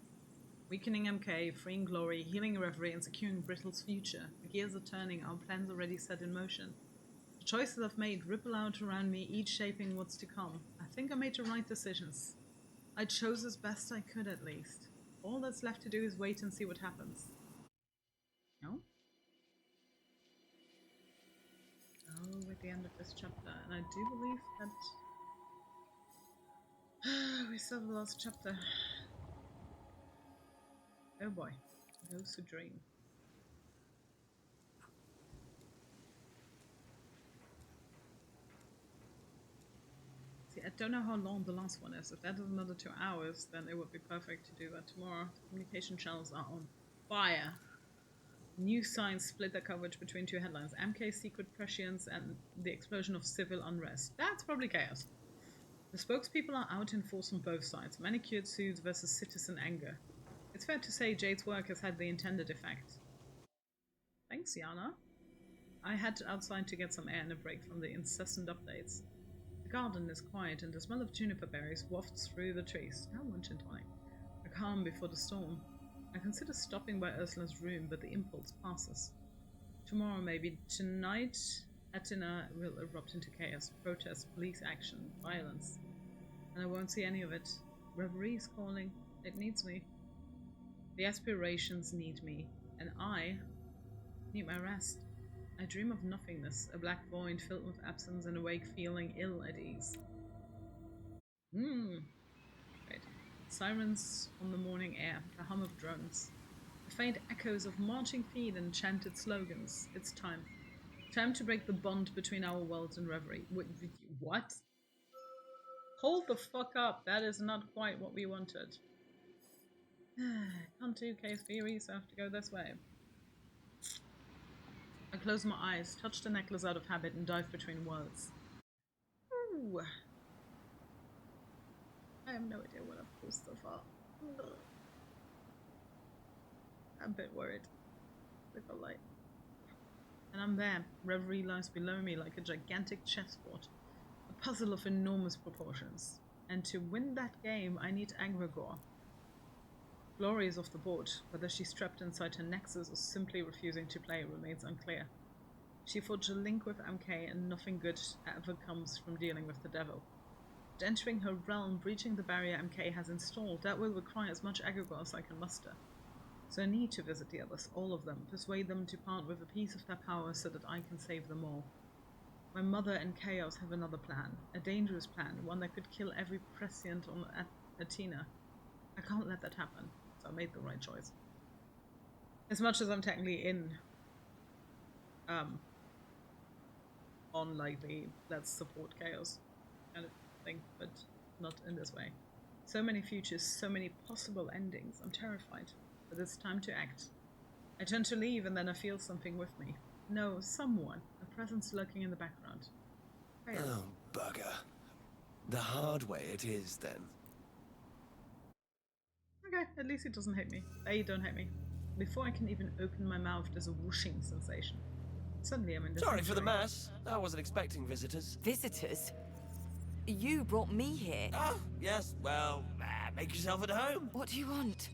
Weakening MK, freeing Glory, healing Reverie, and securing Brittle's future. The gears are turning, our plans already set in motion. The choices I've made ripple out around me, each shaping what's to come. I think I made the right decisions. I chose as best I could, at least. All that's left to do is wait and see what happens. No? Oh, at the end of this chapter. And I do believe that... we still have the last chapter. Oh boy. Those who dream. See, I don't know how long the last one is. If that is another 2 hours, then it would be perfect to do that tomorrow. The communication channels are on fire. New signs split their coverage between 2 headlines. MK's secret prescience and the explosion of civil unrest. That's probably chaos. The spokespeople are out in force on both sides. Manicured suits versus citizen anger. It's fair to say Jade's work has had the intended effect. Thanks, Yana. I head outside to get some air and a break from the incessant updates. The garden is quiet and the smell of juniper berries wafts through the trees. Now lunch and tonic. A calm before the storm. I consider stopping by Ursula's room, but the impulse passes. Tomorrow, maybe tonight, Atina will erupt into chaos, protest, police action, violence. And I won't see any of it. Reverie is calling. It needs me. The aspirations need me, and I need my rest. I dream of nothingness, a black void filled with absence and awake feeling ill at ease. Right. Sirens on the morning air, the hum of drones. The faint echoes of marching feet and chanted slogans. It's time. Time to break the bond between our worlds and Reverie. Wait, what? Hold the fuck up. That is not quite what we wanted. Can't do case theories, so I have to go this way. I close my eyes, touch the necklace out of habit, and dive between worlds. Ooh. I have no idea what I've pulled so far. I'm a bit worried. With the light. And I'm there. Reverie lies below me like a gigantic chessboard. A puzzle of enormous proportions. And to win that game, I need Agrigor. Glory is off the board. Whether she's trapped inside her nexus or simply refusing to play remains unclear. She forged a link with MK and nothing good ever comes from dealing with the devil. But entering her realm, breaching the barrier MK has installed, that will require as much Agrigor as I can muster. So I need to visit the others, all of them, persuade them to part with a piece of their power so that I can save them all. My mother and Chaos have another plan, a dangerous plan, one that could kill every prescient on Athena. I can't let that happen. I made the right choice. As much as I'm technically in on like the let's support chaos kind of thing, but not in this way. So many futures, so many possible endings. I'm terrified, but it's time to act. I turn to leave and then I feel something with me. No, someone. A presence lurking in the background. Chaos. Oh, bugger. The hard way it is, then. Okay, at least it doesn't hit me. They don't hit me. Before I can even open my mouth, there's a whooshing sensation. Suddenly I'm in the Sorry for the mess. I wasn't expecting visitors. Visitors? You brought me here. Oh, yes, well, make yourself at home. What do you want?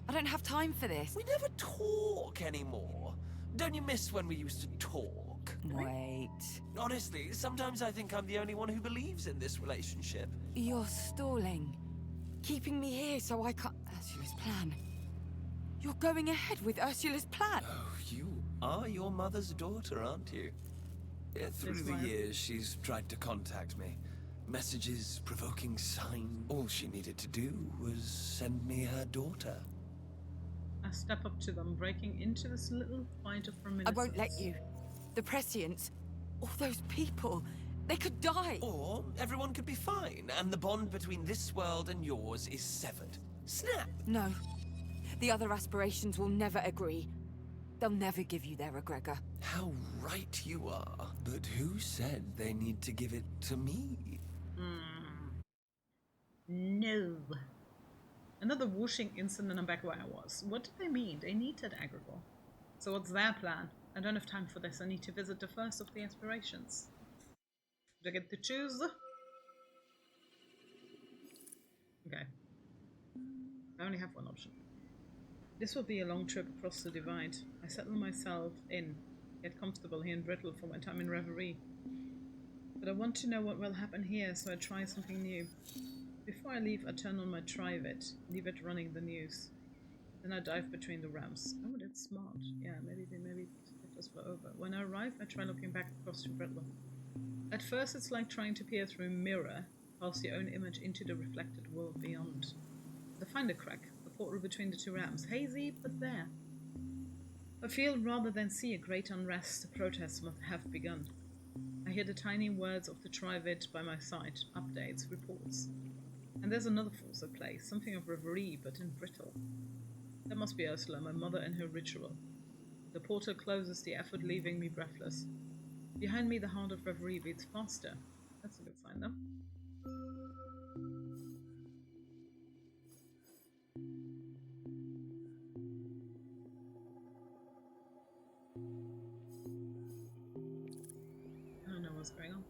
I don't have time for this. We never talk anymore. Don't you miss when we used to talk? Wait. Honestly, sometimes I think I'm the only one who believes in this relationship. You're stalling. Keeping me here so I can't... Ursula's plan. You're going ahead with Ursula's plan. Oh, you are your mother's daughter, aren't you? Through the years, she's tried to contact me. Messages, provoking signs. All she needed to do was send me her daughter. I step up to them, breaking into this little fight of reminiscence. I won't let you. The prescients, all those people, they could die. Or everyone could be fine, and the bond between this world and yours is severed. Snap! No. The other aspirations will never agree. They'll never give you their egregor. How right you are. But who said they need to give it to me? No. Another whooshing instant and I'm back where I was. What did they mean? They needed Agrigor. So what's their plan? I don't have time for this. I need to visit the first of the aspirations. Do I get to choose? Okay. I only have one option. This will be a long trip across the divide. I settle myself in, get comfortable here in Brittle for my time in Reverie. But I want to know what will happen here, so I try something new. Before I leave, I turn on my Trivit, leave it running the news. Then I dive between the ramps. Oh, that's smart. Yeah, maybe it does flow over. When I arrive, I try looking back across to Brittle. At first, it's like trying to peer through a mirror, past your own image into the reflected world beyond. I find a crack, the portal between the two ramps, hazy but there. I feel rather than see a great unrest, the protests must have begun. I hear the tiny words of the Trivit by my side, updates, reports. And there's another force at play, something of reverie but in Brittle. That must be Ursula, my mother and her ritual. The portal closes, the effort leaving me breathless. Behind me, the heart of reverie beats faster. That's a good sign, though. I don't know what's going on.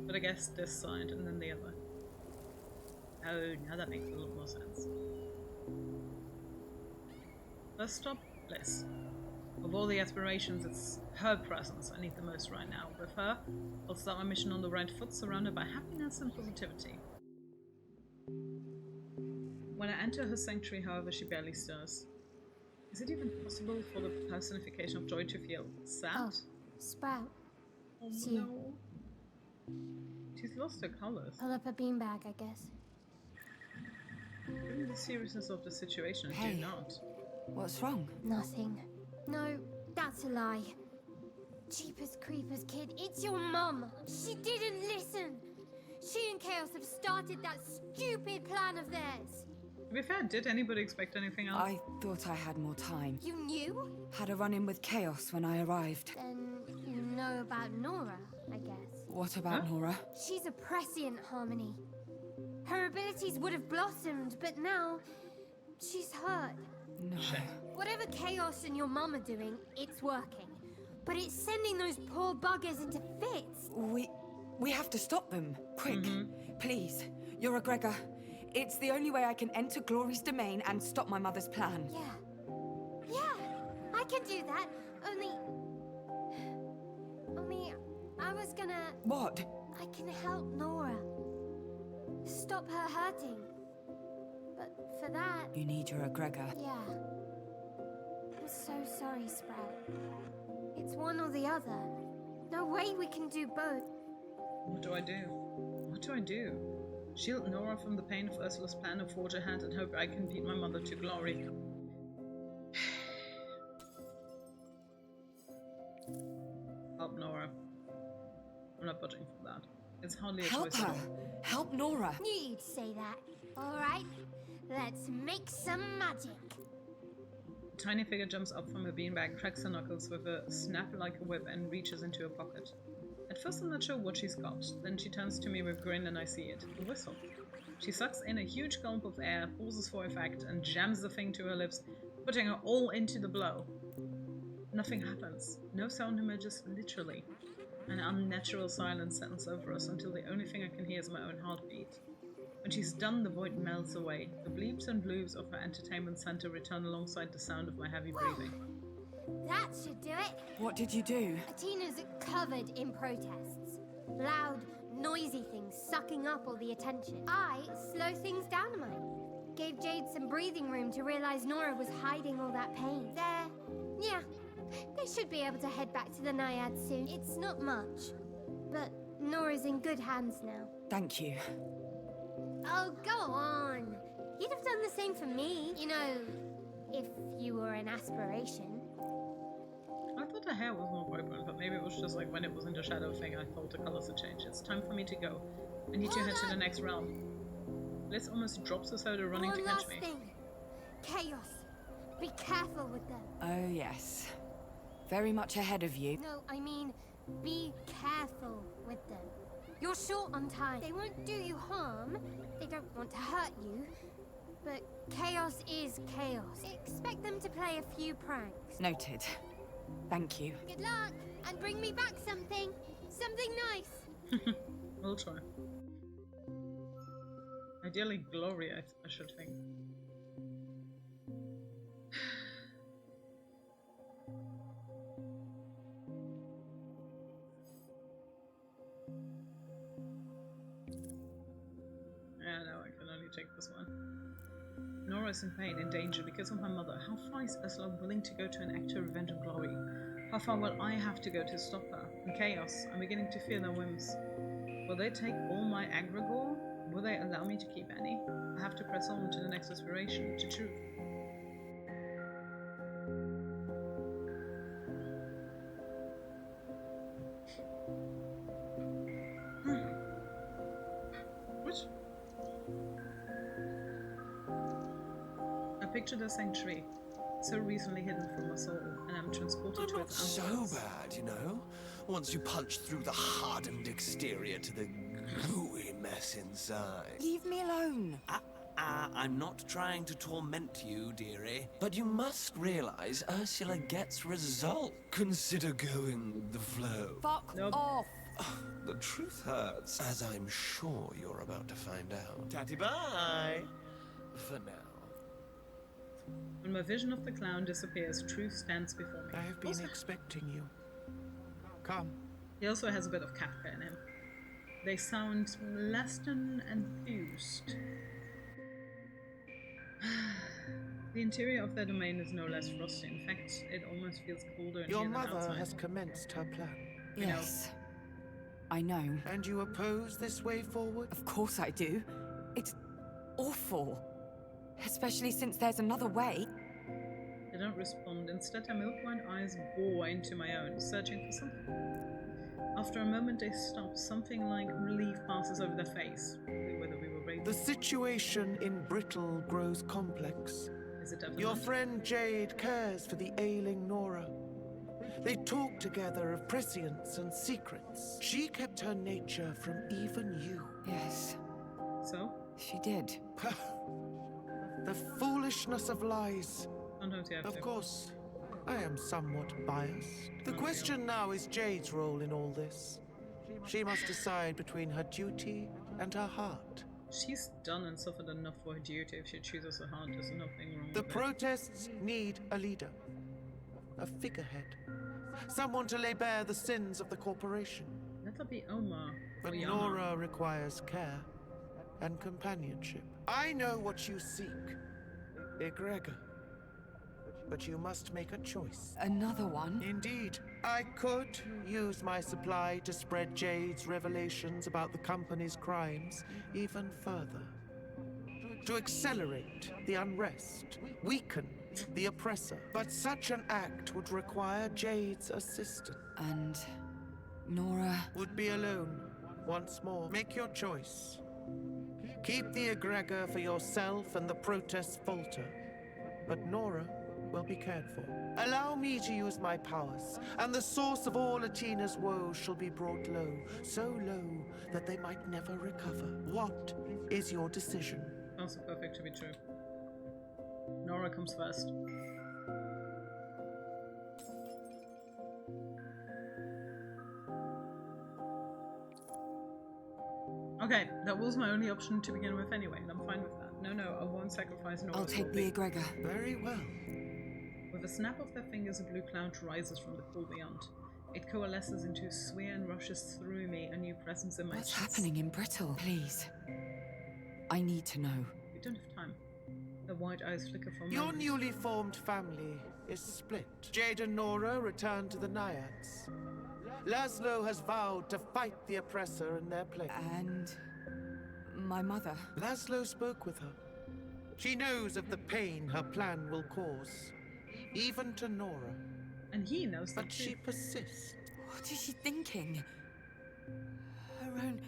But I guess this side and then the other. Oh, now that makes a lot more sense. First stop, Bliss. Of all the aspirations, it's her presence I need the most right now. With her, I'll start my mission on the right foot, surrounded by happiness and positivity. When I enter her sanctuary, however, she barely stirs. Is it even possible for the personification of joy to feel sad? Oh, Sprout. Oh See. no. She's lost her colors. Pull up a beanbag, I guess. Given the seriousness of the situation, Hey. do not. What's wrong? Nothing. No, that's a lie. Jeepers creepers, kid, it's your mum. She didn't listen. She and Chaos have started that stupid plan of theirs. To be fair, did anybody expect anything else? I thought I had more time. You knew? Had a run-in with Chaos when I arrived. Then you know about Nora, I guess. What about Nora? She's a prescient, Harmony. Her abilities would have blossomed, but now she's hurt. No. Whatever Chaos and your mum are doing, it's working. But it's sending those poor buggers into fits. We have to stop them. Quick. Please. You're a Gregor. It's the only way I can enter Glory's domain and stop my mother's plan. Yeah, I can do that. Only I was gonna... What? I can help Nora. Stop her hurting. But for that... You need your Gregor. Yeah. I'm so sorry, Sprout. It's one or the other. No way we can do both. What do I do? What do I do? Shield Nora from the pain of Ursula's plan, or forge ahead and hope I can beat my mother to glory. Help Nora. I'm not budging from that. It's hardly a Help choice at her. all. Help Nora. Knew you'd say that. All right, let's make some magic. A tiny figure jumps up from her beanbag, cracks her knuckles with a snap like a whip, and reaches into her pocket. At first I'm not sure what she's got, then she turns to me with a grin and I see it. A whistle. She sucks in a huge gulp of air, pauses for effect, and jams the thing to her lips, putting her all into the blow. Nothing happens. No sound emerges, literally. An unnatural silence settles over us until the only thing I can hear is my own heartbeat. When she's done, the void melts away. The bleeps and blues of her entertainment center return alongside the sound of my heavy breathing. That should do it. What did you do? Atina's covered in protests. Loud, noisy things sucking up all the attention. I slow things down a mite. Gave Jade some breathing room to realize Nora was hiding all that pain. They should be able to head back to the Naiad soon. It's not much, but Nora's in good hands now. Thank you. Oh, go on. You'd have done the same for me. You know, if you were an aspiration. I thought her hair was more vibrant, but maybe it was just like when it was in the shadow thing, I thought the colors had changed. It's time for me to go. I need to head to the next realm. Liz almost drops the soda running to catch me. One last thing. Chaos. Be careful with them. Oh, yes. Very much ahead of you. No, I mean, be careful with them. You're short on time. They won't do you harm. They don't want to hurt you. But chaos is chaos. Expect them to play a few pranks. Noted. Thank you. Good luck, and bring me back something. Something nice. We'll try. Ideally glory, I should think. take this one. Nora is in pain, in danger because of her mother. How far is Ursula willing to go to enact her revenge and glory? How far will I have to go to stop her? In chaos, I'm beginning to fear their whims. Will they take all my agragore? Will they allow me to keep any? I have to press on to the next aspiration, to truth. What? I pictured a sanctuary, so recently hidden from us all, and I'm transported to its So outskirts. bad, you know? Once you punch through the hardened exterior to the gooey mess inside. Leave me alone. I'm not trying to torment you, dearie. But you must realize Ursula gets results. Consider going with the flow. Fuck Nope. off. The truth hurts, as I'm sure you're about to find out. Tatty bye! For now. When my vision of the clown disappears, truth stands before me. I have been expecting you. Come. He also has a bit of Kafka in him. They sound less than enthused. The interior of their domain is no less frosty. In fact, it almost feels colder in Your here than mother outside. has commenced her plan. Yes. I know. And you oppose this way forward? Of course I do. It's awful. Especially since there's another way. They don't respond. Instead, their milk-white eyes bore into my own, searching for something. After a moment, they stop. Something like relief passes over their face. Whether we were brave. The situation in Brittle grows complex. Is it definitely? Your friend Jade cares for the ailing Nora. They talk together of prescience and secrets. She kept her nature from even you. Yes. So? She did. The foolishness of lies. Sometimes you have to. Of course, I am somewhat biased. The question now is Jade's role in all this. She must decide between her duty and her heart. She's done and suffered enough for her duty. If she chooses her heart, there's nothing wrong The with it. protests need a leader, a figurehead, someone to lay bare the sins of the corporation. Let her be Omar. But or Yana. Nora requires care and companionship. I know what you seek, Egregor. But you must make a choice. Another one? Indeed. I could use my supply to spread Jade's revelations about the company's crimes even further. To accelerate the unrest, weaken the oppressor. But such an act would require Jade's assistance. And Nora would be alone once more. Make your choice. Keep the egregor for yourself and the protests falter. But Nora will be cared for. Allow me to use my powers, and the source of all Atina's woes shall be brought low, so low that they might never recover. What is your decision? Also perfect to be true. Nora comes first. Okay, that was my only option to begin with anyway, and I'm fine with that. No, I won't sacrifice Nora. I'll take the egregor. Very well. With a snap of their fingers, a blue cloud rises from the pool beyond. It coalesces into a sphere and rushes through me, a new presence in my What's chest. happening in Brittle? Please. I need to know. We don't have time. The white eyes flicker for a Your moment. newly formed family is split. Jade and Nora return to the Naiads. Laszlo has vowed to fight the oppressor in their place. And my mother? Laszlo spoke with her. She knows of the pain her plan will cause, even to Nora. And he knows that But she persists. What is she thinking? Her own...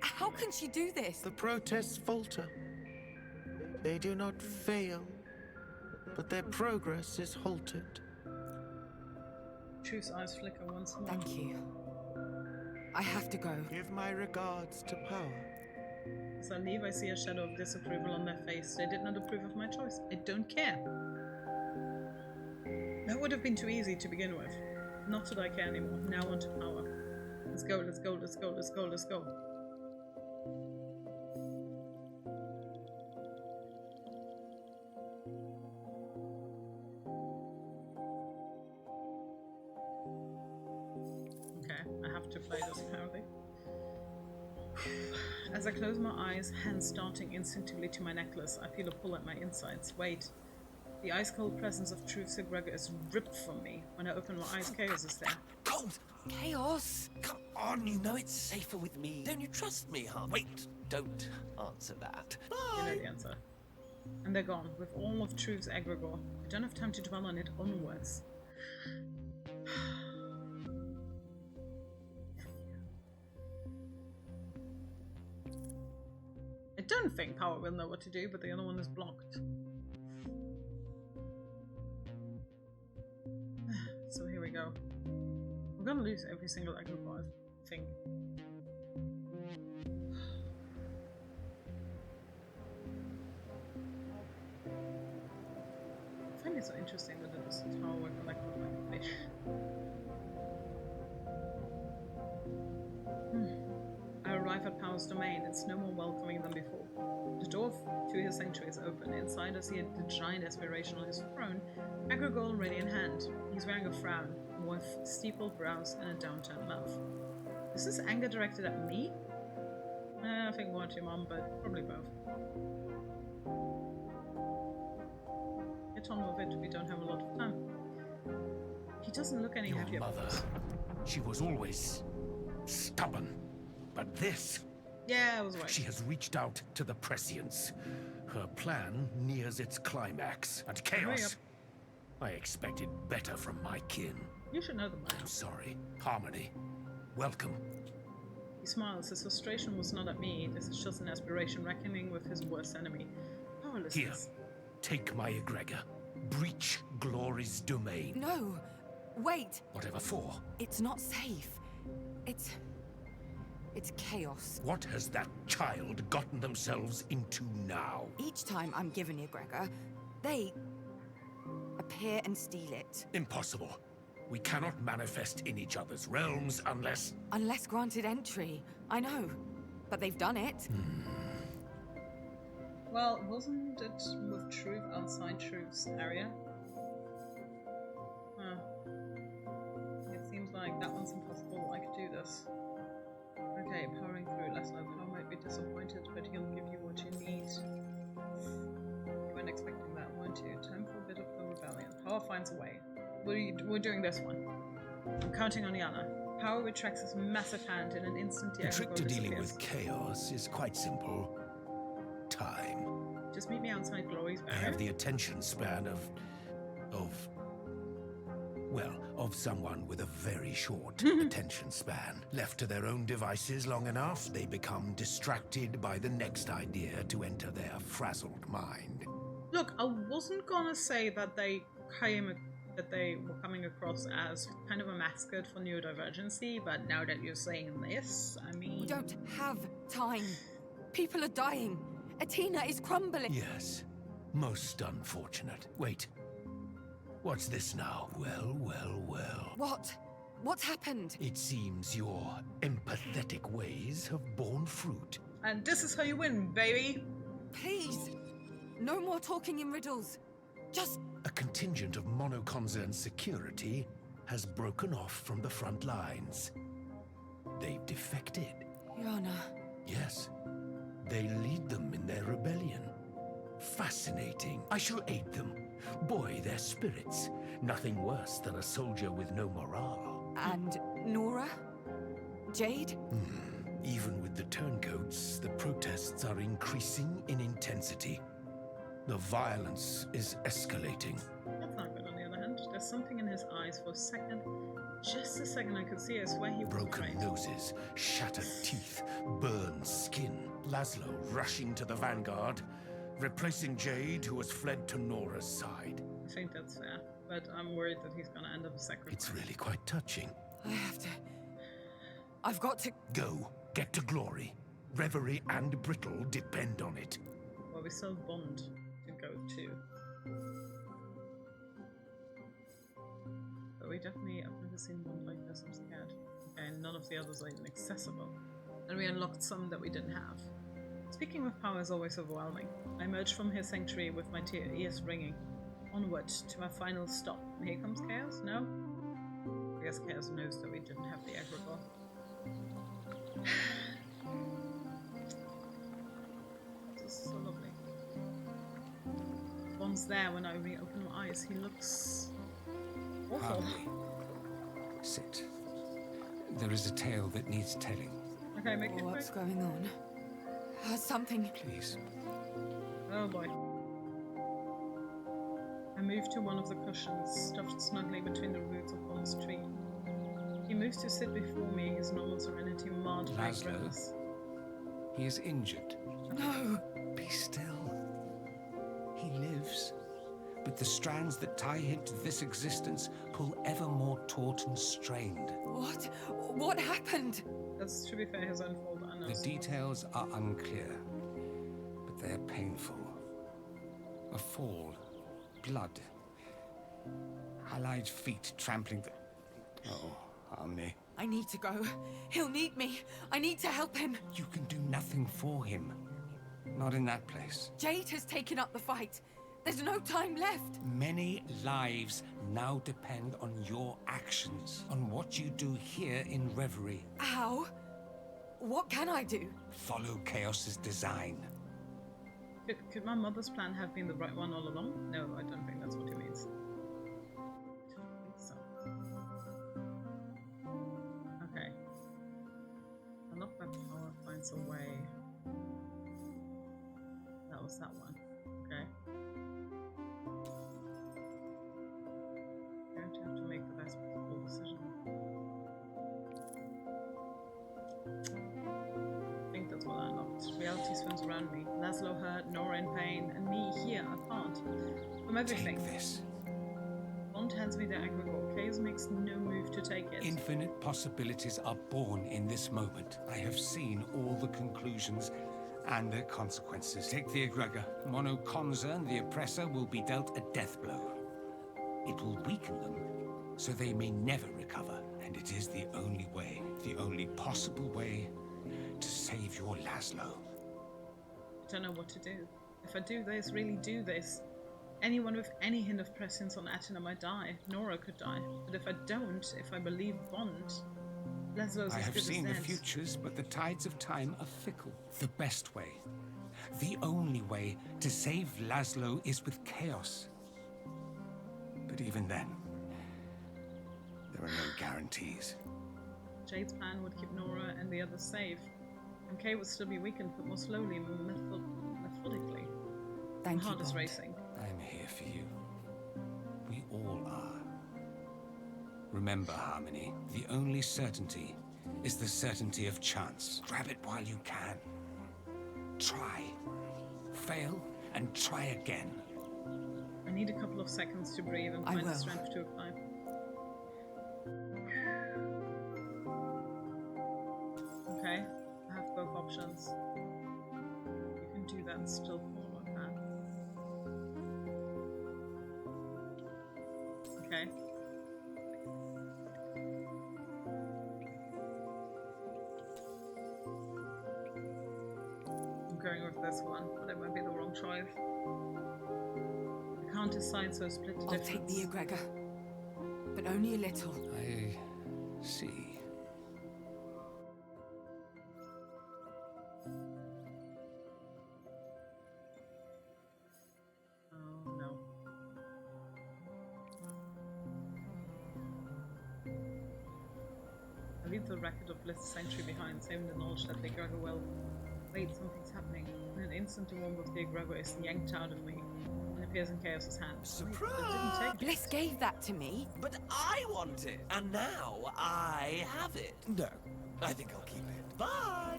How can she do this? The protests falter. They do not fail, but their progress is halted. Truth's eyes flicker once more. Thank you. I have to go. Give my regards to power. As I leave, I see a shadow of disapproval on their face. They did not approve of my choice. I don't care. That would have been too easy to begin with. Not that I care anymore. Now on to power. Let's go, let's go, let's go, let's go, let's go. Okay, I have to play this apparently. As I close my eyes, hands darting instinctively to my necklace, I feel a pull at my insides. Wait. The ice-cold presence of Truth's egregor is ripped from me. When I open my eyes, Chaos is there. Cold! Chaos! Come on, you know it's safer with me. Don't you trust me, huh? Wait, don't answer that. You Bye! know the answer. And they're gone, with all of Truth's egregor. I don't have time to dwell on it onwards. I don't think Power will know what to do, but the other one is blocked. So here we go. We're gonna lose every single egregor, I think. I find it so interesting that it is a tower where collected like fish. I arrive at Power's domain. It's no more welcoming than before. The door to his sanctuary is open. Inside I see the giant aspiration on his throne, egregor ready in hand. He's wearing a frown, with steepled brows and a downturned mouth. Is this anger directed at me? I think more at your mom, but probably both. Get on with it, we don't have a lot of time. He doesn't look any happier. Your mother, she was always stubborn. But this... Yeah, I was right. She has reached out to the prescience. Her plan nears its climax. And Chaos... I expected better from my kin. You should know them by now. I'm sorry. Harmony. Welcome. He smiles. His frustration was not at me. This is just an aspiration reckoning with his worst enemy. Powerlessness. Here. Take my egregor. Breach Glory's domain. No! Wait! Whatever for? It's not safe. It's chaos. What has that child gotten themselves into now? Each time I'm given egregor, they appear and steal it. Impossible. We cannot manifest in each other's realms unless... Unless granted entry. I know. But they've done it. Well, wasn't it with Truth outside Truth's area? Huh. It seems like that one's impossible. I could do this. Okay, powering through. Laszlo, Power might be disappointed, but he'll give you what you need. You weren't expecting that, weren't you? Time for a bit of the rebellion. Power finds a way. We're doing this one. I'm counting on Yana. Power retracts his massive hand in an instant. The trick to dealing with chaos is quite simple. Time. Just meet me outside Glory's barrier. I have the attention span of someone with a very short attention span. Left to their own devices long enough, they become distracted by the next idea to enter their frazzled mind. Look, I wasn't gonna say that they were coming across as kind of a mascot for neurodivergency, but now that you're saying this, I mean... We don't have time. People are dying. Athena is crumbling. Yes. Most unfortunate. Wait. What's this now? Well, well, well. What? What's happened? It seems your empathetic ways have borne fruit. And this is how you win, baby! Please! No more talking in riddles. Just... A contingent of monoconcern security has broken off from the front lines. They've defected. Yana. Yes. They lead them in their rebellion. Fascinating. I shall aid them. Buoy their spirits. Nothing worse than a soldier with no morale. And Nora? Jade? Even with the turncoats, the protests are increasing in intensity. The violence is escalating. That's not good on the other hand. There's something in his eyes for a second. Just a second I could see. I swear he was Broken right. noses, shattered teeth, burned skin. Laszlo rushing to the vanguard, replacing Jade, who has fled to Nora's side. I think that's fair, but I'm worried that he's gonna end up a sacrifice. It's really quite touching. I have to... I've got to... Go. Get to Glory. Reverie and Brittle depend on it. Well, we still have Bond to go to. But we definitely... I've never seen Bond like this, I'm scared. Okay, none of the others are even accessible. And we unlocked some that we didn't have. Speaking of power is always overwhelming. I emerged from his sanctuary with my ears ringing. Onward to my final stop. And here comes Chaos? No? I guess Chaos knows that we didn't have the egregor. This is so lovely. Bond's there when I reopen my eyes. He looks awful. Harmony. Sit. There is a tale that needs telling. Okay, make it quick. What's going on? Something. Please. Oh boy. I move to one of the cushions, stuffed snugly between the roots of Bond's tree. He moves to sit before me, his normal serenity marred by grimness. He is injured. No! Be still. He lives. But the strands that tie him to this existence pull ever more taut and strained. What? What happened? That's, to be fair, his own fault. I know. The details are unclear, but they are painful. A fall. Blood. Allied feet trampling the... Oh, Harmony. I need to go. He'll need me. I need to help him. You can do nothing for him. Not in that place. Jade has taken up the fight. There's no time left. Many lives now depend on your actions, on what you do here in Reverie. How? What can I do? Follow Chaos's design. Could my mother's plan have been the right one all along? No, I don't think that's what he means. I don't think so. Okay. Unlock by power finds a way. That was that one. Okay. I'm going to have to make the best possible decision. I think that's what I unlocked. Reality swims around me. Laszlo hurt, Nora in pain, and me here, apart from everything. Take this. Bond hands me the aggregate. Chaos makes no move to take it. Infinite possibilities are born in this moment. I have seen all the conclusions and their consequences. Take the egregor. Mono Concern, the oppressor, will be dealt a death blow. It will weaken them, so they may never recover. And it is the only way, the only possible way, to save your Laszlo. I don't know what to do. If I do this, really do this, anyone with any hint of prescience on Atina might die. Nora could die. But if I don't, if I believe Bond, Laszlo's I as have good seen as the dead. futures, but the tides of time are fickle. The best way, the only way to save Laszlo is with Chaos. But even then, there are no guarantees. Jade's plan would keep Nora and the others safe. And Kay would still be weakened, but more slowly, methodically. Thank you, heart is Bond. racing. I'm here for you. We all are. Remember, Harmony, the only certainty is the certainty of chance. Grab it while you can. Try. Fail, and try again. I need a couple of seconds to breathe and find the strength to apply. Okay, I have both options. You can do that and still follow a path. Okay. I'm going with this one, but it might be the wrong choice. I can't decide, so split the I'll difference. take the egregor, but only a little. I see. Oh no. I leave the record of Bliss Sanctuary behind, saving the knowledge that the egregor will... Wait, something's happening. In an instant, the wand of the egregor is yanked out of me and appears in Chaos's hand. Surprise! Wait, I didn't take it. Bliss gave that to me. But I want it, and now I have it. No, I think I'll keep it. Bye!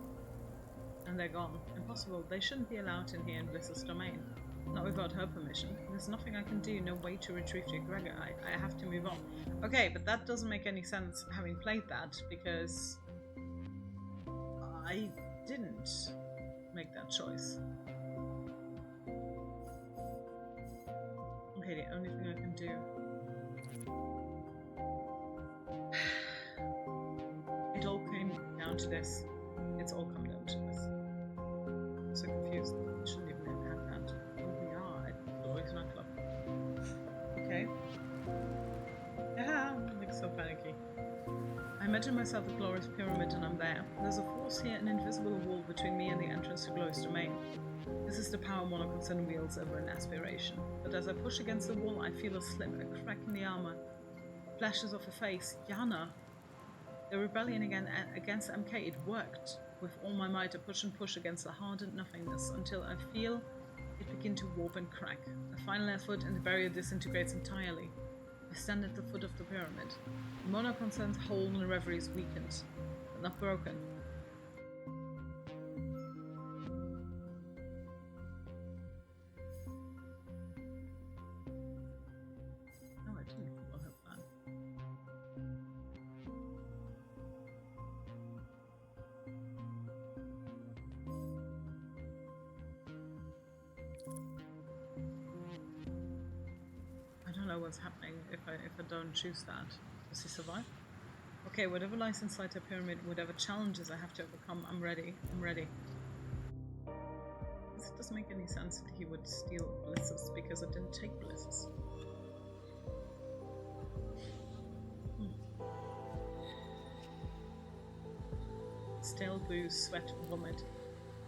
And they're gone. Impossible. They shouldn't be allowed in here in Bliss's domain. Not without her permission. There's nothing I can do, no way to retrieve the egregor. I have to move on. Okay, but that doesn't make any sense having played that, because I didn't make that choice. Okay, the only thing I can do... It all came down to this. It's all come down to this. I'm so confused. I shouldn't even have had that. Oh, we are at the Lloyd's nightclub. Okay. Yeah, I'm like so panicky. I imagine myself a glorious pyramid and I'm there. There's a force here, an invisible wall between me and the entrance to Glorious Domain. This is the power Monoconcern wields over an aspiration. But as I push against the wall, I feel a slip, a crack in the armor. Flashes of a face. Yana! The rebellion against MK, it worked. With all my might, I push and push against the hardened nothingness until I feel it begin to warp and crack. A final effort and the barrier disintegrates entirely. I stand at the foot of the pyramid. Monoconcern's hold on the reverie is weakened, but not broken. No, I didn't follow her plan. I don't know what's happening if I don't choose that. Does he survive? Okay, whatever lies inside the pyramid, whatever challenges I have to overcome, I'm ready. I'm ready. This doesn't make any sense that he would steal blisses because I didn't take blisses. Stale booze, sweat, vomit.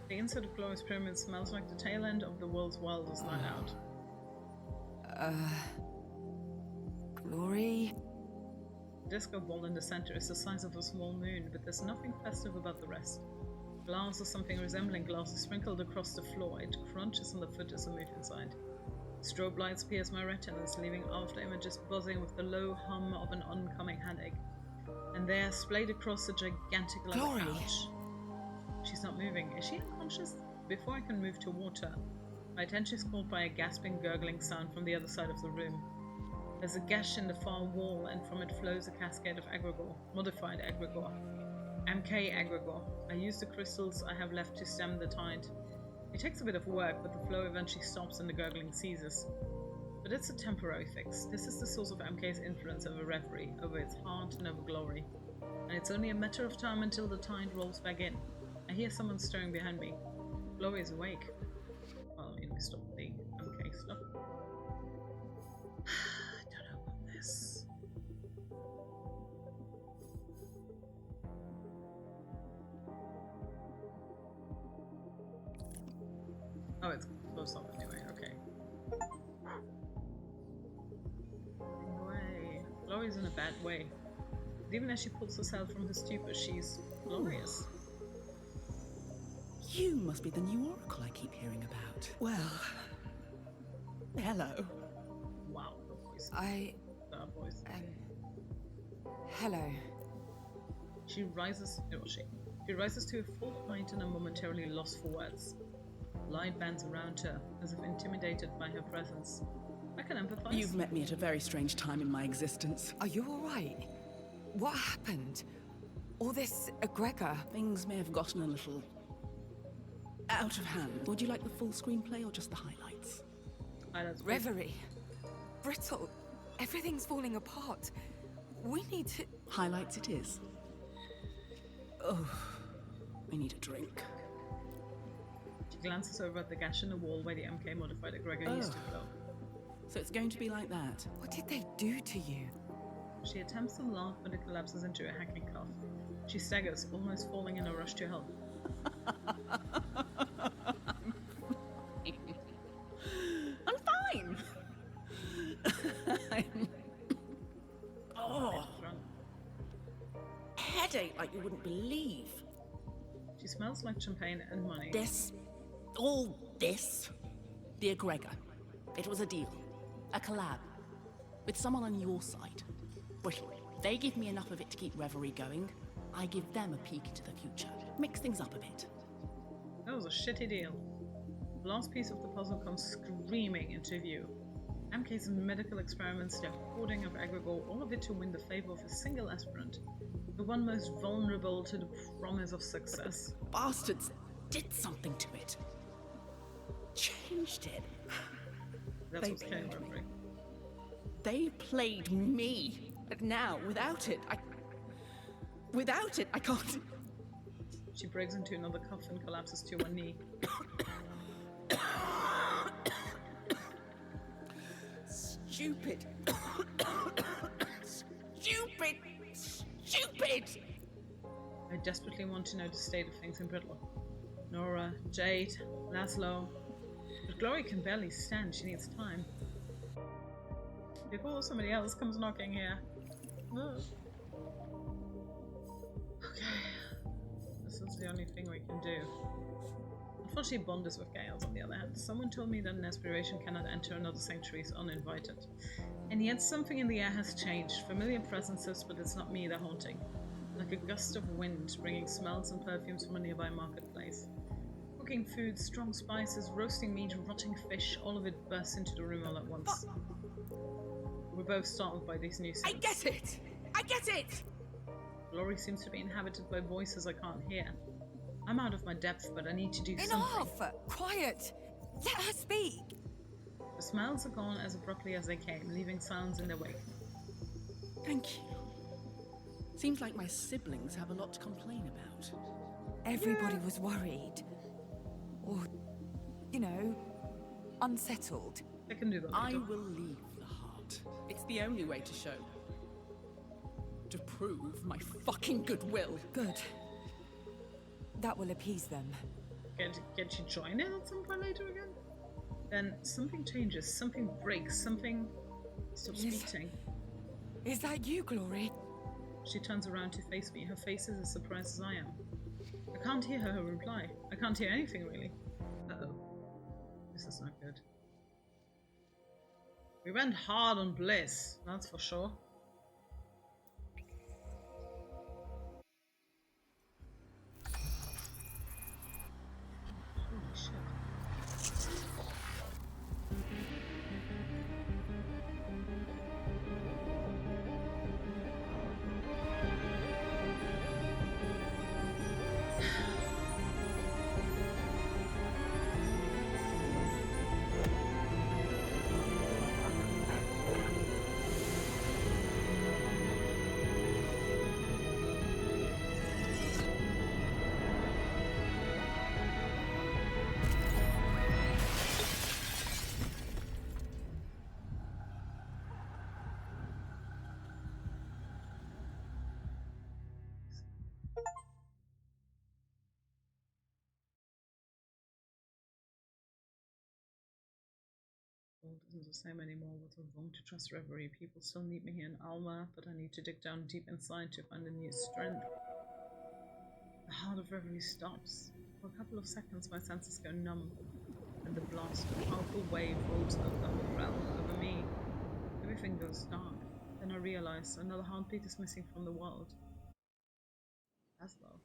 The inside of Glorious Pyramid smells like the tail end of the world's wildest night out. Glory? The disco ball in the center is the size of a small moon, but there's nothing festive about the rest. Glass or something resembling glass is sprinkled across the floor. It crunches on the foot as I move inside. Strobe lights pierce my retinas, leaving after images buzzing with the low hum of an oncoming headache. And there, splayed across the gigantic leather couch. She's not moving. Is she unconscious? Before I can move toward her, my attention is caught by a gasping, gurgling sound from the other side of the room. There's a gash in the far wall, and from it flows a cascade of egregore, modified egregore. MK egregore. I use the crystals I have left to stem the tide. It takes a bit of work, but the flow eventually stops and the gurgling ceases. But it's a temporary fix. This is the source of MK's influence over reverie, over its heart and over glory. And it's only a matter of time until the tide rolls back in. I hear someone stirring behind me. Glory is awake. Well, I mean, we stopped the MK stuff. I don't know about this. Oh, it's close up anyway, okay. Way. Glory's in a bad way. But even as she pulls herself from her stupor, she's glorious. You must be the new oracle I keep hearing about. Well, hello. Wow, the voice. That voice. Hello. She rises to a full height and I'm momentarily lost for words. Light bands around her, as if intimidated by her presence. I can empathize. You've met me at a very strange time in my existence. Are you alright? What happened? All this egregor? Things may have gotten a little out of hand. Would you like the full screenplay or just the highlights? Reverie. Brittle. Everything's falling apart. We need to... Highlights it is. Oh, I need a drink. She glances over at the gash in the wall where the MK modified egregor used to flow. So it's going to be like that. What did they do to you? She attempts to laugh, but it collapses into a hacking cough. She staggers, almost falling in a rush to help. I'm fine. Oh, headache like you wouldn't believe. She smells like champagne and money. All this, the egregor. It was a deal, a collab, with someone on your side. Brittle. They give me enough of it to keep Reverie going. I give them a peek into the future. Mix things up a bit. That was a shitty deal. The last piece of the puzzle comes screaming into view. MK's medical experiments, their hoarding of egregore, all of it to win the favor of a single aspirant, the one most vulnerable to the promise of success. Bastards did something to it. Changed it. That's what's killing Reverie. They played me. But now, without it, I can't... She breaks into another cough and collapses to one knee. Stupid. I desperately want to know the state of things in Brittle. Nora, Jade, Laszlo. But Glory can barely stand, she needs time. Before somebody else comes knocking here. Ugh. Okay. This is the only thing we can do. Unfortunately, Bond is with Gales on the other hand. Someone told me that an aspiration cannot enter another sanctuary uninvited. And yet something in the air has changed. Familiar presences, but it's not me they're haunting. Like a gust of wind, bringing smells and perfumes from a nearby marketplace. Cooking food, strong spices, roasting meat, rotting fish, all of it bursts into the room all at once. We're both startled by these new sounds. I get it! I get it! Glory seems to be inhabited by voices I can't hear. I'm out of my depth, but I need to do something. Enough! Quiet! Let her speak! The smells are gone as abruptly as they came, leaving sounds in their wake. Thank you. Seems like my siblings have a lot to complain about. Everybody was worried. Or, you know, unsettled. I can do that. I will leave the heart. It's the only way to show. To prove my fucking goodwill. Good. That will appease them. Get you join in at some point later again? Then something changes, something breaks, something stops beating. Is that you, Glory? She turns around to face me. Her face is as surprised as I am. I can't hear her reply. I can't hear anything, really. Uh-oh. This is not good. We went hard on Bliss, that's for sure. Holy shit. World isn't the same anymore. With the wrong to trust reverie, people still need me here in Alma, but I need to dig down deep inside to find a new strength. The heart of reverie stops. For a couple of seconds, my senses go numb, and the blast of a powerful wave rolls over the whole realm, over me. Everything goes dark. Then I realize another heartbeat is missing from the world. That's low.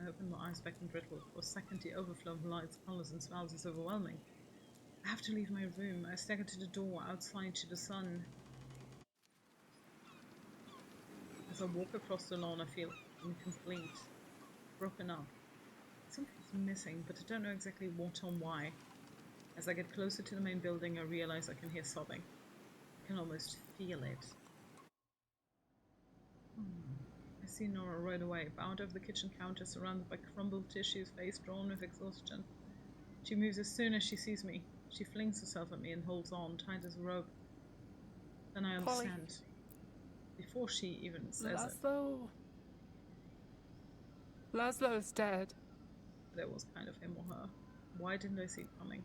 I opened my eyes back and brittle. For a second, the overflow of lights, colors, and smells is overwhelming. I have to leave my room. I stagger to the door, outside to the sun. As I walk across the lawn, I feel incomplete, broken up. Something's missing, but I don't know exactly what or why. As I get closer to the main building, I realize I can hear sobbing. I can almost feel it. I see Nora right away, bowed over the kitchen counter, surrounded by crumbled tissues, face drawn with exhaustion. She moves as soon as she sees me. She flings herself at me and holds on, tight as a rope. Then I understand. Polly. Before she even says Laszlo. Laszlo is dead. But it was kind of him or her. Why didn't I see it coming?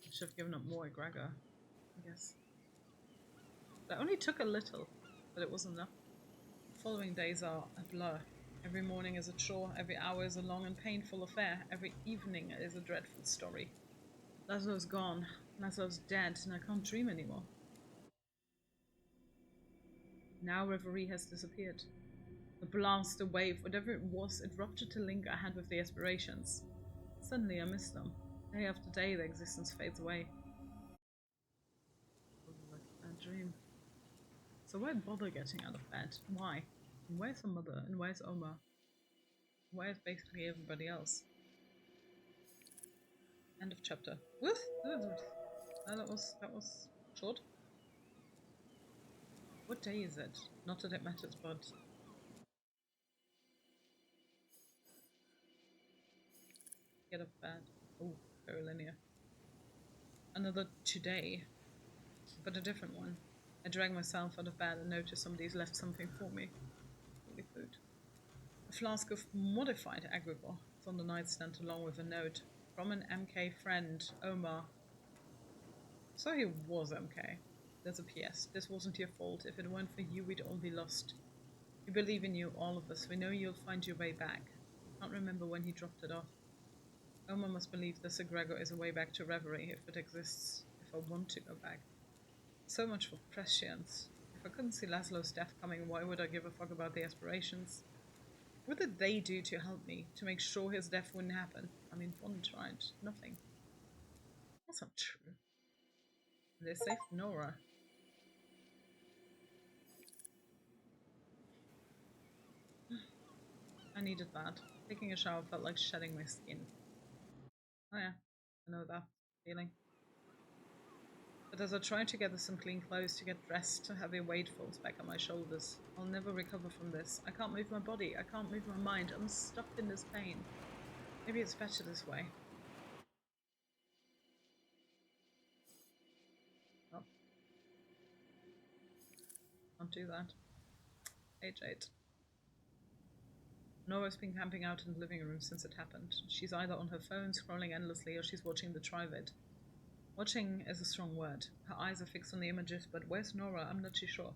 I should have given up more Gregor, I guess. That only took a little, but it was enough. The following days are a blur. Every morning is a chore, every hour is a long and painful affair, every evening is a dreadful story. Laszlo's gone, Laszlo's dead, and I can't dream anymore. Now reverie has disappeared. The blast, the wave, whatever it was, it ruptured the link I had with the aspirations. Suddenly I miss them. Day after day their existence fades away. It was like a bad dream. So why bother getting out of bed? Why? And where's her mother? And where's Oma? Where's basically everybody else? End of chapter. Woof! That was short. What day is it? Not that it matters, but get up bed. Oh, very linear. another today, but a different one. I drag myself out of bed and notice somebody's left something for me. Holy food. A flask of modified agricole is on the nightstand along with a note from an MK friend, Omar. So he was MK. There's a PS. This wasn't your fault. If it weren't for you, we'd all be lost. We believe in you, all of us. We know you'll find your way back. Can't remember when he dropped it off. Omar must believe this egregor is a way back to Reverie, if it exists, if I want to go back. So much for prescience. If I couldn't see Laszlo's death coming, why would I give a fuck about the aspirations? What did they do to help me, to make sure his death wouldn't happen? I mean, one tried. Nothing. That's not true. They saved Nora. I needed that. Taking a shower felt like shedding my skin. Oh yeah, I know that feeling. But as I try to gather some clean clothes to get dressed, a heavy weight falls back on my shoulders. I'll never recover from this. I can't move my body. I can't move my mind. I'm stuck in this pain. Maybe it's better this way. Oh. Can't do that. Age 8. Nora's been camping out in the living room since it happened. She's either on her phone, scrolling endlessly, or she's watching the Trivid. Watching is a strong word. Her eyes are fixed on the images, but where's Nora? I'm not too sure.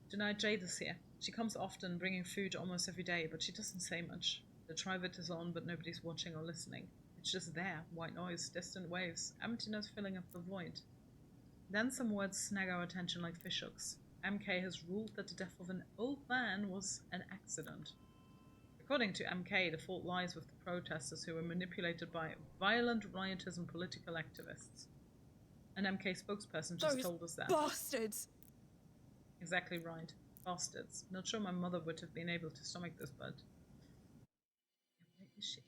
Tonight Jade is here. She comes often, bringing food almost every day, but she doesn't say much. The Trivid is on, but nobody's watching or listening. It's just there, white noise, distant waves, emptiness filling up the void. Then some words snag our attention like fishhooks. MK has ruled that the death of an old man was an accident. According to MK, the fault lies with the protesters who were manipulated by violent rioters and political activists. An MK spokesperson just told us that. Bastards! Exactly right. Bastards. Not sure my mother would have been able to stomach this, but... Where is she?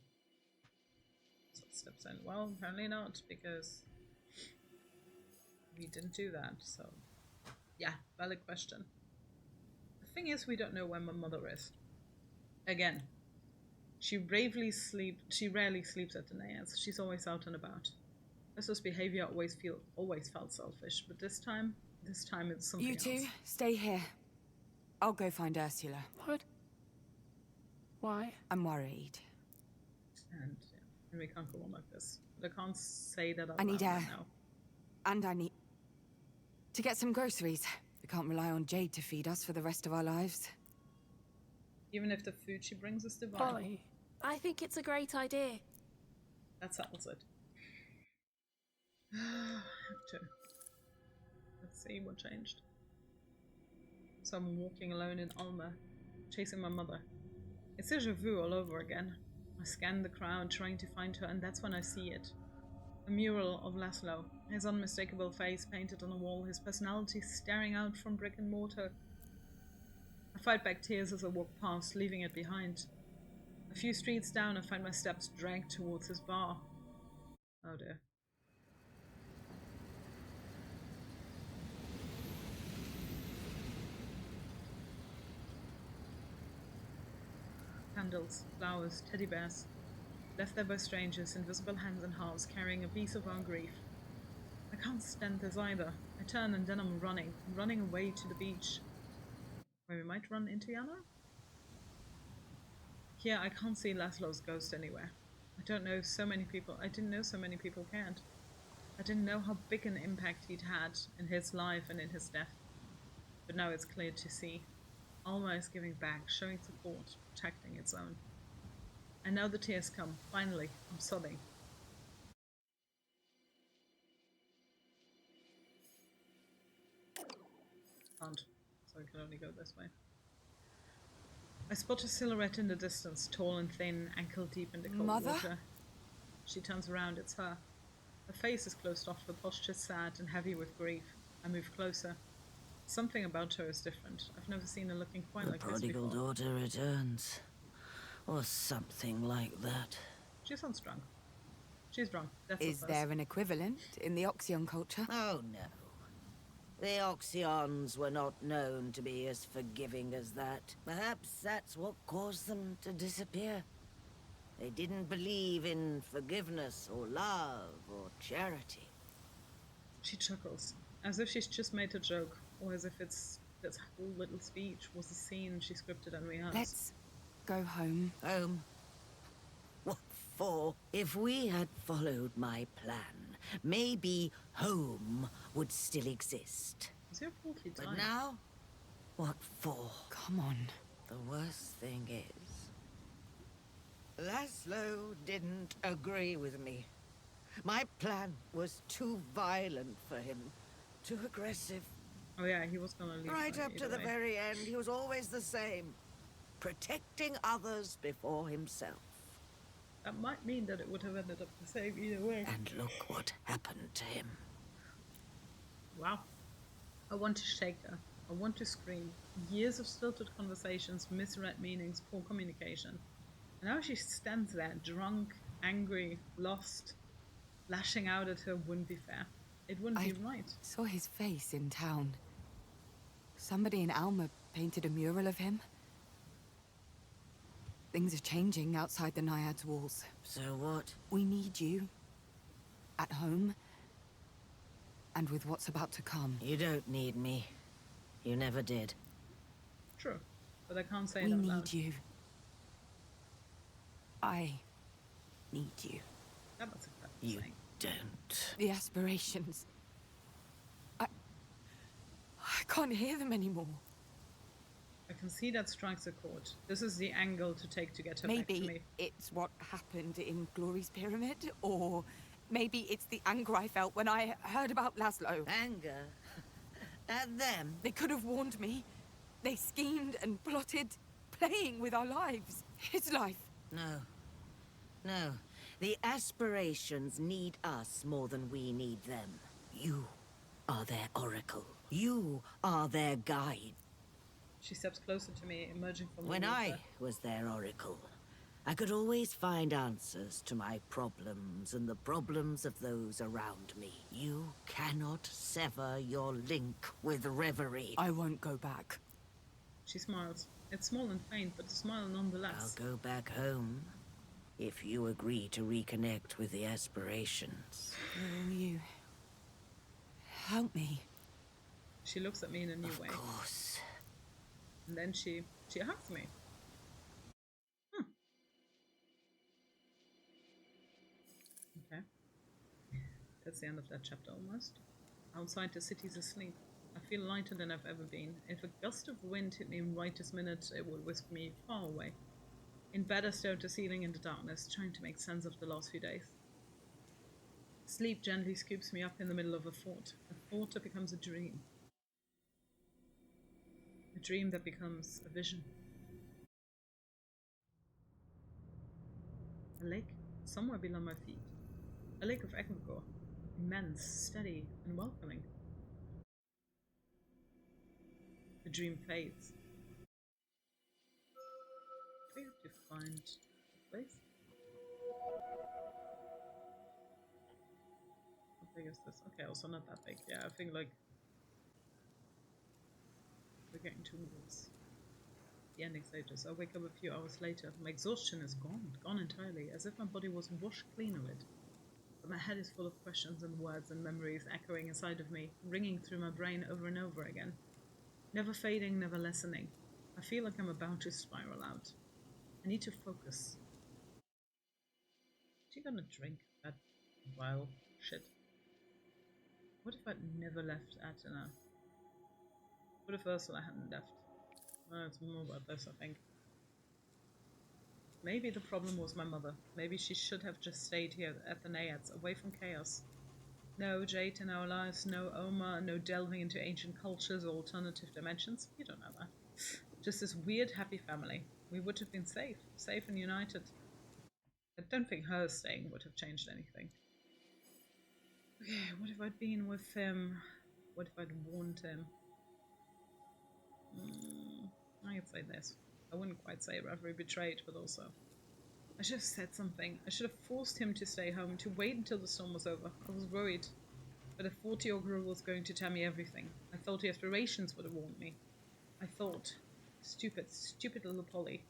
So steps in. Well, apparently not, because... we didn't do that, so... yeah, valid question. The thing is, we don't know where my mother is. Again, she rarely sleeps at the nights. She's always out and about. Ursula's behavior always felt selfish, but this time it's something else. You two, stay here. I'll go find Ursula. What? Why? I'm worried. And we can't go on like this. But I can't say that I need air. now. And I need... to get some groceries. We can't rely on Jade to feed us for the rest of our lives. Even if the food she brings is divine. Polly. I think it's a great idea. That settles it. Have to. Let's see what changed. So I'm walking alone in Alma, chasing my mother. It's déjà vu all over again. I scan the crowd, trying to find her, and that's when I see it. A mural of Laszlo, his unmistakable face painted on the wall, his personality staring out from brick and mortar. I fight back tears as I walk past, leaving it behind. A few streets down, I find my steps dragged towards his bar. Oh dear. Candles, flowers, teddy bears. Left there by strangers, invisible hands and hearts carrying a piece of our grief. I can't stand this either. I turn and then I'm running away to the beach. Where we might run into Yana? Here I can't see Laszlo's ghost anywhere. I didn't know so many people cared. I didn't know how big an impact he'd had in his life and in his death. But now it's clear to see. Alma is giving back, showing support, protecting its own. And now the tears come. Finally, I'm sobbing. Can't. So I can only go this way. I spot a silhouette in the distance, tall and thin, ankle deep in the cold water. She turns around, it's her. Her face is closed off, her posture sad and heavy with grief. I move closer. Something about her is different. I've never seen her looking quite like this before. The prodigal daughter returns. Or something like that. She sounds drunk. She's drunk. Is there an equivalent in the Oxyon culture? Oh no. The Oxyons were not known to be as forgiving as that. Perhaps that's what caused them to disappear. They didn't believe in forgiveness or love or charity. She chuckles, as if she's just made a joke, or as if this whole little speech was a scene she scripted and rehearsed. Let's go home. Home? What for? If we had followed my plan, maybe home would still exist. Is your porky But dying? now, what for? Come on. The worst thing is, Laszlo didn't agree with me. My plan was too violent for him, too aggressive. Oh yeah, he was gonna leave. Right up to either the way. very end, he was always the same. Protecting others before himself. That might mean that it would have ended up the same either way. And look what happened to him. Wow. I want to shake her. I want to scream. Years of stilted conversations, misread meanings, poor communication. And now she stands there, drunk, angry, lost. Lashing out at her wouldn't be fair. It wouldn't be right. Saw his face in town. Somebody in Alma painted a mural of him. Things are changing outside the Naiad's walls. So what? We need you. At home. And with what's about to come. You don't need me. You never did. True. But I can't say We it out need loud. you. I need you. That was a bad You saying. don't. The aspirations. I can't hear them anymore. I can see that strikes a chord. This is the angle to take to get her back to Maybe me. it's what happened in Glory's Pyramid, or maybe it's the anger I felt when I heard about Laszlo. Anger? At them? They could have warned me. They schemed and plotted, playing with our lives. His life. No. No. The aspirations need us more than we need them. You are their oracle. You are their guide. She steps closer to me, emerging from When the I water. was their oracle, I could always find answers to my problems and the problems of those around me. You cannot sever your link with Reverie. I won't go back. She smiles. It's small and faint, but a smile nonetheless. I'll go back home if you agree to reconnect with the aspirations. Will you help me? She looks at me in a new way. Of course. And then she hugs me. Okay. That's the end of that chapter almost. Outside, the city's asleep. I feel lighter than I've ever been. If a gust of wind hit me right this minute, it would whisk me far away. In bed, I stare at the ceiling in the darkness, trying to make sense of the last few days. Sleep gently scoops me up in the middle of a thought that becomes a dream. A dream that becomes a vision. A lake somewhere below my feet. A lake of Egregor. Immense, steady, and welcoming. The dream fades. We have to find a place. How big is this? Okay, also not that big. Yeah, I think like we're getting towards the ending stages. I wake up a few hours later. My exhaustion is gone entirely, as if my body was washed clean of it. But my head is full of questions and words and memories echoing inside of me, ringing through my brain over and over again. Never fading, never lessening. I feel like I'm about to spiral out. I need to focus. Is she gonna drink that vile shit? What if I'd never left Athena? What if Ursula hadn't left? Well, it's more about this, I think. Maybe the problem was my mother. Maybe she should have just stayed here at the Naiads, away from chaos. No Jade in our lives, no Oma, no delving into ancient cultures or alternative dimensions. You don't know that. Just this weird, happy family. We would have been safe and united. I don't think her staying would have changed anything. Okay, what if I'd been with him? What if I'd warned him? I could say this. I wouldn't quite say Reverie betrayed, but also I should have said something. I should have forced him to stay home, to wait until the storm was over. I was worried. But a 40-year-old girl was going to tell me everything. I thought the aspirations would have warned me. I thought. Stupid little Polly.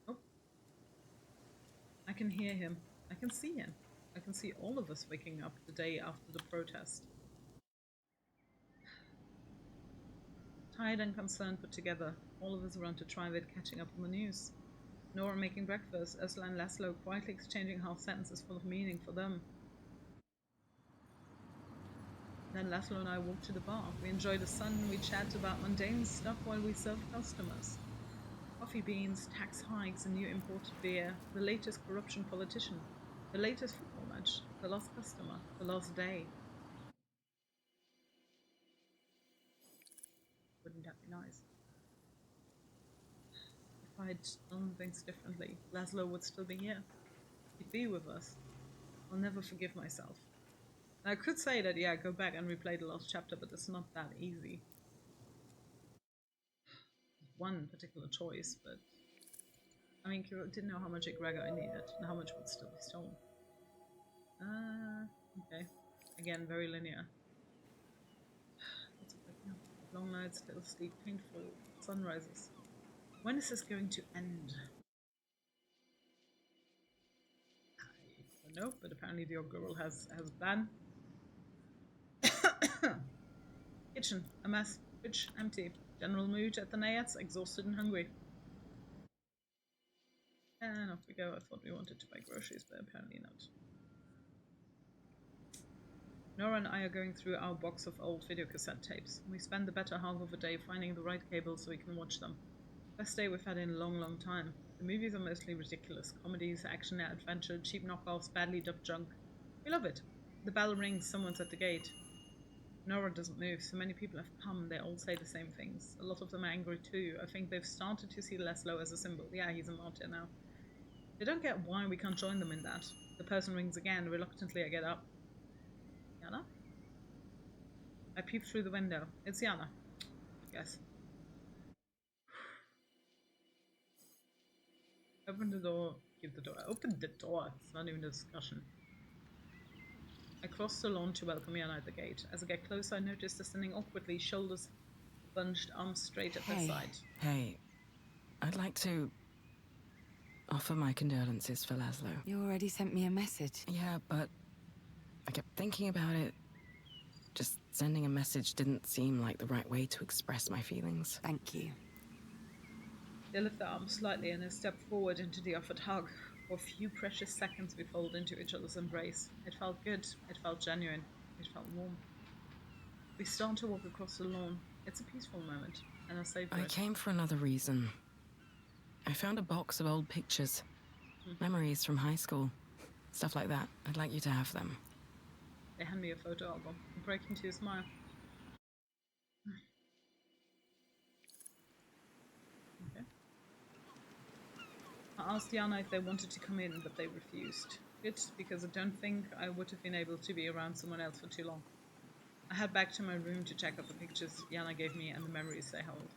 Oh. I can hear him. I can see him. I can see all of us waking up the day after the protest. Tired and concerned put together, all of us run to try with catching up on the news. Nora making breakfast, Ursula and Laszlo quietly exchanging half sentences full of meaning for them. Then Laszlo and I walked to the bar. We enjoyed the sun, we chat about mundane stuff while we served customers. Coffee beans, tax hikes, a new imported beer, the latest corruption politician, the latest football match, the last customer, the last day. Wouldn't that be nice? If I'd done things differently, Laszlo would still be here. He'd be with us. I'll never forgive myself. And I could say that, yeah, go back and replay the last chapter, but it's not that easy. One particular choice, but I mean, Kira didn't know how much egregor I needed and how much would still be stolen. Okay. Again, very linear. What's it like now? Long nights, little sleep, painful sunrises. When is this going to end? I don't know, but apparently the old girl has a plan. Kitchen, a mess. Fridge, empty. General mood at the Nayats, exhausted and hungry. And off we go. I thought we wanted to buy groceries, but apparently not. Nora and I are going through our box of old videocassette tapes. We spend the better half of a day finding the right cable so we can watch them. Best day we've had in a long, long time. The movies are mostly ridiculous. Comedies, action, adventure, cheap knockoffs, badly dubbed junk. We love it. The bell rings, someone's at the gate. Nora doesn't move. So many people have come. They all say the same things. A lot of them are angry too. I think they've started to see Laszlo as a symbol. Yeah, he's a martyr now. They don't get why we can't join them in that. The person rings again. Reluctantly, I get up. Yana? I peep through the window. It's Yana. Yes. Open the door. Give the door. Open the door. It's not even a discussion. I cross the lawn to welcome Yana at the gate. As I get closer, I notice her standing awkwardly, shoulders bunched, arms straight at her side. Hey, I'd like to offer my condolences for Laszlo. You already sent me a message. Yeah, but I kept thinking about it. Just sending a message didn't seem like the right way to express my feelings. Thank you. They lift their arms slightly and I step forward into the offered hug. For a few precious seconds we fold into each other's embrace. It felt good, it felt genuine, it felt warm. We start to walk across the lawn. It's a peaceful moment, and I savor it. I came for another reason. I found a box of old pictures. Memories from high school. Stuff like that. I'd like you to have them. They hand me a photo album. I break into a smile. Okay. I asked Yana if they wanted to come in, but they refused. Good, because I don't think I would have been able to be around someone else for too long. I head back to my room to check out the pictures Yana gave me and the memories they hold.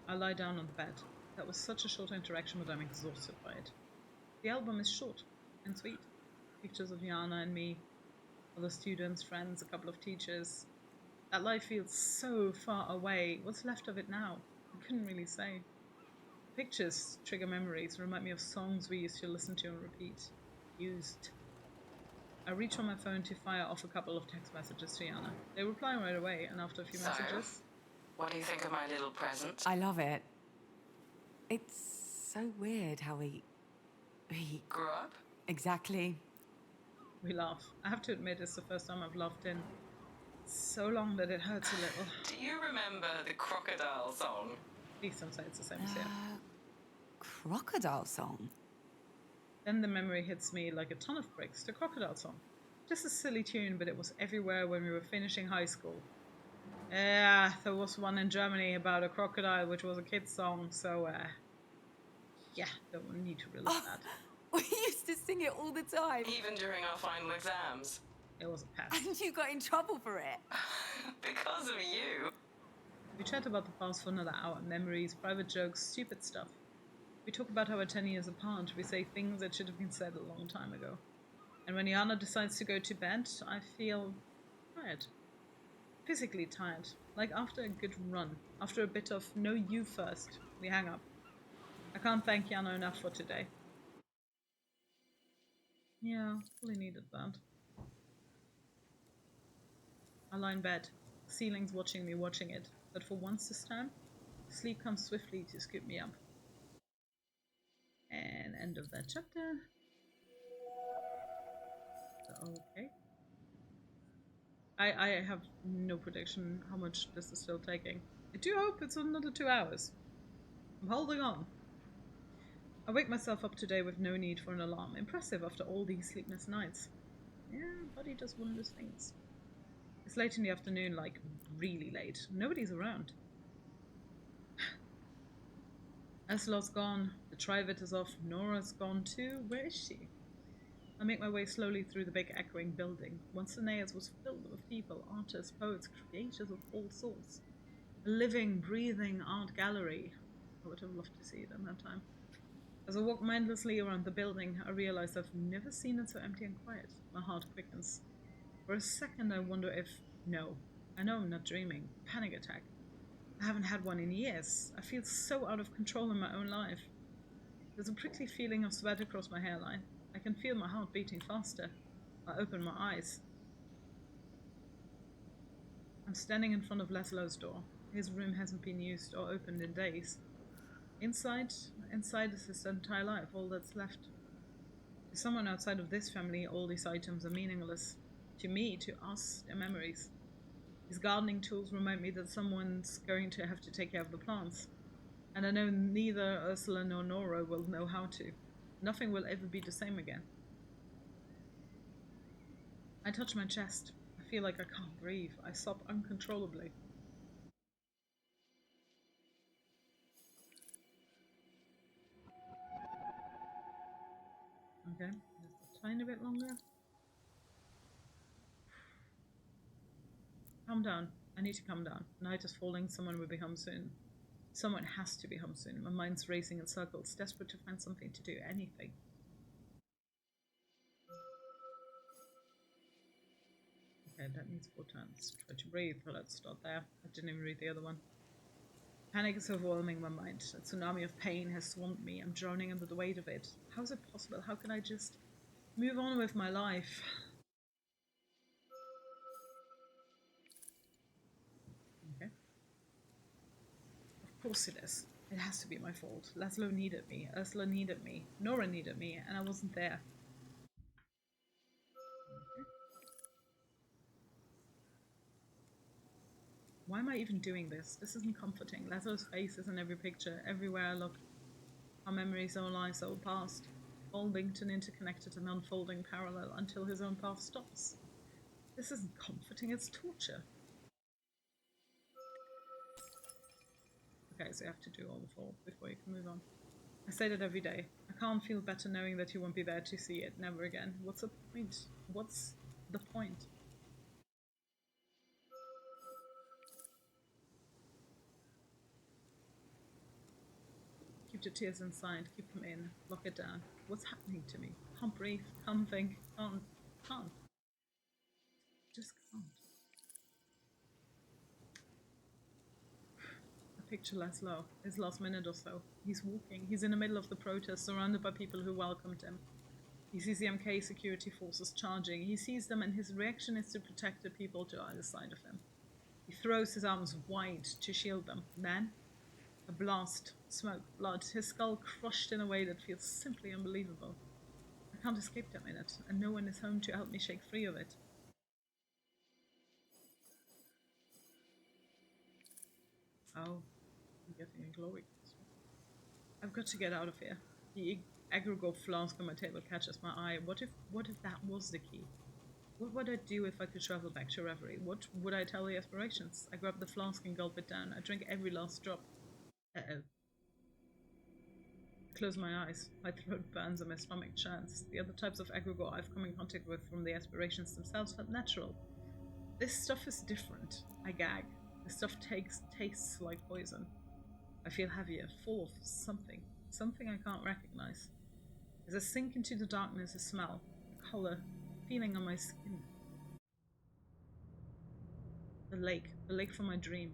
I lie down on the bed. That was such a short interaction, but I'm exhausted by it. The album is short and sweet. Pictures of Yana and me, other students, friends, a couple of teachers. That life feels so far away. What's left of it now? I couldn't really say. Pictures trigger memories, remind me of songs we used to listen to and repeat. Used. I reach for my phone to fire off a couple of text messages to Yana. They reply right away, and after a few messages... What do you think of my little present? I love it. It's so weird how we grew up? Exactly. We laugh. I have to admit, it's the first time I've laughed in so long that it hurts a little. Do you remember the crocodile song? Please don't say it's the same as here. Crocodile song? Then the memory hits me like a ton of bricks. The crocodile song. Just a silly tune, but it was everywhere when we were finishing high school. Yeah, there was one in Germany about a crocodile, which was a kid's song, so, yeah, don't need to relive that. We used to sing it all the time. Even during our final exams. It was a pass. And you got in trouble for it. Because of you. We chat about the past for another hour. Memories, private jokes, stupid stuff. We talk about how we're 10 years apart. We say things that should have been said a long time ago. And when Yana decides to go to bed, I feel tired. physically tired. Like after a good run, after a bit of no you first, we hang up. I can't thank Yana enough for today. Yeah, fully needed that. I lie in bed, ceiling's watching me watching it, but for once this time, sleep comes swiftly to scoop me up. And end of that chapter. Okay. I have no prediction how much this is still taking. I do hope it's another 2 hours. I'm holding on. I wake myself up today with no need for an alarm. Impressive after all these sleepless nights. Yeah, body does wondrous things. It's late in the afternoon, like really late. Nobody's around. Ursula's gone. The Trivet is off. Nora's gone too. Where is she? I make my way slowly through the big echoing building. Once Aeneas was filled with people, artists, poets, creators of all sorts. A living, breathing art gallery. I would have loved to see it in that time. As I walk mindlessly around the building, I realize I've never seen it so empty and quiet. My heart quickens. For a second, I wonder if... No, I know I'm not dreaming. Panic attack. I haven't had one in years. I feel so out of control in my own life. There's a prickly feeling of sweat across my hairline. I can feel my heart beating faster. I open my eyes. I'm standing in front of Laszlo's door. His room hasn't been used or opened in days. Inside is his entire life, all that's left. To someone outside of this family, all these items are meaningless. To me, to us, they're memories. His gardening tools remind me that someone's going to have to take care of the plants. And I know neither Ursula nor Nora will know how to. Nothing will ever be the same again. I touch my chest. I feel like I can't breathe. I sob uncontrollably. Okay, just a tiny bit longer. Calm down. I need to calm down. Night is falling. Someone will be home soon. Someone has to be home soon. My mind's racing in circles, desperate to find something to do. Anything. Okay, that needs 4 turns. Try to breathe. Well, let's start there. I didn't even read the other one. Panic is overwhelming my mind. A tsunami of pain has swamped me. I'm drowning under the weight of it. How is it possible? How can I just move on with my life? Okay. Of course it is. It has to be my fault. Laszlo needed me. Ursula needed me. Nora needed me, and I wasn't there. Okay. Why am I even doing this? This isn't comforting. Laszlo's face is in every picture, everywhere I look. Our memories, our lives, our past, all linked and interconnected and unfolding parallel until his own path stops. This isn't comforting, it's torture. Okay, so you have to do all 4 before you can move on. I say that every day. I can't feel better knowing that you won't be there to see it. Never again. What's the point? What's the point? Keep the tears inside. Keep them in. Lock it down. What's happening to me? Can't breathe. Can't think. Can't. Just can't. I picture Laszlo. His last minute or so. He's walking. He's in the middle of the protest, surrounded by people who welcomed him. He sees the MK security forces charging. He sees them, and his reaction is to protect the people to either side of him. He throws his arms wide to shield them. Then, a blast, smoke, blood, his skull crushed in a way that feels simply unbelievable. I can't escape that minute, and no one is home to help me shake free of it. Oh, I'm getting a glory. I've got to get out of here. The egregore flask on my table catches my eye. What if that was the key? What would I do if I could travel back to Reverie? What would I tell the aspirations? I grab the flask and gulp it down. I drink every last drop. Uh-oh. I close my eyes. My throat burns and my stomach churns. The other types of egregore I've come in contact with from the aspirations themselves felt natural. This stuff is different. I gag. This stuff tastes like poison. I feel heavier, full of something. Something I can't recognize. As I sink into the darkness, a smell, a color, feeling on my skin. The lake from my dream.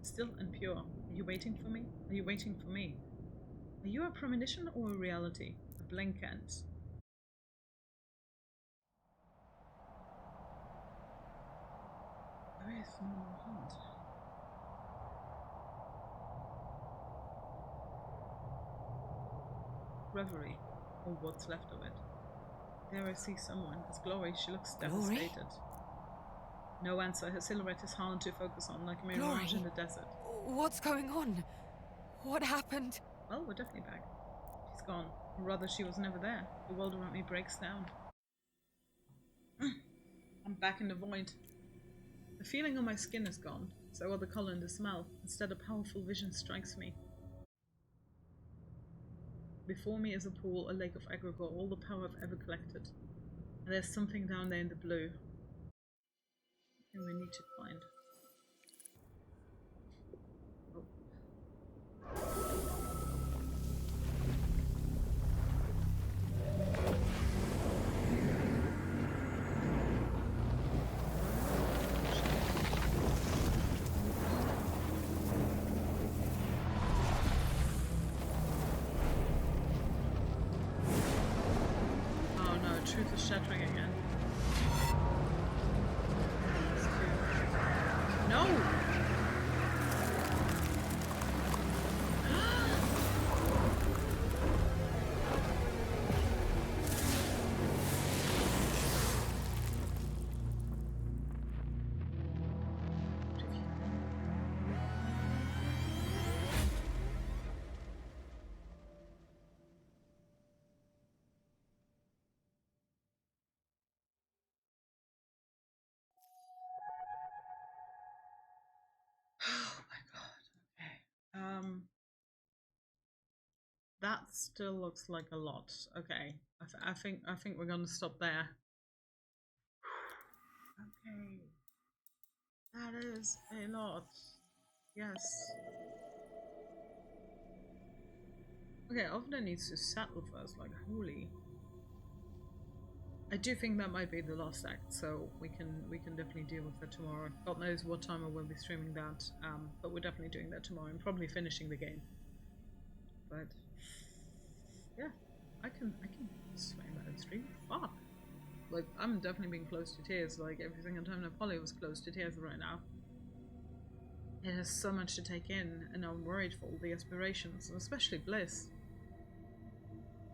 Still and pure. Are you waiting for me? Are you waiting for me? Are you a premonition or a reality? A blink ends. Where is no hunt? Reverie, or what's left of it. There I see someone. It's Glory. She looks devastated. No answer. Her silhouette is hard to focus on, like a mirage in the desert. What's going on? What happened? Well, we're definitely back. She's gone. Or rather, she was never there. The world around me breaks down. I'm back in the void. The feeling on my skin is gone, so are the color and the smell. Instead, a powerful vision strikes me. Before me is a pool, a lake of egregore, all the power I've ever collected. And there's something down there in the blue. And we need to find. Oh no, truth is shattering again. No! Oh my god. Okay. That still looks like a lot. Okay. I think we're gonna stop there. Okay. That is a lot. Yes. Okay, Ovna needs to settle first, like holy. I do think that might be the last act, so we can definitely deal with it tomorrow. God knows what time I will be streaming that, but we're definitely doing that tomorrow. I'm probably finishing the game. But yeah, I can stream that and stream. Fuck. Like I'm definitely being close to tears, like every single time that Polly was close to tears right now. It has so much to take in, and I'm worried for all the aspirations, especially Bliss.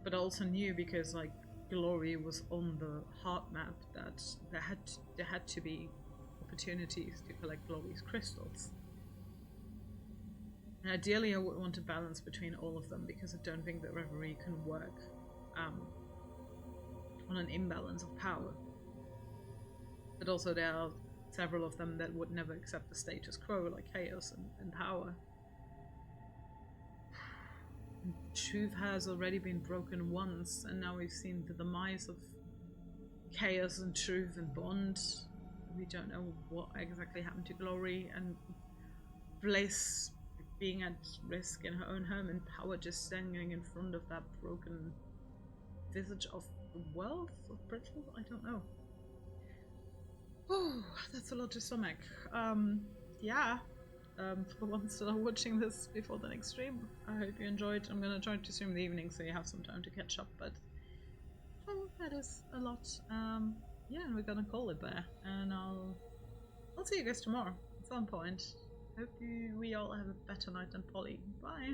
But I also knew because like Glory was on the heart map that there had to be opportunities to collect Glory's crystals. And ideally I would want a balance between all of them because I don't think that Reverie can work on an imbalance of power. But also there are several of them that would never accept the status quo, like Chaos and Power. Truth has already been broken once, and now we've seen the demise of Chaos and Truth and Bond. We don't know what exactly happened to Glory, and Bliss being at risk in her own home, and Power just standing in front of that broken visage of the world of Brittle. I don't know. Oh, that's a lot to stomach. Yeah. For the ones that are watching this before the next stream, I hope you enjoyed. I'm gonna try to stream in the evening so you have some time to catch up, but oh, that is a lot. Yeah, and we're gonna call it there, and I'll see you guys tomorrow at some point. Hope we all have a better night than Polly. Bye.